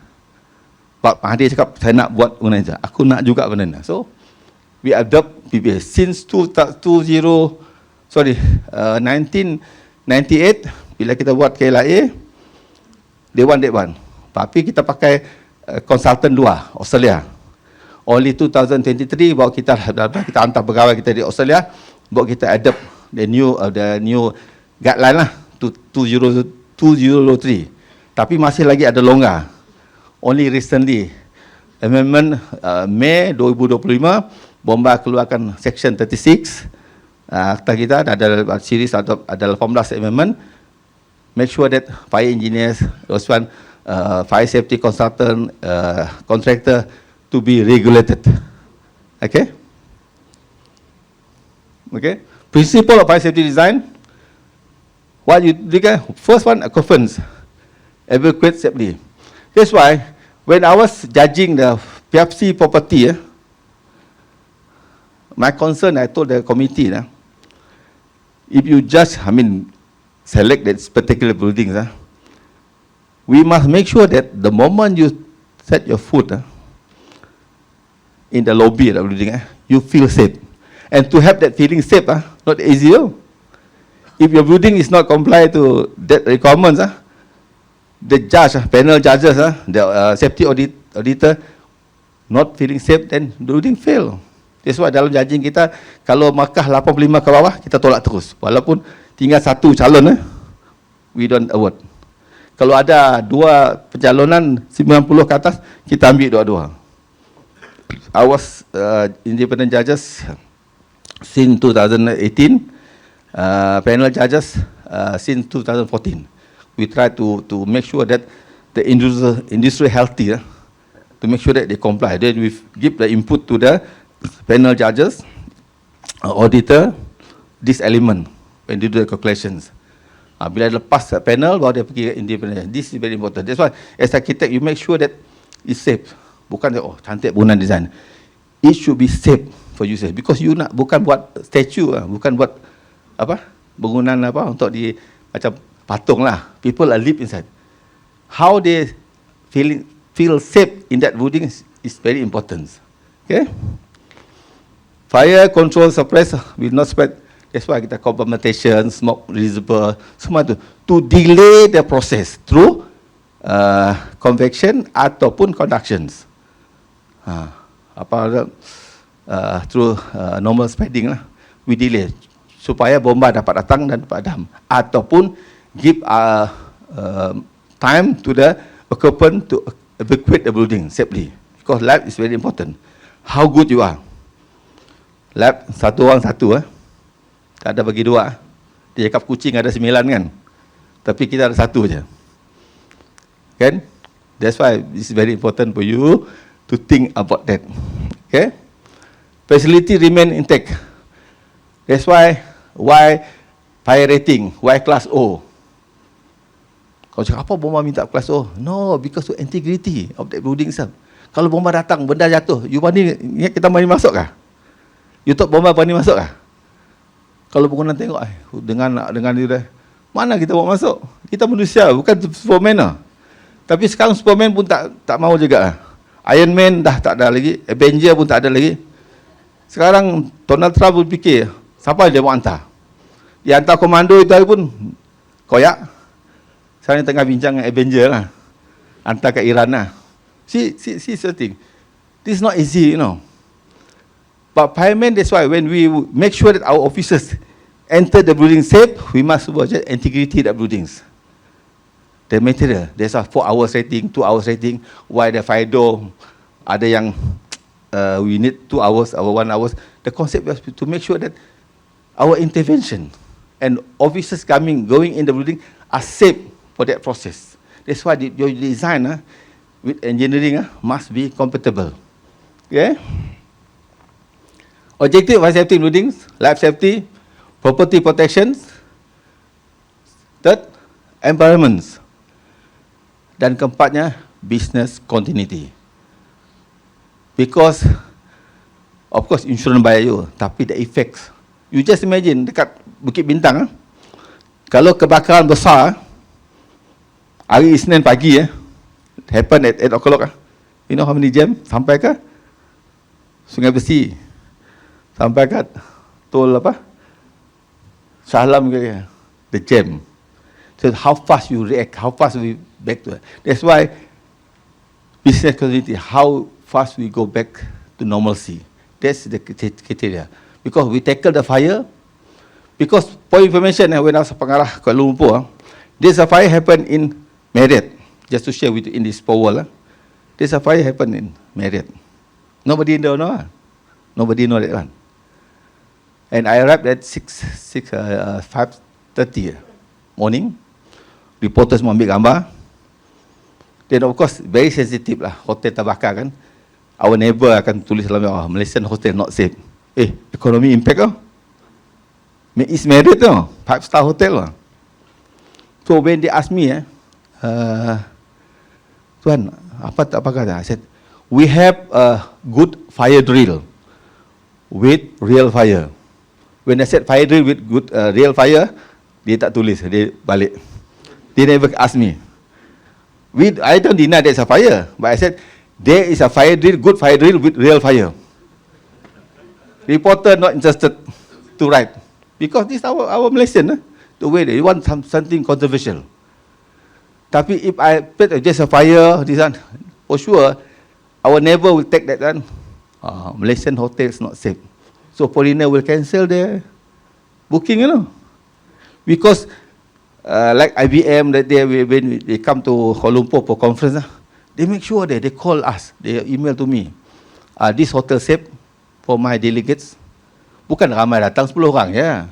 Speaker 4: Pak Mahathir cakap, saya nak buat benda ni. Aku nak juga benda ni. So, we adopt PBA. Since 1998, bila kita buat KLIA, Dewan. Tapi kita pakai konsultan 2, Australia. Only 2023, baru kita hantar pegawai kita di Australia, baru kita adopt the new guideline lah, 2003. Tapi masih lagi ada longgar. Only recently, amendment Mei 2025, Bomba keluarkan section 36. Akta kita ada series ada 18 amendment. Make sure that fire engineers, those one, fire safety consultant, contractor to be regulated. Okay? Okay? Principle of fire safety design. What you do? First one, conference. Evacuate safely. That's why when I was judging the PFC property, my concern, I told the committee, if you just, select that particular buildings, we must make sure that the moment you set your foot in the lobby of the building, you feel safe. And to have that feeling safe, not easy. If your building is not comply to that requirements, the judge, panel judges, the safety auditor, not feeling safe, then the building fail. That's why dalam judging kita, kalau markah 85 ke bawah, kita tolak terus. Walaupun tinggal satu calon, we don't award. Kalau ada dua pencalonan 90 ke atas, kita ambil dua-dua. I was independent judges since 2018, panel judges since 2014. We try to make sure that the industry healthy, to make sure that they comply. Then we give the input to the panel judges, auditor, this element when they do the calculations. Bila lepas panel, baru dia pergi independent. This is very important. That's why as architect, you make sure that it's safe. Bukan cantik bangunan design. it should be safe for users, because you nak bukan buat statue lah, bukan buat apa bangunan apa untuk di macam patung lah. People are live inside. How they feel safe in that building is very important. Okay. Fire control suppress will not spread. That's why kita compartmentation, smoke releasable, semua tu to delay the process through convection ataupun conductions. Through normal spreading lah, we delay supaya bomba dapat datang dan dapat padam, ataupun give time to the occupant to evacuate the building safely, because lab is very important. How good you are. Lab satu orang satu tak ada bagi dua. Dia cakap kucing ada 9 kan, tapi kita ada 1 je kan. That's why it's very important for you to think about that. Okay. Facility remain intact. That's why fire rating, why class O? Kau cakap apa bomba minta class O? No, because of integrity of that building itself. Kalau bomba datang, benda jatuh, you berani, kita berani masuk kah? You tak bomba berani masuk kah? Kalau bangunan tengok, dengan dia, mana kita bawa masuk? Kita manusia, bukan Superman lah. Tapi sekarang Superman pun tak mau juga lah. Iron Man dah tak ada lagi, Avenger pun tak ada lagi. Sekarang Donald Trump pun fikir, siapa dia mau hantar? Dia hantar komando itu pun koyak. Sekarang tengah bincang dengan Avenger lah, hantar ke Iran lah. See something. This is not easy, you know. But firemen, that's why when we make sure that our officers enter the building safe, we must watch the integrity of the buildings. The material, there's a 4 hours rating, 2 hours rating. Why the fire door, ada yang we need 2 hours or 1 hour. The concept was to make sure that our intervention and officers going in the building are safe for that process. That's why your design with engineering must be compatible. Okay? Objective fire safety buildings, life safety, property protections. Third, environments. Dan keempatnya, business continuity. Because, of course, insurance bayar you, tapi the effects. You just imagine dekat Bukit Bintang, kalau kebakaran besar, hari Isnin pagi, happen at 8 o'clock, you know how many jam? Sampai ke Sungai Besi, sampai ke tol apa? Shah Alam ke, the jam. So how fast you react, how fast we back to it. That's why business continuity, how fast we go back to normalcy. That's the criteria. Because we tackle the fire. Because for information, when I was pengarah Kuala Lumpur, there's a fire happened in Marriott. Just to share with you in this power, there's a fire happened in Marriott. Nobody know. Nobody know that one. And I arrived at 5:30 morning. Reporters mau ambil gambar. Then of course very sensitive lah. Hotel terbakar kan. Our neighbor akan tulis dalam Malaysian hotel not safe. Economy impact It's Marriott 5-star hotel So when they ask me Tuan, apa tak pakai? I said, we have a good fire drill with real fire. When I said fire drill with good real fire, dia tak tulis, dia balik. They never ask me. I don't deny there's a fire, but I said, there is a fire drill, good fire drill with real fire. Reporter not interested to write. Because this is our Malaysian, the way they want something controversial. Tapi if I put just a fire, this one, for sure, our neighbor will take that one. Malaysian hotel is not safe. So foreigner will cancel their booking, Because like IBM, that day when they come to Kuala Lumpur for conference, they make sure that they call us, they email to me. This hotel safe for my delegates. Bukan ramai datang, 10 orang ya.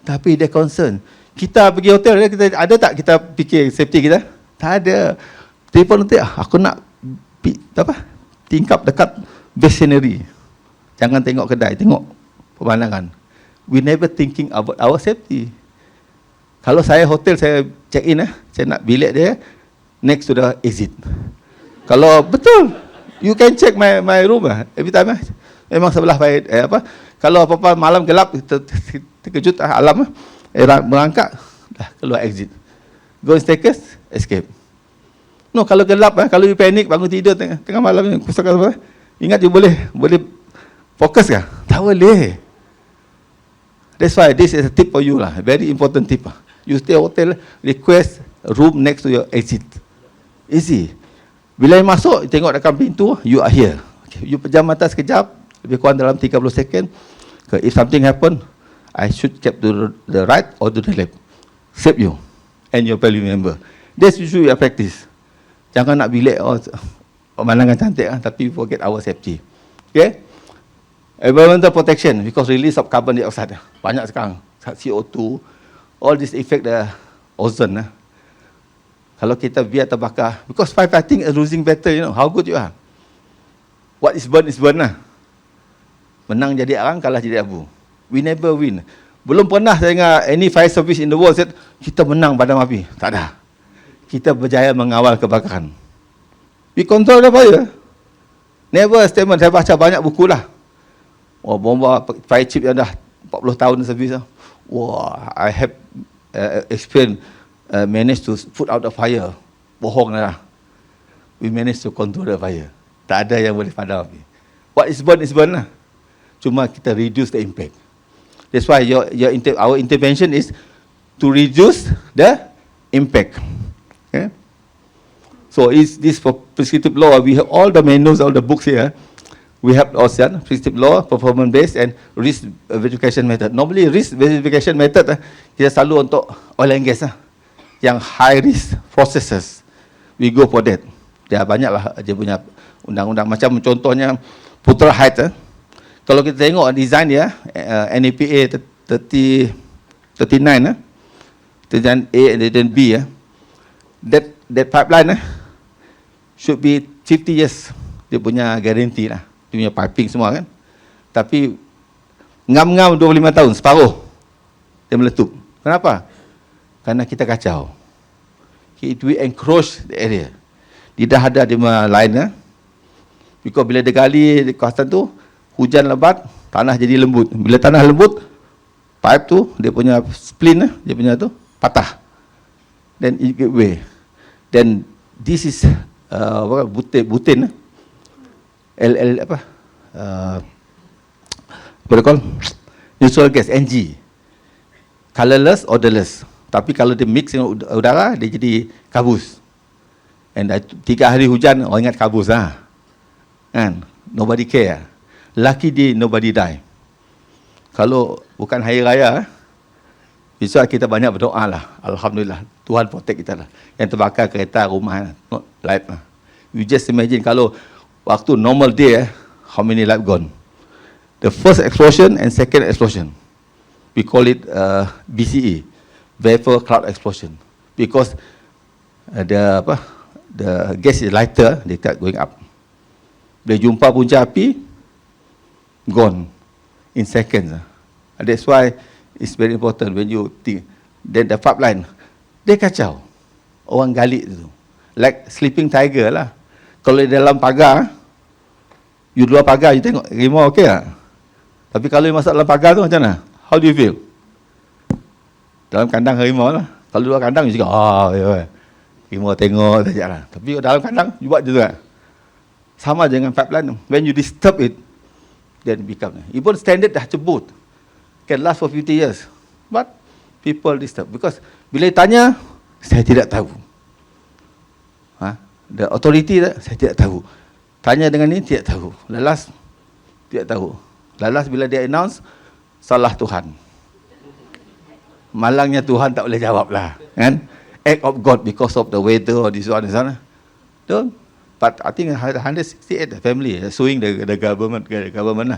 Speaker 4: Tapi they concern. Kita pergi hotel, kita ada tak kita fikir safety kita? Tak ada. Telefon nanti, aku nak tingkap dekat best scenery. Jangan tengok kedai, tengok pemandangan. We never thinking about our safety. Kalau saya hotel, saya check in, saya nak bilik dia next to the exit. Kalau betul, you can check my room every time. Memang sebelah fire, kalau apa-apa malam gelap, terkejut alam, merangkak, dah keluar exit. Go staircase, escape. No, kalau gelap, kalau you panik, bangun tidur tengah malam, ingat you boleh fokus kah? Tak boleh. That's why this is a tip for you lah, very important tip. You stay hotel, request room next to your exit. Easy. Bila you masuk, tengok dekat pintu, you are here. Okay. You pejam mata sekejap, lebih kurang dalam 30 second. Okay. If something happen, I should keep to the right or to the left. Save you and your family member. That's usually your practice. Jangan nak bilik pemandangan cantik tapi forget our safety. Okay? Environmental protection, because release of carbon dioxide banyak sekarang, CO2, all this affect the ozone. Kalau kita biar terbakar, because firefighting is losing battle, you know, how good you are. What is burn lah. Menang jadi arang, kalah jadi abu. We never win. Belum pernah saya dengar any fire service in the world said, kita menang padam api. Tak ada. Kita berjaya mengawal kebakaran. We control the fire. Never a statement. Saya baca banyak buku lah. Oh, bomba fire chief yang dah 40 tahun servis. Wah, I have experienced, managed to put out the fire. Bohong lah. We managed to control the fire. Tak ada yang boleh padam api. What is burn lah. Cuma kita reduce the impact. That's why our intervention is to reduce the impact. Okay? So is this for prescriptive law? We have all the manuals, all the books here. We have also prescriptive law, performance-based and risk verification method. Normally risk verification method kita selalu untuk oil and gas yang high risk processes. We go for that. Dia banyaklah dia punya undang-undang, macam contohnya Putra Heights. Kalau kita tengok design dia, NAPA 39, design A and design B, that pipeline should be 50 years. Dia punya guarantee lah. Dia punya piping semua kan. Tapi ngam-ngam 25 tahun, separuh dia meletup. Kenapa? Karena kita kacau. We encroach the area. Dia dah ada di lain. Because bila dia gali di kawasan tu, hujan lebat, tanah jadi lembut. Bila tanah lembut, pipe tu, dia punya spleen, dia punya tu, patah. Then it give way. Then this is butane, apa dia call? Natural gas, NG. Colorless, odorless. Tapi kalau dia mix dengan udara, dia jadi kabus. And 3 hari hujan, orang ingat kabus lah. Kan? Nobody care. Lucky day, nobody die. Kalau bukan hari raya, besok kita banyak berdoa lah. Alhamdulillah, Tuhan protect kita lah. Yang terbakar kereta, rumah, not life lah. You just imagine kalau waktu normal day, how many life gone? The first explosion and second explosion. We call it BCE, vapor cloud explosion. Because the gas is lighter, they start going up. Bila jumpa punca api, gone in seconds. That's why it's very important when you think. Then the pipeline, dia kacau. Orang gali tu. Like sleeping tiger lah. Kalau di dalam pagar, you luar pagar, you tengok rimau okey tak? Tapi kalau you masuk dalam pagar tu macam mana? How do you feel? Dalam kandang harimau lah. Kalau luar kandang, you cakap, rimau tengok saja lah. Tapi dalam kandang, you buat juga. Sama dengan pipeline. When you disturb it, then become. Even standard dah cebut, can last for 50 years. But people disturb. Because bila tanya, saya tidak tahu. The authority, saya tidak tahu. Tanya dengan ni, tidak tahu. Lalas, tidak tahu. Lalas bila dia announce, salah Tuhan. Malangnya Tuhan tak boleh jawab lah. Kan? Act of God because of the weather or this one. Don't. But I think 168 family suing the government lah,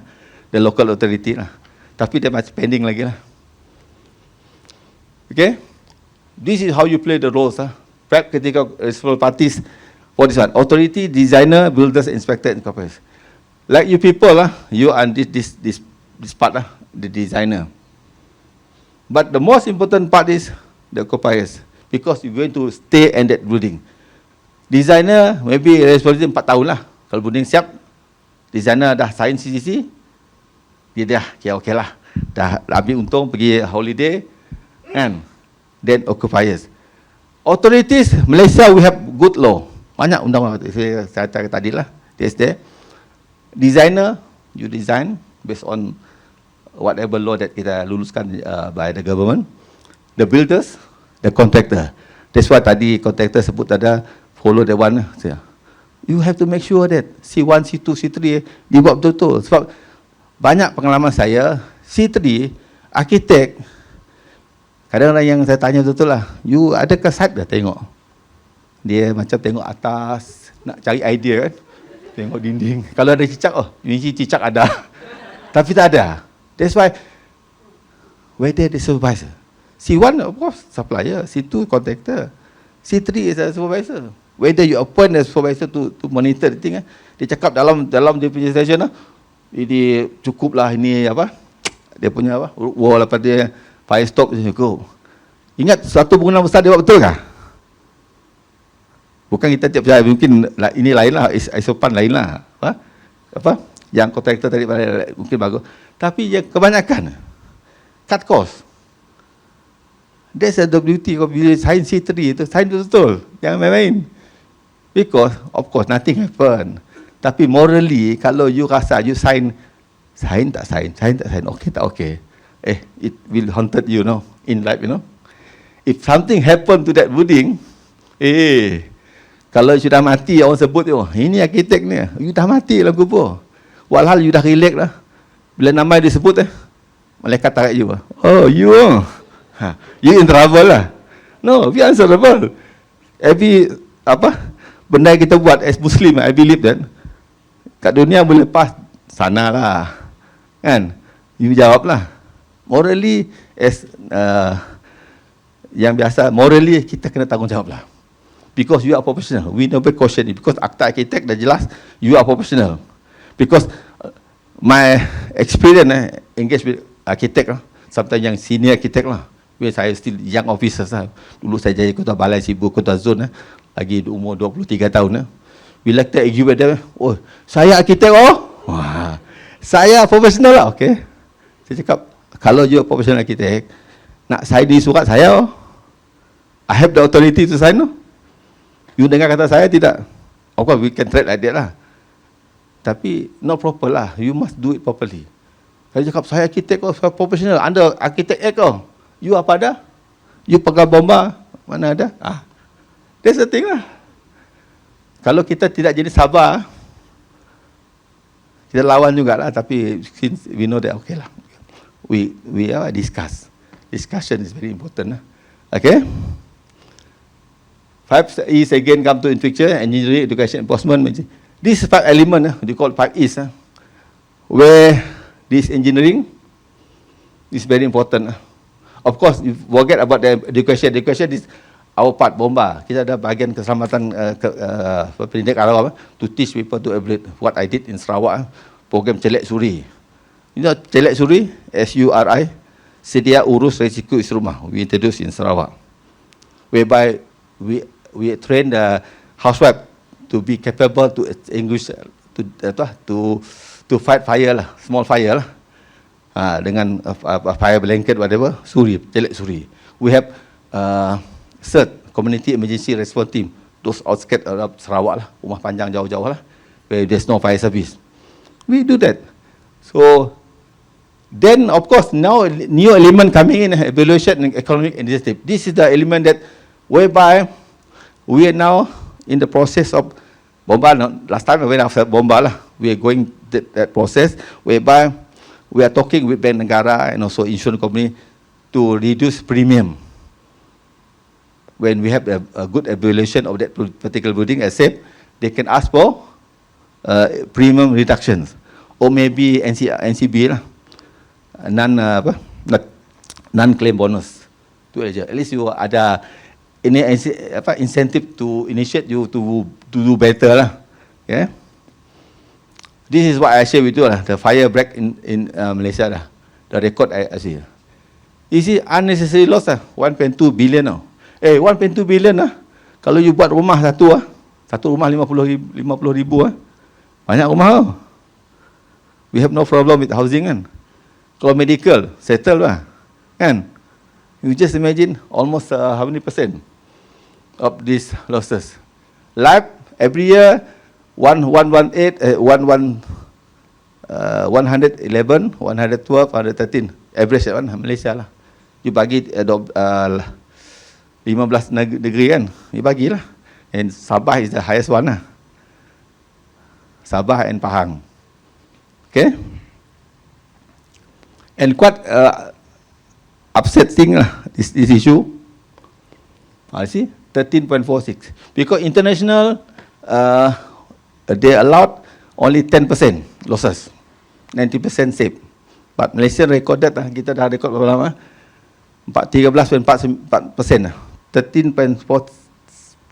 Speaker 4: the local authority lah. Tapi dia masih pending lagi lah. Okay? This is how you play the roles. Prep ketika responsible parties. What is one? Authority, designer, builders, inspector, and corporators. Like you people you are this part the designer. But the most important part is the occupiers, because you're going to stay in that building. Designer maybe responsibility 4 tahun lah. Kalau building siap, designer dah sign CCC, Dia dah okey lah. Dah ambil untung pergi holiday kan. Then occupiers. Authorities Malaysia we have good law. Banyak undang-undang saya cakap tadi lah. There's there. Designer, you design based on whatever law that kita luluskan by the government. The builders, the contractor. That's why tadi contractor sebut ada follow the one. You have to make sure that C1, C2, C3 dibuat betul-betul. Sebab banyak pengalaman saya, C3, arkitek, kadang-kadang yang saya tanya betul-betul lah, you ada ke site dah tengok? Dia macam tengok atas, nak cari idea kan? Tengok dinding. Kalau ada cicak, oh, ini cicak ada. Tapi tak ada. That's why, whether the supervisor. C1, of course, supplier. C2, contractor. C3 is a supervisor. Whether you appoint a supervisor to monitor the thing, dia cakap dalam dia punya session, ini cukup lah, ini apa, dia punya apa, wall apa dia, fire stop cukup. Ingat, satu bangunan besar dia buat betul kah? Bukan kita tiap percaya, mungkin ini lain lah, isopan lain lah. Apa? Yang kontraktor tadi mungkin bagus. Tapi yang kebanyakan, cut cost. That's the beauty of sign C3 itu, sign betul-betul. Jangan main-main. Because, of course, nothing happen. Tapi morally, kalau you rasa you sign tak sign, okay tak okay. It will haunted you, know, in life, you know. If something happen to that building, kalau sudah mati, orang sebut, ini arkitek ni, you dah mati lah kubur. Walhal you dah relax lah. Bila nama dia sebut, malaikat tarik you. Oh, you in trouble lah. No, we answerable. Every, benda yang kita buat as Muslim, I believe that, kat dunia boleh lepas, sana lah. Kan? You jawab lah. Morally, as, yang biasa, morally, kita kena tanggungjawab lah. Because you are professional. We never question it. Because akta arkitek dah jelas, you are professional. Because my experience engage with arkitek, sometimes yang senior arkitek lah. When saya still young officers lah. Dulu saya jadi Kota Balai Sibuk, Kota Zon, lagi umur 23 tahun. Bila kita argue with them, oh, saya arkitek, wah, saya profesional lah, okay. Saya cakap, kalau you profesional arkitek, nak sign di surat saya, I have the authority to sign, no? You dengar kata saya tidak. Of course, we can trade like that lah. Tapi, not proper lah. You must do it properly. Saya cakap, saya arkitek, saya profesional. Anda arkitek you apa ada? You pegang bomba, mana ada? That's the thing lah. Kalau kita tidak jadi sabar, kita lawan jugalah. Tapi, since we know that, okay lah. We discuss. Discussion is very important lah. Okay? 5 E's again come to in picture, engineering, education, enforcement. These 5 elements, they call 5 E's, where this engineering is very important. Of course, you forget about the education. Education is our part, bomba. Kita ada bahagian keselamatan pendidikan to teach people to avoid what I did in Sarawak, program Celek Suri. You know Celek Suri, SURI, sedia urus resiko isi rumah. We introduced in Sarawak, whereby we train the housewife to be capable to extinguish, to fight fire lah, small fire lah, dengan fire blanket whatever, suri, Celek Suri. We have CERT, Community Emergency Response Team, those outskirts of Sarawak lah, rumah panjang jauh-jauh lah, where there's no fire service. We do that. So then of course now new element coming in, evaluation and economic initiative. This is the element that whereby we are now in the process of bomba. Last time when after bomba lah, we are going that process whereby we are talking with Bank Negara and also insurance company to reduce premium. When we have a good evaluation of that particular building, except they can ask for premium reductions or maybe NCB lah, non-claim bonus. Tu aja. At least you ada ini incentive to initiate you to do better lah. Yeah. This is what I share with you lah. The fire break in Malaysia lah. The record I see. You see unnecessary loss lah. 1.2 billion now. 1.2 billion lah. Kalau you buat rumah satu rumah 50,000 banyak rumah. We have no problem with housing kan. Kalau medical, settle lah. Kan? You just imagine almost how many percent of these losses. Life, every year, 111, 111, 112, 113. Average that one, Malaysia lah. You bagi 15 negeri kan? You bagilah. And Sabah is the highest one lah. Sabah and Pahang. Okay? And quite upsetting lah, this issue. I see, 13.46. Because international, they allowed only 10% losses, 90% safe. But Malaysia recorded, kita dah record berapa lama? 13.44% lah. 13.46%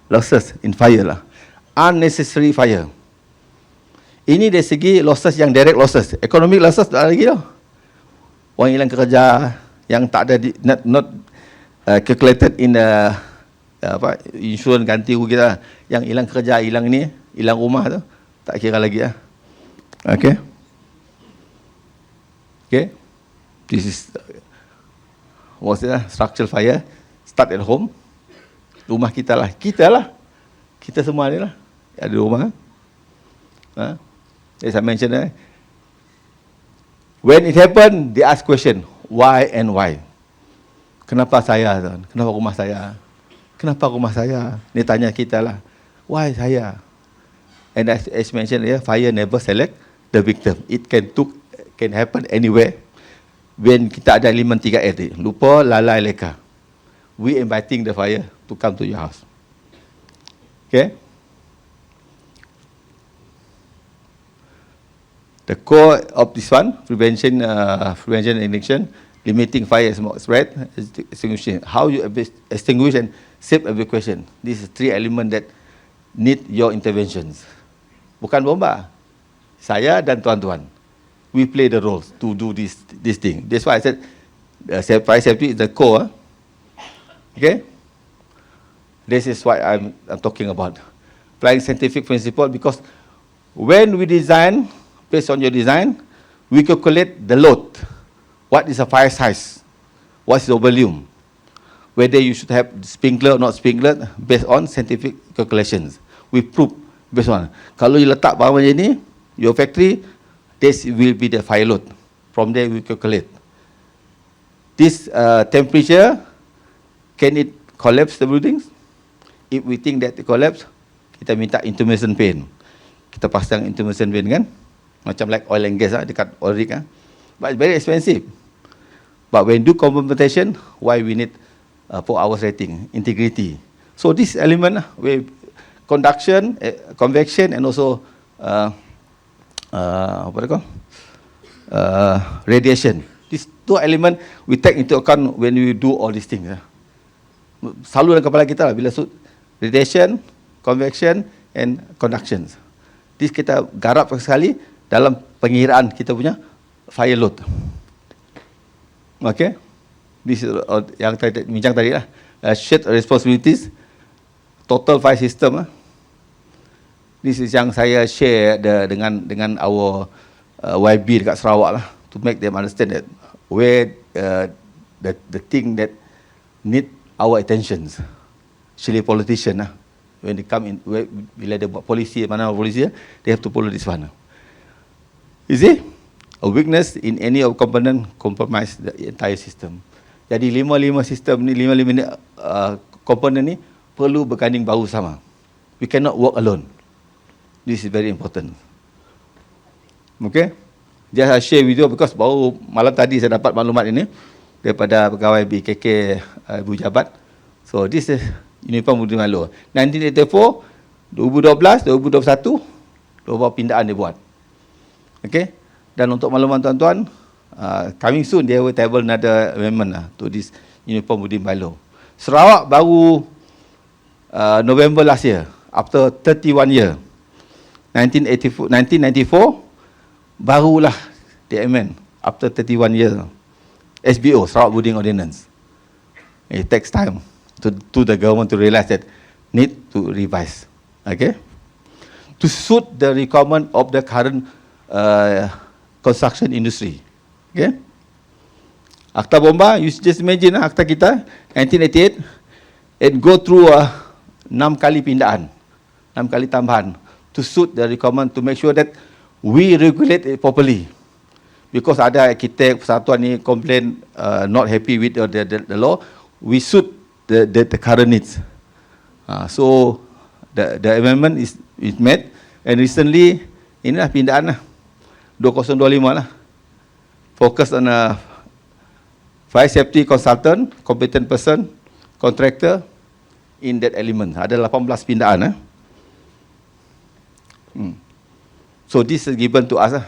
Speaker 4: losses in fire lah. Unnecessary fire. Ini dari segi losses yang direct losses. Economic losses tak ada lagi tau. Orang hilang kerja yang tak ada not calculated in the insurance ganti rugi kita. Yang hilang kerja, hilang ni, hilang rumah tu tak kira lagi lah. Okay. Okay. This is what's it, structural fire. Start at home. Rumah kita lah. Kita semua ni lah. Ada rumah. As I mentioned, when it happened, they ask question, why and why? Kenapa saya? Kenapa rumah saya? Kenapa rumah saya? Ni tanya kita lah. Why saya? And as mentioned, fire never select the victim. It can happen anywhere. When kita ada elemen 3R, lupa, lalai, leka. We inviting the fire to come to your house. Okay? The core of this one, prevention and extinction, limiting fire spread, extinguishing. How you extinguish and save evacuation. These are 3 elements that need your interventions. Bukan bomba. Saya dan tuan-tuan, we play the roles to do this thing. That's why I said fire safety is the core. Okay? This is what I'm talking about. Applying scientific principle, because when we design, based on your design, we calculate the load. What is a fire size? What is the volume? Whether you should have sprinkler or not sprinkler, based on scientific calculations. We prove based on. Kalau you letak barang macam ni, your factory, this will be the fire load. From there we calculate. This temperature, can it collapse the buildings? If we think that it collapse, kita minta intermittent paint. Kita pasang intermittent paint kan? Macam like oil and gas dekat oil rig. But it's very expensive. But when do compensation, why we need 4 hours rating, integrity. So this element, with conduction, convection, and also radiation. These 2 elements we take into account when we do all these things. Selalu dalam kepala kita lah, bila radiation, convection, and conduction. This kita garap sekali dalam pengiraan kita punya fire load. Okay? This is yang tadi bincang tadi lah. Shared responsibilities, total fire system. This is yang saya share dengan our YB dekat Sarawak lah, to make them understand that where the thing that need our attentions. Actually politician lah, when they come in, bila dia buat polisi, mana polisi, they have to follow this one. You see, a weakness in any of component compromise the entire system. Jadi 5 sistem ni, 5 ni komponen ni perlu berganding bahu sama. We cannot work alone. This is very important. Okay? Just I share with you because baru malam tadi saya dapat maklumat ini daripada pegawai BKK Ibu Jabat. So this is Uniform Budi Malu. 1984, 2012, 2021, beberapa pindaan dia buat. Okay? Dan untuk makluman tuan-tuan, coming soon they will table another amendment to this Uniform Budi Malu. Sarawak baru November last year, after 31 year, 1994, barulah they amend after 31 years. SBO, Sarawak Building Ordinance. It takes time to the government to realize that need to revise. Okay? To suit the requirement of the current construction industry. Okay? Akta bomba, you just imagine akta kita 1988, it go through 6 kali pindaan, 6 kali tambahan to suit the requirement to make sure that we regulate it properly. Because ada arkitek persatuan ni complain not happy with the law, we suit the current needs. So the amendment is made, and recently inilah pindaan lah 2025 lah, focus on fire safety consultant, competent person, contractor in that element. Ada 18 pindaan. So this is given to us,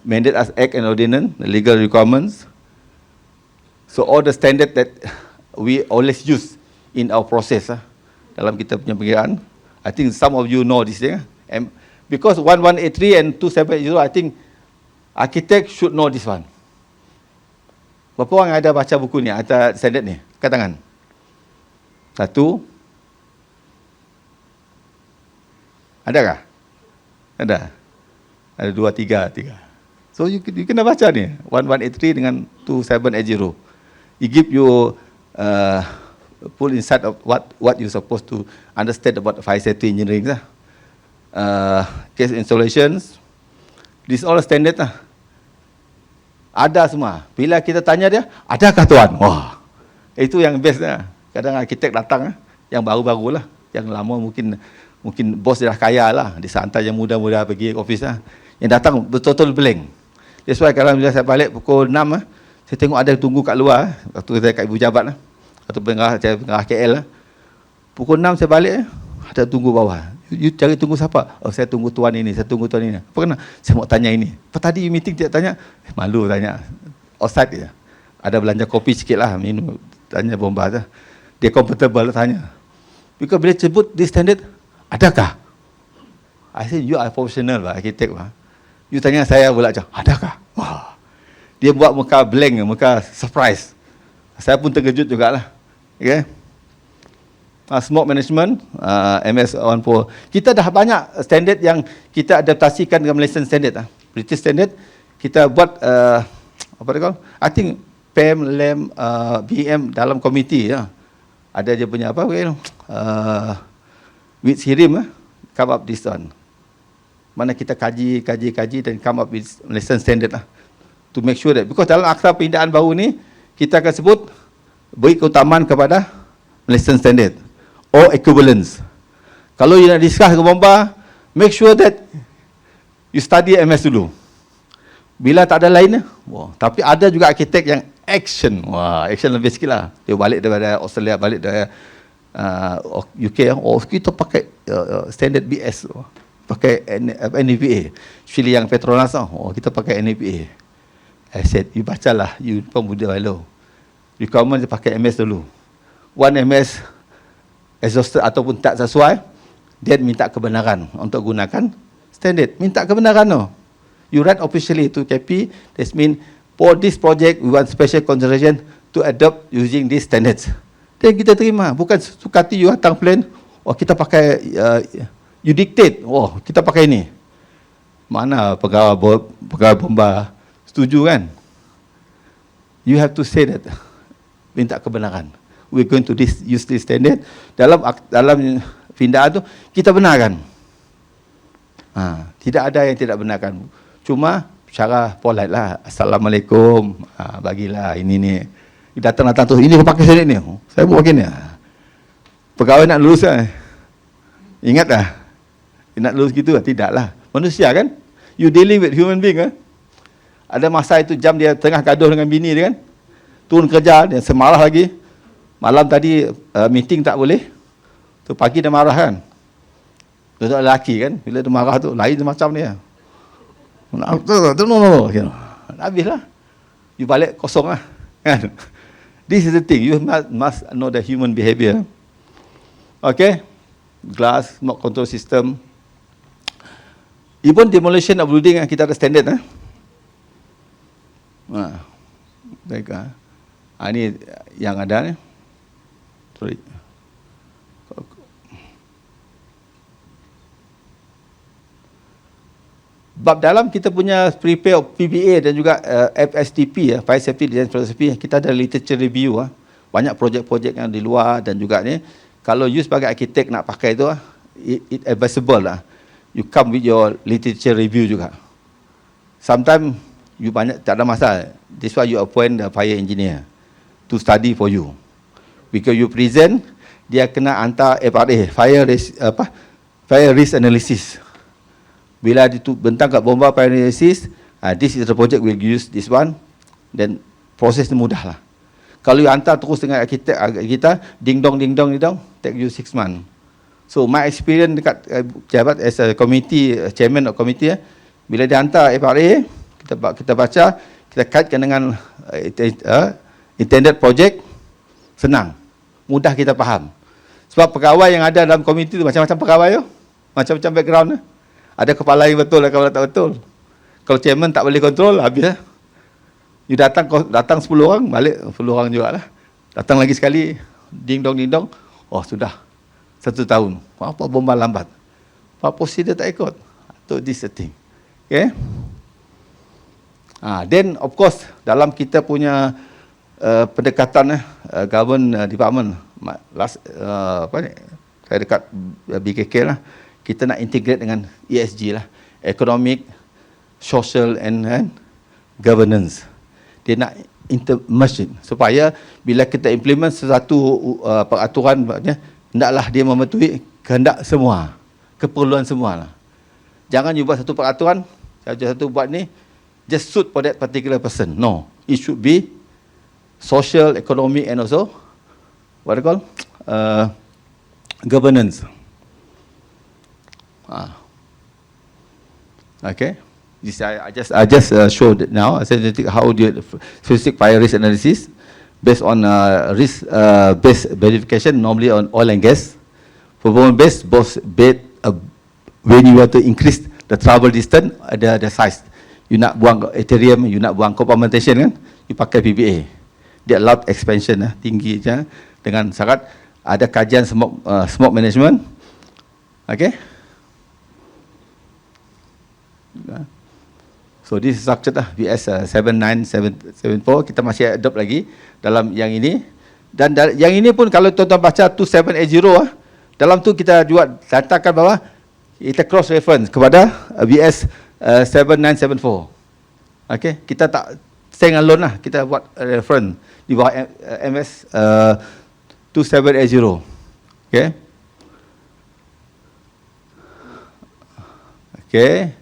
Speaker 4: mandate as act and ordinance, the legal requirements. So all the standard that we always use in our process dalam kita punya penggiraan. I think some of you know this thing. And because 1183 and 270, I think architect should know this one. Berapa orang ada baca buku ni, ada standard ni? Angkat tangan. 1. Adakah? Ada. Ada 2, 3. So you kena baca ni, 1183 dengan 2780. It give you full insight of what you supposed to understand about fire safety engineering. Case installations, this all standard lah. Ada semua. Bila kita tanya dia, adakah tuan? Wah, itu yang best lah. Kadang arkitek datang yang baru-baru lah, yang lama mungkin bos dia dah kaya lah, dia hantar yang muda-muda pergi office lah. Yang datang betul-betul blank. That's why kalau bila saya balik pukul 6 saya tengok ada yang tunggu kat luar. Waktu saya kat Ibu Jabat lah, atau pengarah KL lah. Pukul 6 saya balik, ada tunggu bawah. You cari tunggu siapa? Oh, saya tunggu tuan ini, saya tunggu tuan ini. Apa kena? Saya mau tanya ini. Apa tadi you meeting tidak tanya? Malu tanya. Outside je. Ada belanja kopi sikit lah, minum. Tanya bomba tu. Dia comfortable tanya. Because bila sebut this standard, adakah? I said, you are professional lah, architect lah. You tanya saya pula macam, adakah? Wah. Dia buat muka blank, muka surprise. Saya pun terkejut jugalah. Okay? Smoke management, MS14. Kita dah banyak standard yang kita adaptasikan dengan Malaysian standard. British standard, kita buat, apa dia call? I think PAM, LAM, BM dalam komiti. Ada dia punya apa? With Hirim, come up this one. Mana kita kaji dan come up with Malaysian standard to make sure that, because dalam akta pindaan baru ni, kita akan sebut beri keutamaan kepada Malaysian standard or equivalence. Kalau you nak discuss dengan bomba, make sure that you study MS dulu. Bila tak ada lain, wah, tapi ada juga arkitek yang action. Wah, action lebih sikit lah. Dia balik daripada Australia, balik dari UK, kita pakai standard BS, pakai NAPA. Actually yang Petronas, kita pakai NAPA. I said, you bacalah, you pemuda lalu. Requirement dia pakai MS dulu. One MS exhausted ataupun tak sesuai, dia minta kebenaran untuk gunakan standard. Minta kebenaran no. You write officially to KP, that means for this project we want special consideration to adopt using these standards. Dan kita terima, bukan sukati you hantar plan, kita pakai, you dictate, kita pakai ini. Mana pegawai bomba setuju kan? You have to say that, minta kebenaran. We're going to use this standard. Dalam pindaan tu, kita benarkan. Tidak ada yang tidak benarkan. Cuma cara polite lah. Assalamualaikum, bagilah ini ni. Datang tu, ini pakai standard ni. Saya buat pakai ni. Pegawai nak lulus kan? Ingat tak? Nak lulus gitu lah? Tidak lah. Manusia kan? You dealing with human being. Ada masa itu jam dia tengah gaduh dengan bini dia kan? Turun kerja, dia semarah lagi. Malam tadi meeting tak boleh. Tu pagi dia marah kan? Dia lelaki kan? Bila dia marah tu, lain macam ni. No. Habislah. You balik kosong lah. Kan? This is the thing. You must know the human behavior. Okay? Glass, smoke control system. Even demolition of building, kita ada standard. Baik. Ini yang ada ni. Sorry. Sebab dalam kita punya prepare PBA dan juga FSDP, Fire Safety Design Philosophy, kita ada literature review. Banyak projek-projek yang di luar dan juga ni, kalau you sebagai arkitek nak pakai itu, it advisable lah. You come with your literature review juga. Sometimes you banyak tak ada masalah. That's why you appoint the fire engineer to study for you. Because you present, dia kena hantar FRA, fire risk analysis. Bila bentang kat bomba fire analysis, this is the project we'll use this one, then proses mudah lah. Kalau you hantar terus dengan arkitek kita, ding dong, take you 6 months. So my experience dekat jabat as a committee, chairman of committee, bila dia hantar FRA, kita baca, kita kaitkan dengan intended project, senang, mudah kita faham. Sebab pegawai yang ada dalam komiti tu macam-macam pegawai tu, macam-macam background tu. Ada kepala yang betul, ada kepala tak betul. Kalau chairman tak boleh kontrol, habis lah. You datang 10 orang, balik 10 orang juga lah. Datang lagi sekali, ding dong, oh sudah 1 tahun. Apa bomba lambat? Apa prosedur tak ikut? So this the thing. Okay? Then of course dalam kita punya pendekatan government department saya dekat BKK lah, kita nak integrate dengan ESG lah, economic, social and governance. Dia nak merge supaya bila kita implement sesuatu peraturan, hendaklah dia mematuhi kehendak semua, keperluan semua lah. Jangan you buat satu peraturan, satu buat ni just suit for that particular person. No, it should be social, economic and also what they call governance. Okay, this I just showed now. I said how do you specific fire risk analysis based on risk based verification, normally on oil and gas. Performance based, both when you want to increase the travel distance, the size. You nak buang atrium, you nak buang compartmentation kan, you pakai PBA. Dia allowed expansion tinggi je, dengan syarat ada kajian smoke management. Okay. So this is structure BS 79774, kita masih adopt lagi dalam yang ini. Dan yang ini pun kalau tuan-tuan baca 2780 dalam tu kita juga katakan bahawa kita cross reference kepada BS 7974. Okay, kita tak stand alone lah, kita buat reference di bawah MS 2780. Okay. Okay.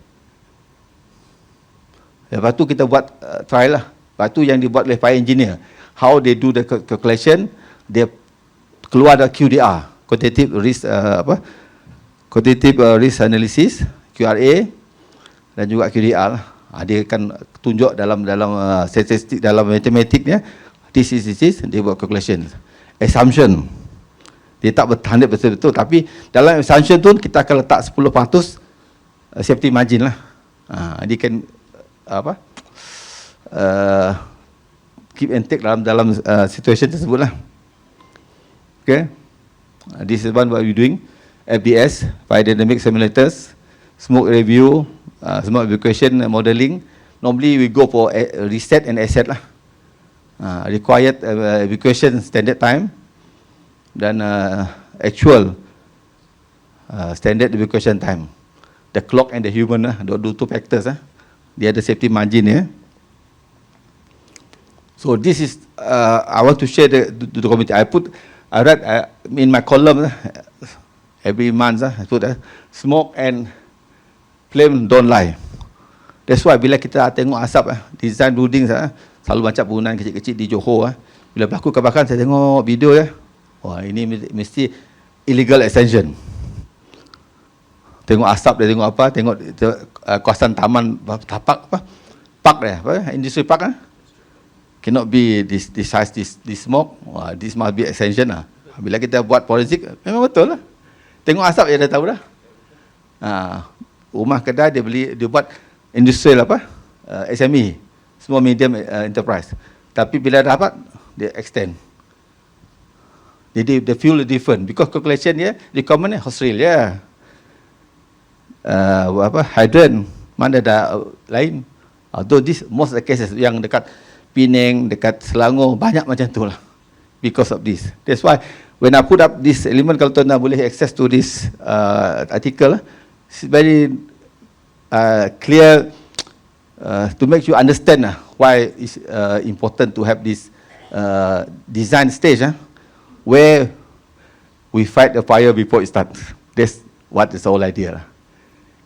Speaker 4: Lepas tu kita buat trial lah. Lepas tu yang dibuat oleh fire engineer, how they do the calculation, dia keluar ada QDR, quantitative risk quantitative risk analysis, QRA, dan juga QDR lah. Dia akan tunjuk dalam statistik, dalam matematiknya, this is, dia buat calculation. Assumption, dia tak 100% betul, tapi dalam assumption tu kita akan letak 10% safety margin lah. Dia kan keep and take dalam situation tersebut lah. Okay, this is what we doing. FDS, fire dynamic simulators, smoke review, smoke evacuation modeling. Normally we go for reset and asset lah. Required evacuation standard time dan actual standard evacuation time. The clock and the human lah, do two factors lah. Dia ada safety margin ya. So this is I want to share to the committee. I read in my column every month I put smoke and flame don't lie. That's why bila kita tengok asap design building selalu macam bangunan kecil-kecil di Johor bila berlaku kebakaran, saya tengok video wah ini mesti illegal extension. Tengok asap dia, tengok apa, tengok kawasan taman tapak park industry park cannot be this size, this smoke. Wah, this must be extension lah. Bila kita buat forensik memang betul lah. Tengok asap dia dah tahu dah. Rumah kedai dia buat industrial SME, small medium enterprise. Tapi bila dapat dia extend. Jadi the fuel is different because calculation dia recommend Australia. Hydrant Mana ada lain. Although this most of the cases yang dekat Penang, dekat Selangor, banyak macam tu lah. Because of this. That's why when I put up this element, kalau tuan boleh access to this article, it's very clear to make you understand why it's important to have this design stage where we fight the fire before it starts. That's what is the whole idea.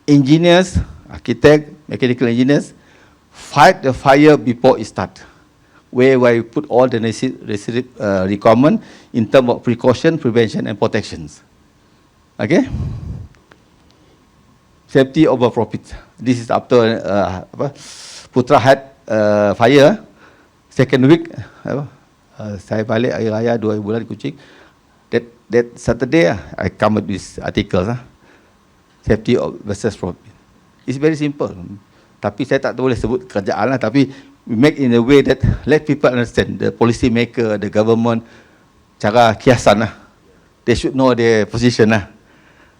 Speaker 4: Engineers, architect, mechanical engineers, fight the fire before it starts. Where we put all the necessary requirement in terms of precaution, prevention, and protections. Okay? Safety over profit. This is after Putra had fire. Second week, saya balik air raya 2 bulan di Kuching. That Saturday, I come with this article. Safety versus profit. It's very simple. Tapi saya tak boleh sebut kerjaan lah. Tapi we make in a way that let people understand. The policy maker, the government, cara kiasan lah. They should know their position lah.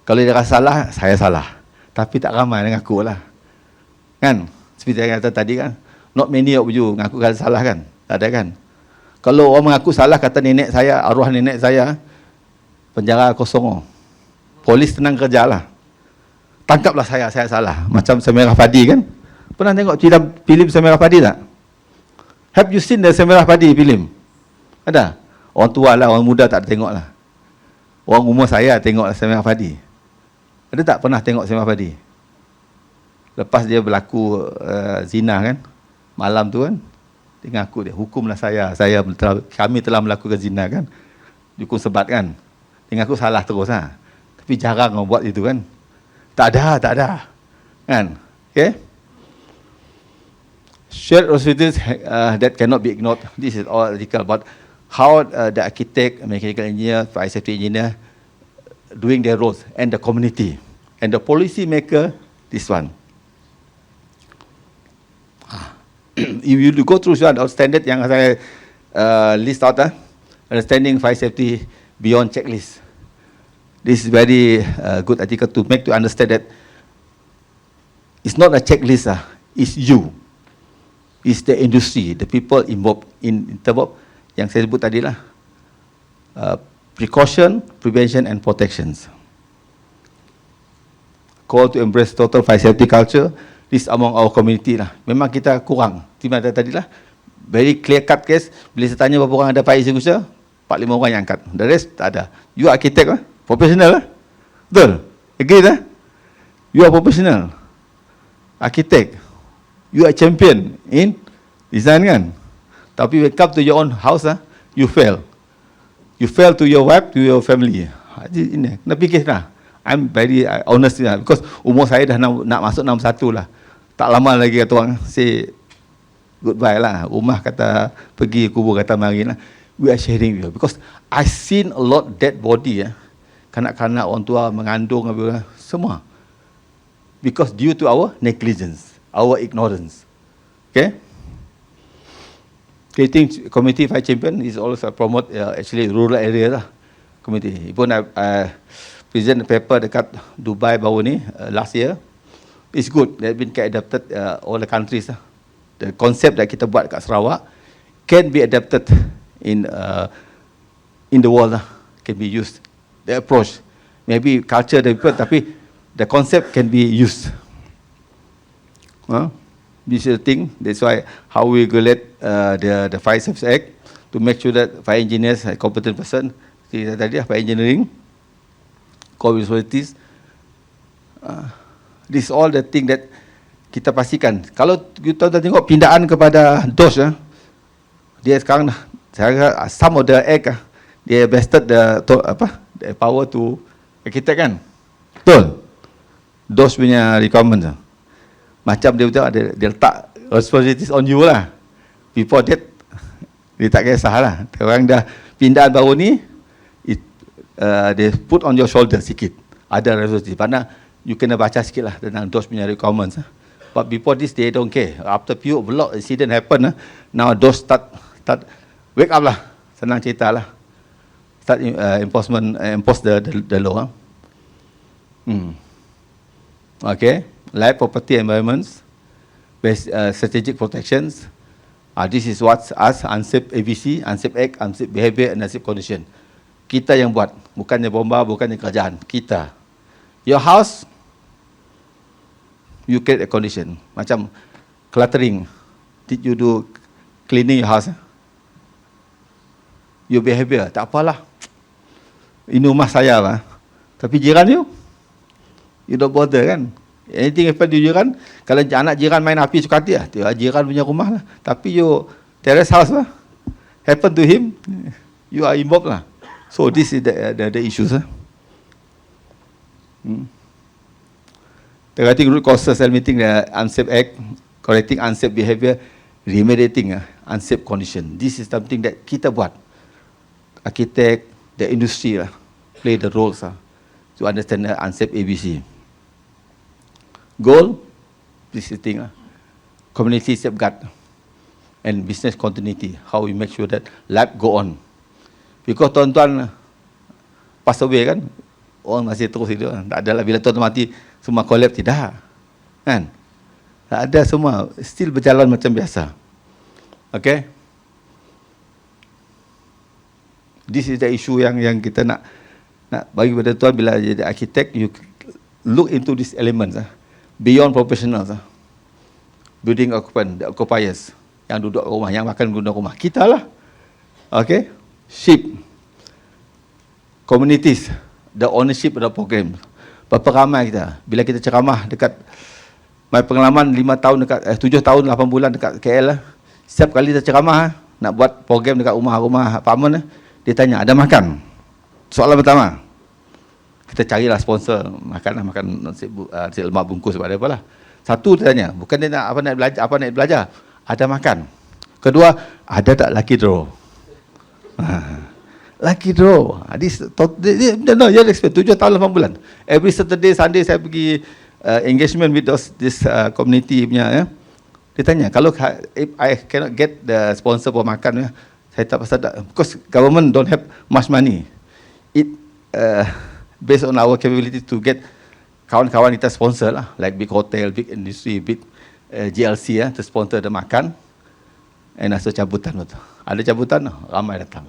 Speaker 4: Kalau dia rasa salah, saya salah. Tapi tak ramai yang ngaku lah. Kan? Seperti yang kata tadi kan. Not many of you ngaku kalau salah kan. Tak ada kan? Kalau orang mengaku salah, kata nenek saya, arwah nenek saya, penjara kosong. Polis tenang kerja lah. Tangkaplah saya salah. Macam Semerah Padi kan. Pernah tengok filem Semerah Padi tak? Have you seen the Semerah Padi filem? Ada? Orang tua lah, orang muda tak tengok lah. Orang umur saya tengok Semerah Padi. Ada tak pernah tengok Semerah Padi? Lepas dia berlaku zina kan, malam tu kan, dia ngaku dia, hukumlah kami telah melakukan zina kan. Hukum sebat kan. Dia ngaku salah terus lah. Tapi jarang orang buat itu kan. Tak ada. Kan? Okay? Shared responsibilities that cannot be ignored. This is all article about how the architect, mechanical engineer, fire safety engineer doing their roles, and the community. And the policy maker, this one. If you go through one standard yang saya list out, understanding fire safety beyond checklist. This is very good article to make to understand that it's not a checklist, it's you. It's the industry, the people involved in terms of yang saya sebut tadi lah. Precaution, prevention and protections. Call to embrace total fire safety culture. This among our community lah. Memang kita kurang. Seperti tadi lah. Very clear cut case. Bila saya tanya berapa orang ada fire extinguisher, 4-5 orang yang angkat. The rest tak ada. You architect lah. Professional lah. Betul? Agree lah? You are professional. Architect. You are champion in design kan. Tapi when come to your own house, you fail. You fail to your wife, to your family. Ini, kena fikir lah. I'm very honest lah. Because umur saya dah nak masuk 61 lah. Tak lama lagi kata orang say goodbye lah. Rumah kata pergi, kubur kata mari lah. We are sharing with you. Because I seen a lot dead body. Kanak-kanak orang tua mengandung semua. Because due to our negligence, our ignorance. Okay? Creating community fire champion is also promote actually rural area lah. Community. Pun present paper dekat Dubai baru ni last year. It's good. They've been adapted all the countries. The concept that kita buat kat Sarawak can be adapted in the world. Can be used. The approach. Maybe culture different, tapi the concept can be used. This is the thing. That's why how we regulate the Fire Safety Act to make sure that fire engineers are competent person. Kita tadi fire engineering, core responsibilities. This all the thing that kita pastikan. Kalau kita tengok pindaan kepada DOS, dia sekarang saya some of the act dia vested the power to architect kan. Betul. DOS punya requirement. Macam dia betul dia letak responsibilities on you lah. Before that, dia tak kisah lah. Orang dah pindaan baru ni, they put on your shoulder sikit. Ada responsibility. Karena you kena baca sikit lah tentang DOS punya requirements. But before this, they don't care. After few lot incident happen, now DOS start wake up lah. Senang cerita lah. Start enforce the law. Okay. life, property, environments, strategic protections. This is what's us, unsafe ABC, unsafe act, unsafe behavior, and unsafe condition. Kita yang buat, bukannya bomba, bukannya kerajaan. Kita. Your house, you create a condition. Macam cluttering. Did you do cleaning your house? Your behavior, tak apalah. Ini rumah saya lah. Tapi jiran you don't bother kan. Anything happen to jiran, kalau anak jiran main api suka hati lah. Jiran punya rumah lah. Tapi you terrace house lah. Happen to him, you are involved lah. So this is the issues lah. Targeting root causes, eliminating the unsafe act, correcting unsafe behavior, remediating unsafe condition. This is something that kita buat. Architect, the industry lah, play the roles lah, to understand the unsafe ABC. Goal, this is the thing lah. Community safeguard and business continuity. How we make sure that life go on. Because tuan-tuan pass away kan, orang masih terus hidup. Tak adalah bila tuan-tuan mati semua collapse, tidak. Kan? Tak ada, semua still berjalan macam biasa. Okay? This is the issue yang kita nak bagi pada tuan bila jadi architect, you look into these elements beyond professionals. Building occupant, the occupiers, yang duduk rumah, yang makan guna rumah, kita lah. Okay? Ship. Communities, the ownership of the program. Berapa ramai kita, bila kita ceramah dekat, my pengalaman 5 tahun dekat, 7 tahun 8 bulan dekat KL, setiap kali kita ceramah, nak buat program dekat rumah-rumah apartment, dia tanya, ada makan? Soalan pertama, kita carilah sponsor, makan nasi lemak bungkus apa lah. Satu dia tanya, bukan dia nak apa nak belajar, ada makan. Kedua, ada tak lucky draw? Lucky draw. This no, you expect 7 tahun 8 bulan. Every Saturday, Sunday saya pergi engagement with this community punya. Dia tanya, kalau if I cannot get the sponsor for makan, saya tak pasal tak, because government don't have much money. It based on our capability to get kawan-kawan kita sponsor lah, like big hotel, big industry, big GLC to sponsor the makan. And also cabutan betul. Ada cabutan, ramai datang.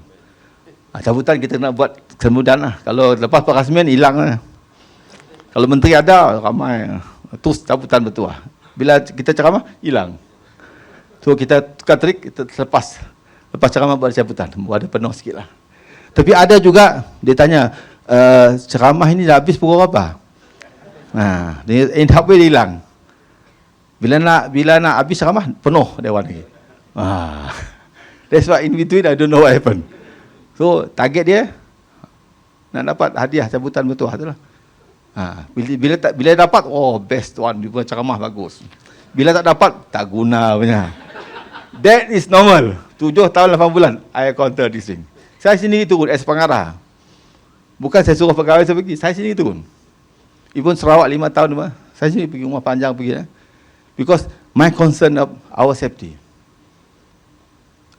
Speaker 4: Cabutan kita nak buat kemudahan lah. Kalau lepas perasmian, hilang lah. Kalau menteri ada, ramai. Terus cabutan betul lah. Bila kita ceramah, hilang. So kita tukar trik, kita lepas ceramah buat cabutan. Ada penuh sikit lah. Tapi ada juga, dia tanya, ceramah ini dah habis pukul berapa? In halfway dia hilang. Bila nak habis ceramah, penuh Dewan lagi. That's why in between I don't know what happened. So target dia nak dapat hadiah cabutan betul lah. Bila dapat, oh best tuan, dia punya ceramah bagus. Bila tak dapat, tak guna punya. That is normal. 7 tahun 8 bulan I counter this thing. Saya sendiri turun as pengarah. Bukan saya suruh pegawai saya pergi, saya sendiri turun. Even Sarawak 5 tahun, saya sendiri pergi rumah panjang pergi. Because my concern of our safety.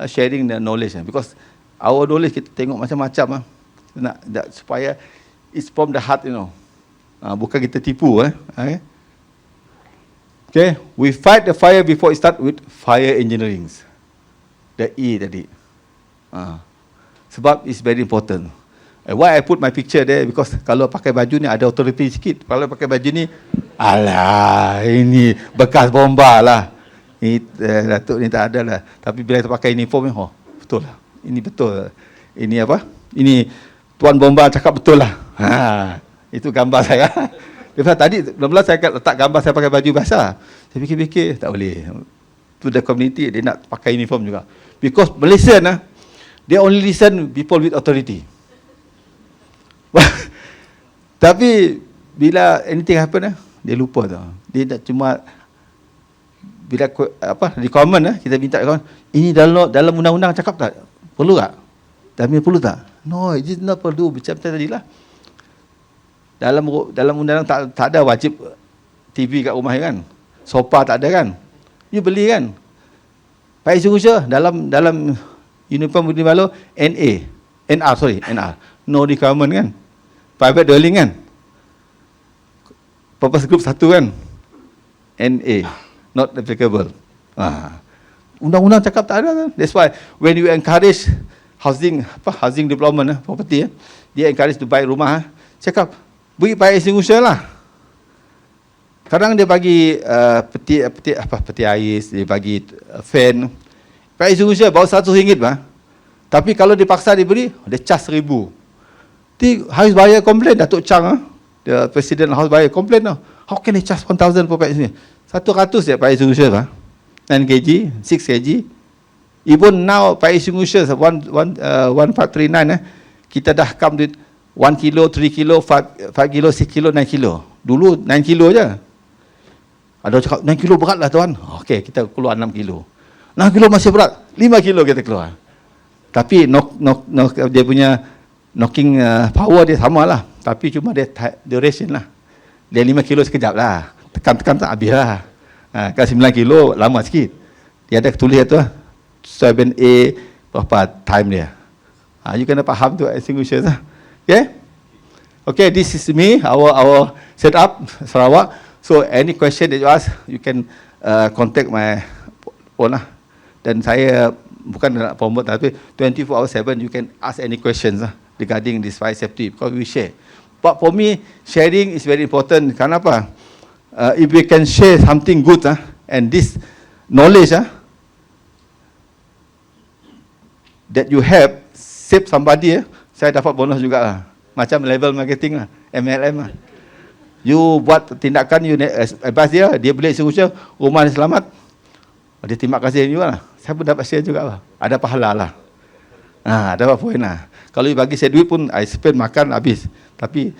Speaker 4: Sharing the knowledge. Because our knowledge kita tengok macam-macam. Supaya it's from the heart, bukan kita tipu. Okay, we fight the fire before it start with fire engineering. The E tadi. Sebab it's very important. Why I put my picture there? Because kalau pakai baju ni ada authority sikit. Kalau pakai baju ni, alah, ini bekas bomba lah. Datuk ni tak ada lah. Tapi bila kita pakai uniform ni, betul lah. Ini betul. Ini apa? Ini Tuan Bomba cakap betul lah. Itu gambar saya. Lepas tadi, mula-mula saya letak gambar saya pakai baju biasa. Saya fikir-fikir, tak boleh. To the community, dia nak pakai uniform juga. Because Malaysian, they only listen people with authority. Tapi bila anything happen, dia lupa tau. Dia tak cuma bila requirement kita minta ini dalam undang-undang cakap tak? Perlu tak? Tapi perlu tak? No, it is not perlu. Macam tadi lah. Dalam undang-undang tak ada wajib TV kat rumah kan? Sofa tak ada kan? You beli kan? Pak Isya dalam Uniform Building Law NR. No requirement kan? Private dwelling kan? Purpose group 1 kan? NA, not applicable. Undang-undang cakap tak ada. That's why when you encourage housing development, property, dia encourage to buy rumah, cakap beri fire extinguisher lah. Kadang dia bagi peti ais, dia bagi fan. Fire extinguisher baru RM100 bah. Tapi kalau dipaksa diberi, dia charge RM1,000. Ti house buyer complain, Datuk Chang, the Presiden house buyer complain, how can they charge 1,000 for fire extinguisher? 100 je fire extinguisher bah. 9 kg, 6 kg. Even now fire extinguisher 1539, kita dah come with 1 kilo, 3 kilo, 5 kilo, 6 kilo, 9 kilo. Dulu 9 kilo je. Ada orang cakap 9 kilo berat lah tuan. Okey, kita keluar 6 kilo. 6 kilo masih berat, 5 kilo kita keluar. Tapi dia punya knocking power dia sama lah. Tapi cuma dia duration lah. Dia 5 kilo sekejap lah. Tekan-tekan tak habis lah. Kalau 9 kilo lama sikit. Dia ada tulis tu lah. 7A berapa time dia. You kena faham tu extinguisher lah. Okay? Okay, this is me, our setup Sarawak. So any question that you ask, you can contact my phone lah. Dan saya bukan nak promote, tapi 24/7 you can ask any questions regarding this fire safety, because we share. But for me, sharing is very important. Kenapa? If we can share something good and this knowledge that you have save somebody, saya dapat bonus juga lah. Macam level marketing lah, MLM lah. You buat tindakan, you advise dia beli extinguisher, rumah dia selamat, dia terima kasih juga lah. Saya pun dapat share juga lah. Ada pahala lah. Dapat poin lah. Kalau you bagi saya duit pun, I spend makan habis. Tapi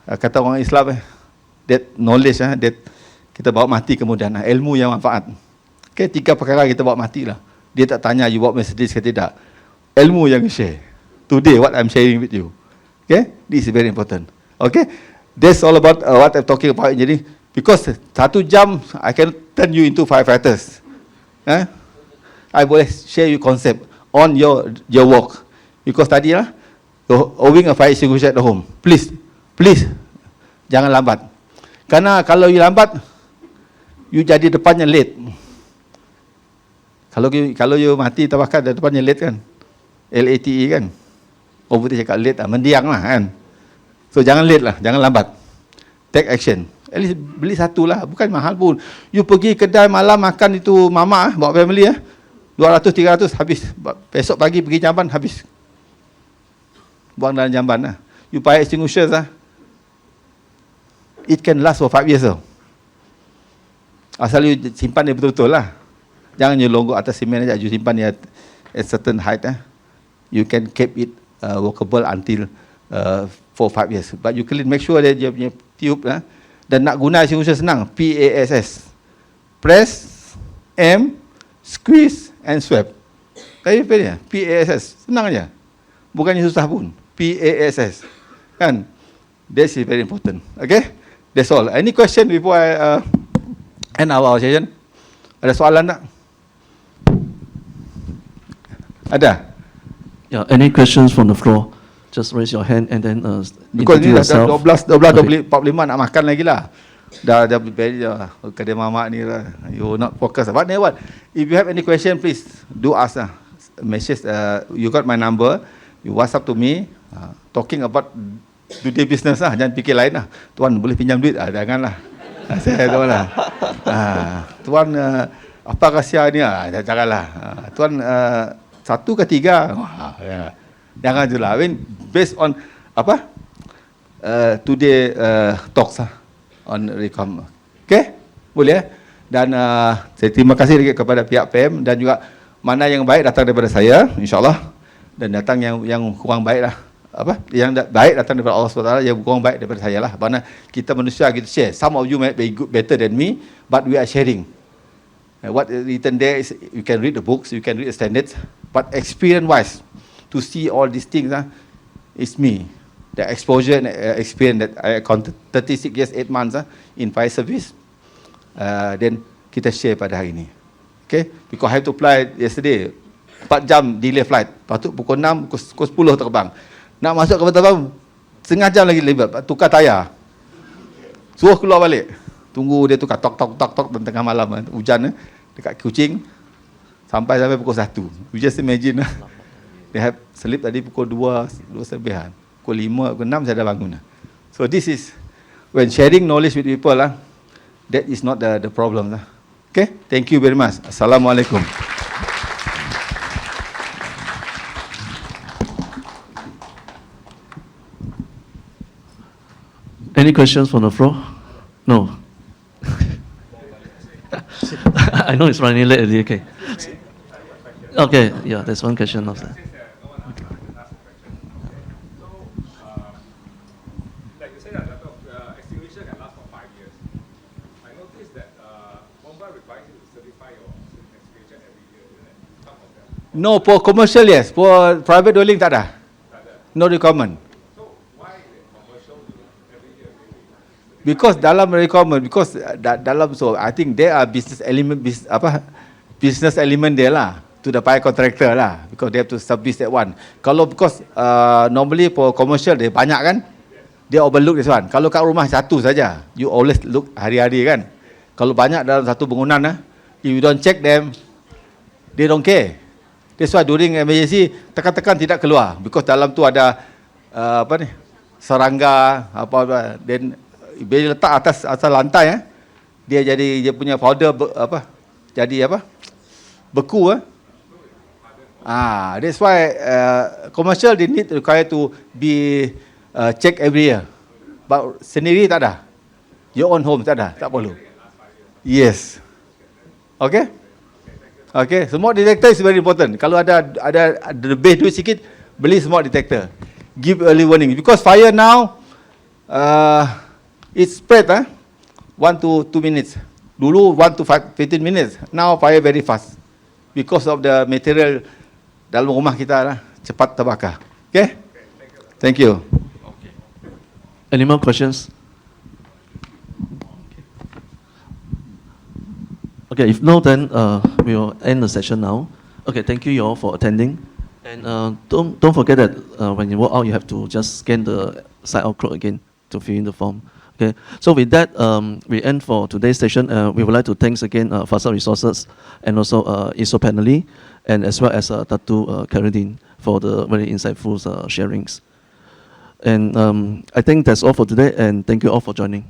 Speaker 4: kata orang Islam, that knowledge, that kita bawa mati kemudian, ilmu yang manfaat. Okay, 3 perkara kita bawa mati lah. Dia tak tanya you bawa Mercedes ke tidak. Ilmu yang share. Today what I'm sharing with you. Okay, this is very important. Okay, that's all about what I'm talking about engineering. Because 1 jam I can turn you into firefighters. I boleh share you concept on your work. Because tadi lah, owing a fire extinguisher at home. Please, jangan lambat. Karena kalau you lambat, you jadi depannya late. Kalau you mati terbakar, depannya late kan. LATE kan. Orang putih cakap late lah, mendiang lah kan. So jangan late lah, jangan lambat. Take action. At least beli 1 lah, bukan mahal pun. You pergi kedai malam makan itu mama, bawa family 200, 300 habis. Besok pagi pergi jamban habis. Buang dalam jamban lah. You buy extinguishers it can last for 5 years Asal you simpan dia betul-betul lah. Jangan you longgok atas semen aja, you simpan dia at certain height You can keep it workable until 4-5 years. But you clean, make sure that you punya tube dan nak guna extinguisher senang. PASS. Press, squeeze and swap. Kayu dia, PASS. Senang aja. Bukannya susah pun. PASS. Kan? This is very important. Okay? That's all. Any question before I end our session? Ada soalan tak? Ada?
Speaker 1: Yeah, any questions from the floor? Just raise your hand and then
Speaker 4: Because ni
Speaker 1: introduce
Speaker 4: dah
Speaker 1: yourself.
Speaker 4: 12, 45 nak makan lagi lah. Dah beri kedai mamak ni lah. You not focus. But what? If you have any question, please do ask message. You got my number. You WhatsApp to me. Talking about today business lah. Jangan fikir lain lah. Tuan boleh pinjam duit? Janganlah. Saya tahu lah. Tuan apa rahsia ni? Janganlah. Tuan 1 ke 3? Jangan je lah. I mean, based on apa? Today talks on recom. Okay? Boleh? Dan saya terima kasih lagi kepada pihak PAM dan juga mana yang baik datang daripada saya, insyaAllah. Dan datang yang kurang baik lah. Yang baik datang daripada Allah SWT, yang kurang baik daripada saya lah. Mana kita manusia kita share. Some of you might be good, better than me, but we are sharing. What written there is, you can read the books, you can read the standards, but experience-wise, to see all these things, is me. The exposure and experience that I counted 36 years, 8 months in fire service, then kita share pada hari ini. Okay? Because I have to fly yesterday, 4 jam delay flight. Patut pukul 6, pukul 10 terbang. Nak masuk ke terbang, setengah jam lagi lebat, tukar tayar. Suruh keluar balik. Tunggu dia tukar tok dan tengah malam hujan dekat Kuching sampai pukul 1. You just imagine they have sleep tadi pukul 2 lebihan. Pukul 5, pukul 6 saya dah bangun. So this is when sharing knowledge with people that is not the problem Okay, thank you very much. Assalamualaikum.
Speaker 1: Any questions from the floor? No. I know it's running late already. Okay. Okay. Yeah, there's one question also.
Speaker 5: Like you said that the extinguisher can last for 5 years. I noticed that Mumbai requires you to certify your extinguisher every year, isn't it? Some of them.
Speaker 4: No, for commercial yes, for private dwelling tak ada. No requirement.
Speaker 5: So why the commercial do every year?
Speaker 4: Because dalam requirement, because dalam so I think there are business element there lah to the fire contractor lah, because they have to service that one. Kalau because normally for commercial dia banyak kan, dia overlook this one. Kalau kat rumah satu saja, you always look hari-hari kan. Kalau banyak dalam satu bangunan if you don't check them, they don't care. That's why during emergency tekan-tekan tidak keluar, because dalam tu ada serangga apa, then bila letak atas lantai dia jadi dia punya powder jadi beku that's why commercial they need required to be check every year, but sendiri tak ada, your own home tak ada, tak perlu. Yes, okay, smart detector is very important. Kalau ada lebih duit sikit, beli smart detector, give early warning, because fire now it spread 1 to 2 minutes. Dulu 1 to 15 minutes. Now fire very fast because of the material dalam rumah kita cepat terbakar. Okay? Thank you.
Speaker 1: Any more questions? Okay, if no, then we will end the session now. Okay, thank you all for attending. And don't forget that when you walk out, you have to just scan the side out code again to fill in the form. Okay, so with that, we end for today's session. We would like to thanks again Facade Resources and also ISO Panelli, and as well as Datu Khirudin for the very insightful sharings. And I think that's all for today, and thank you all for joining.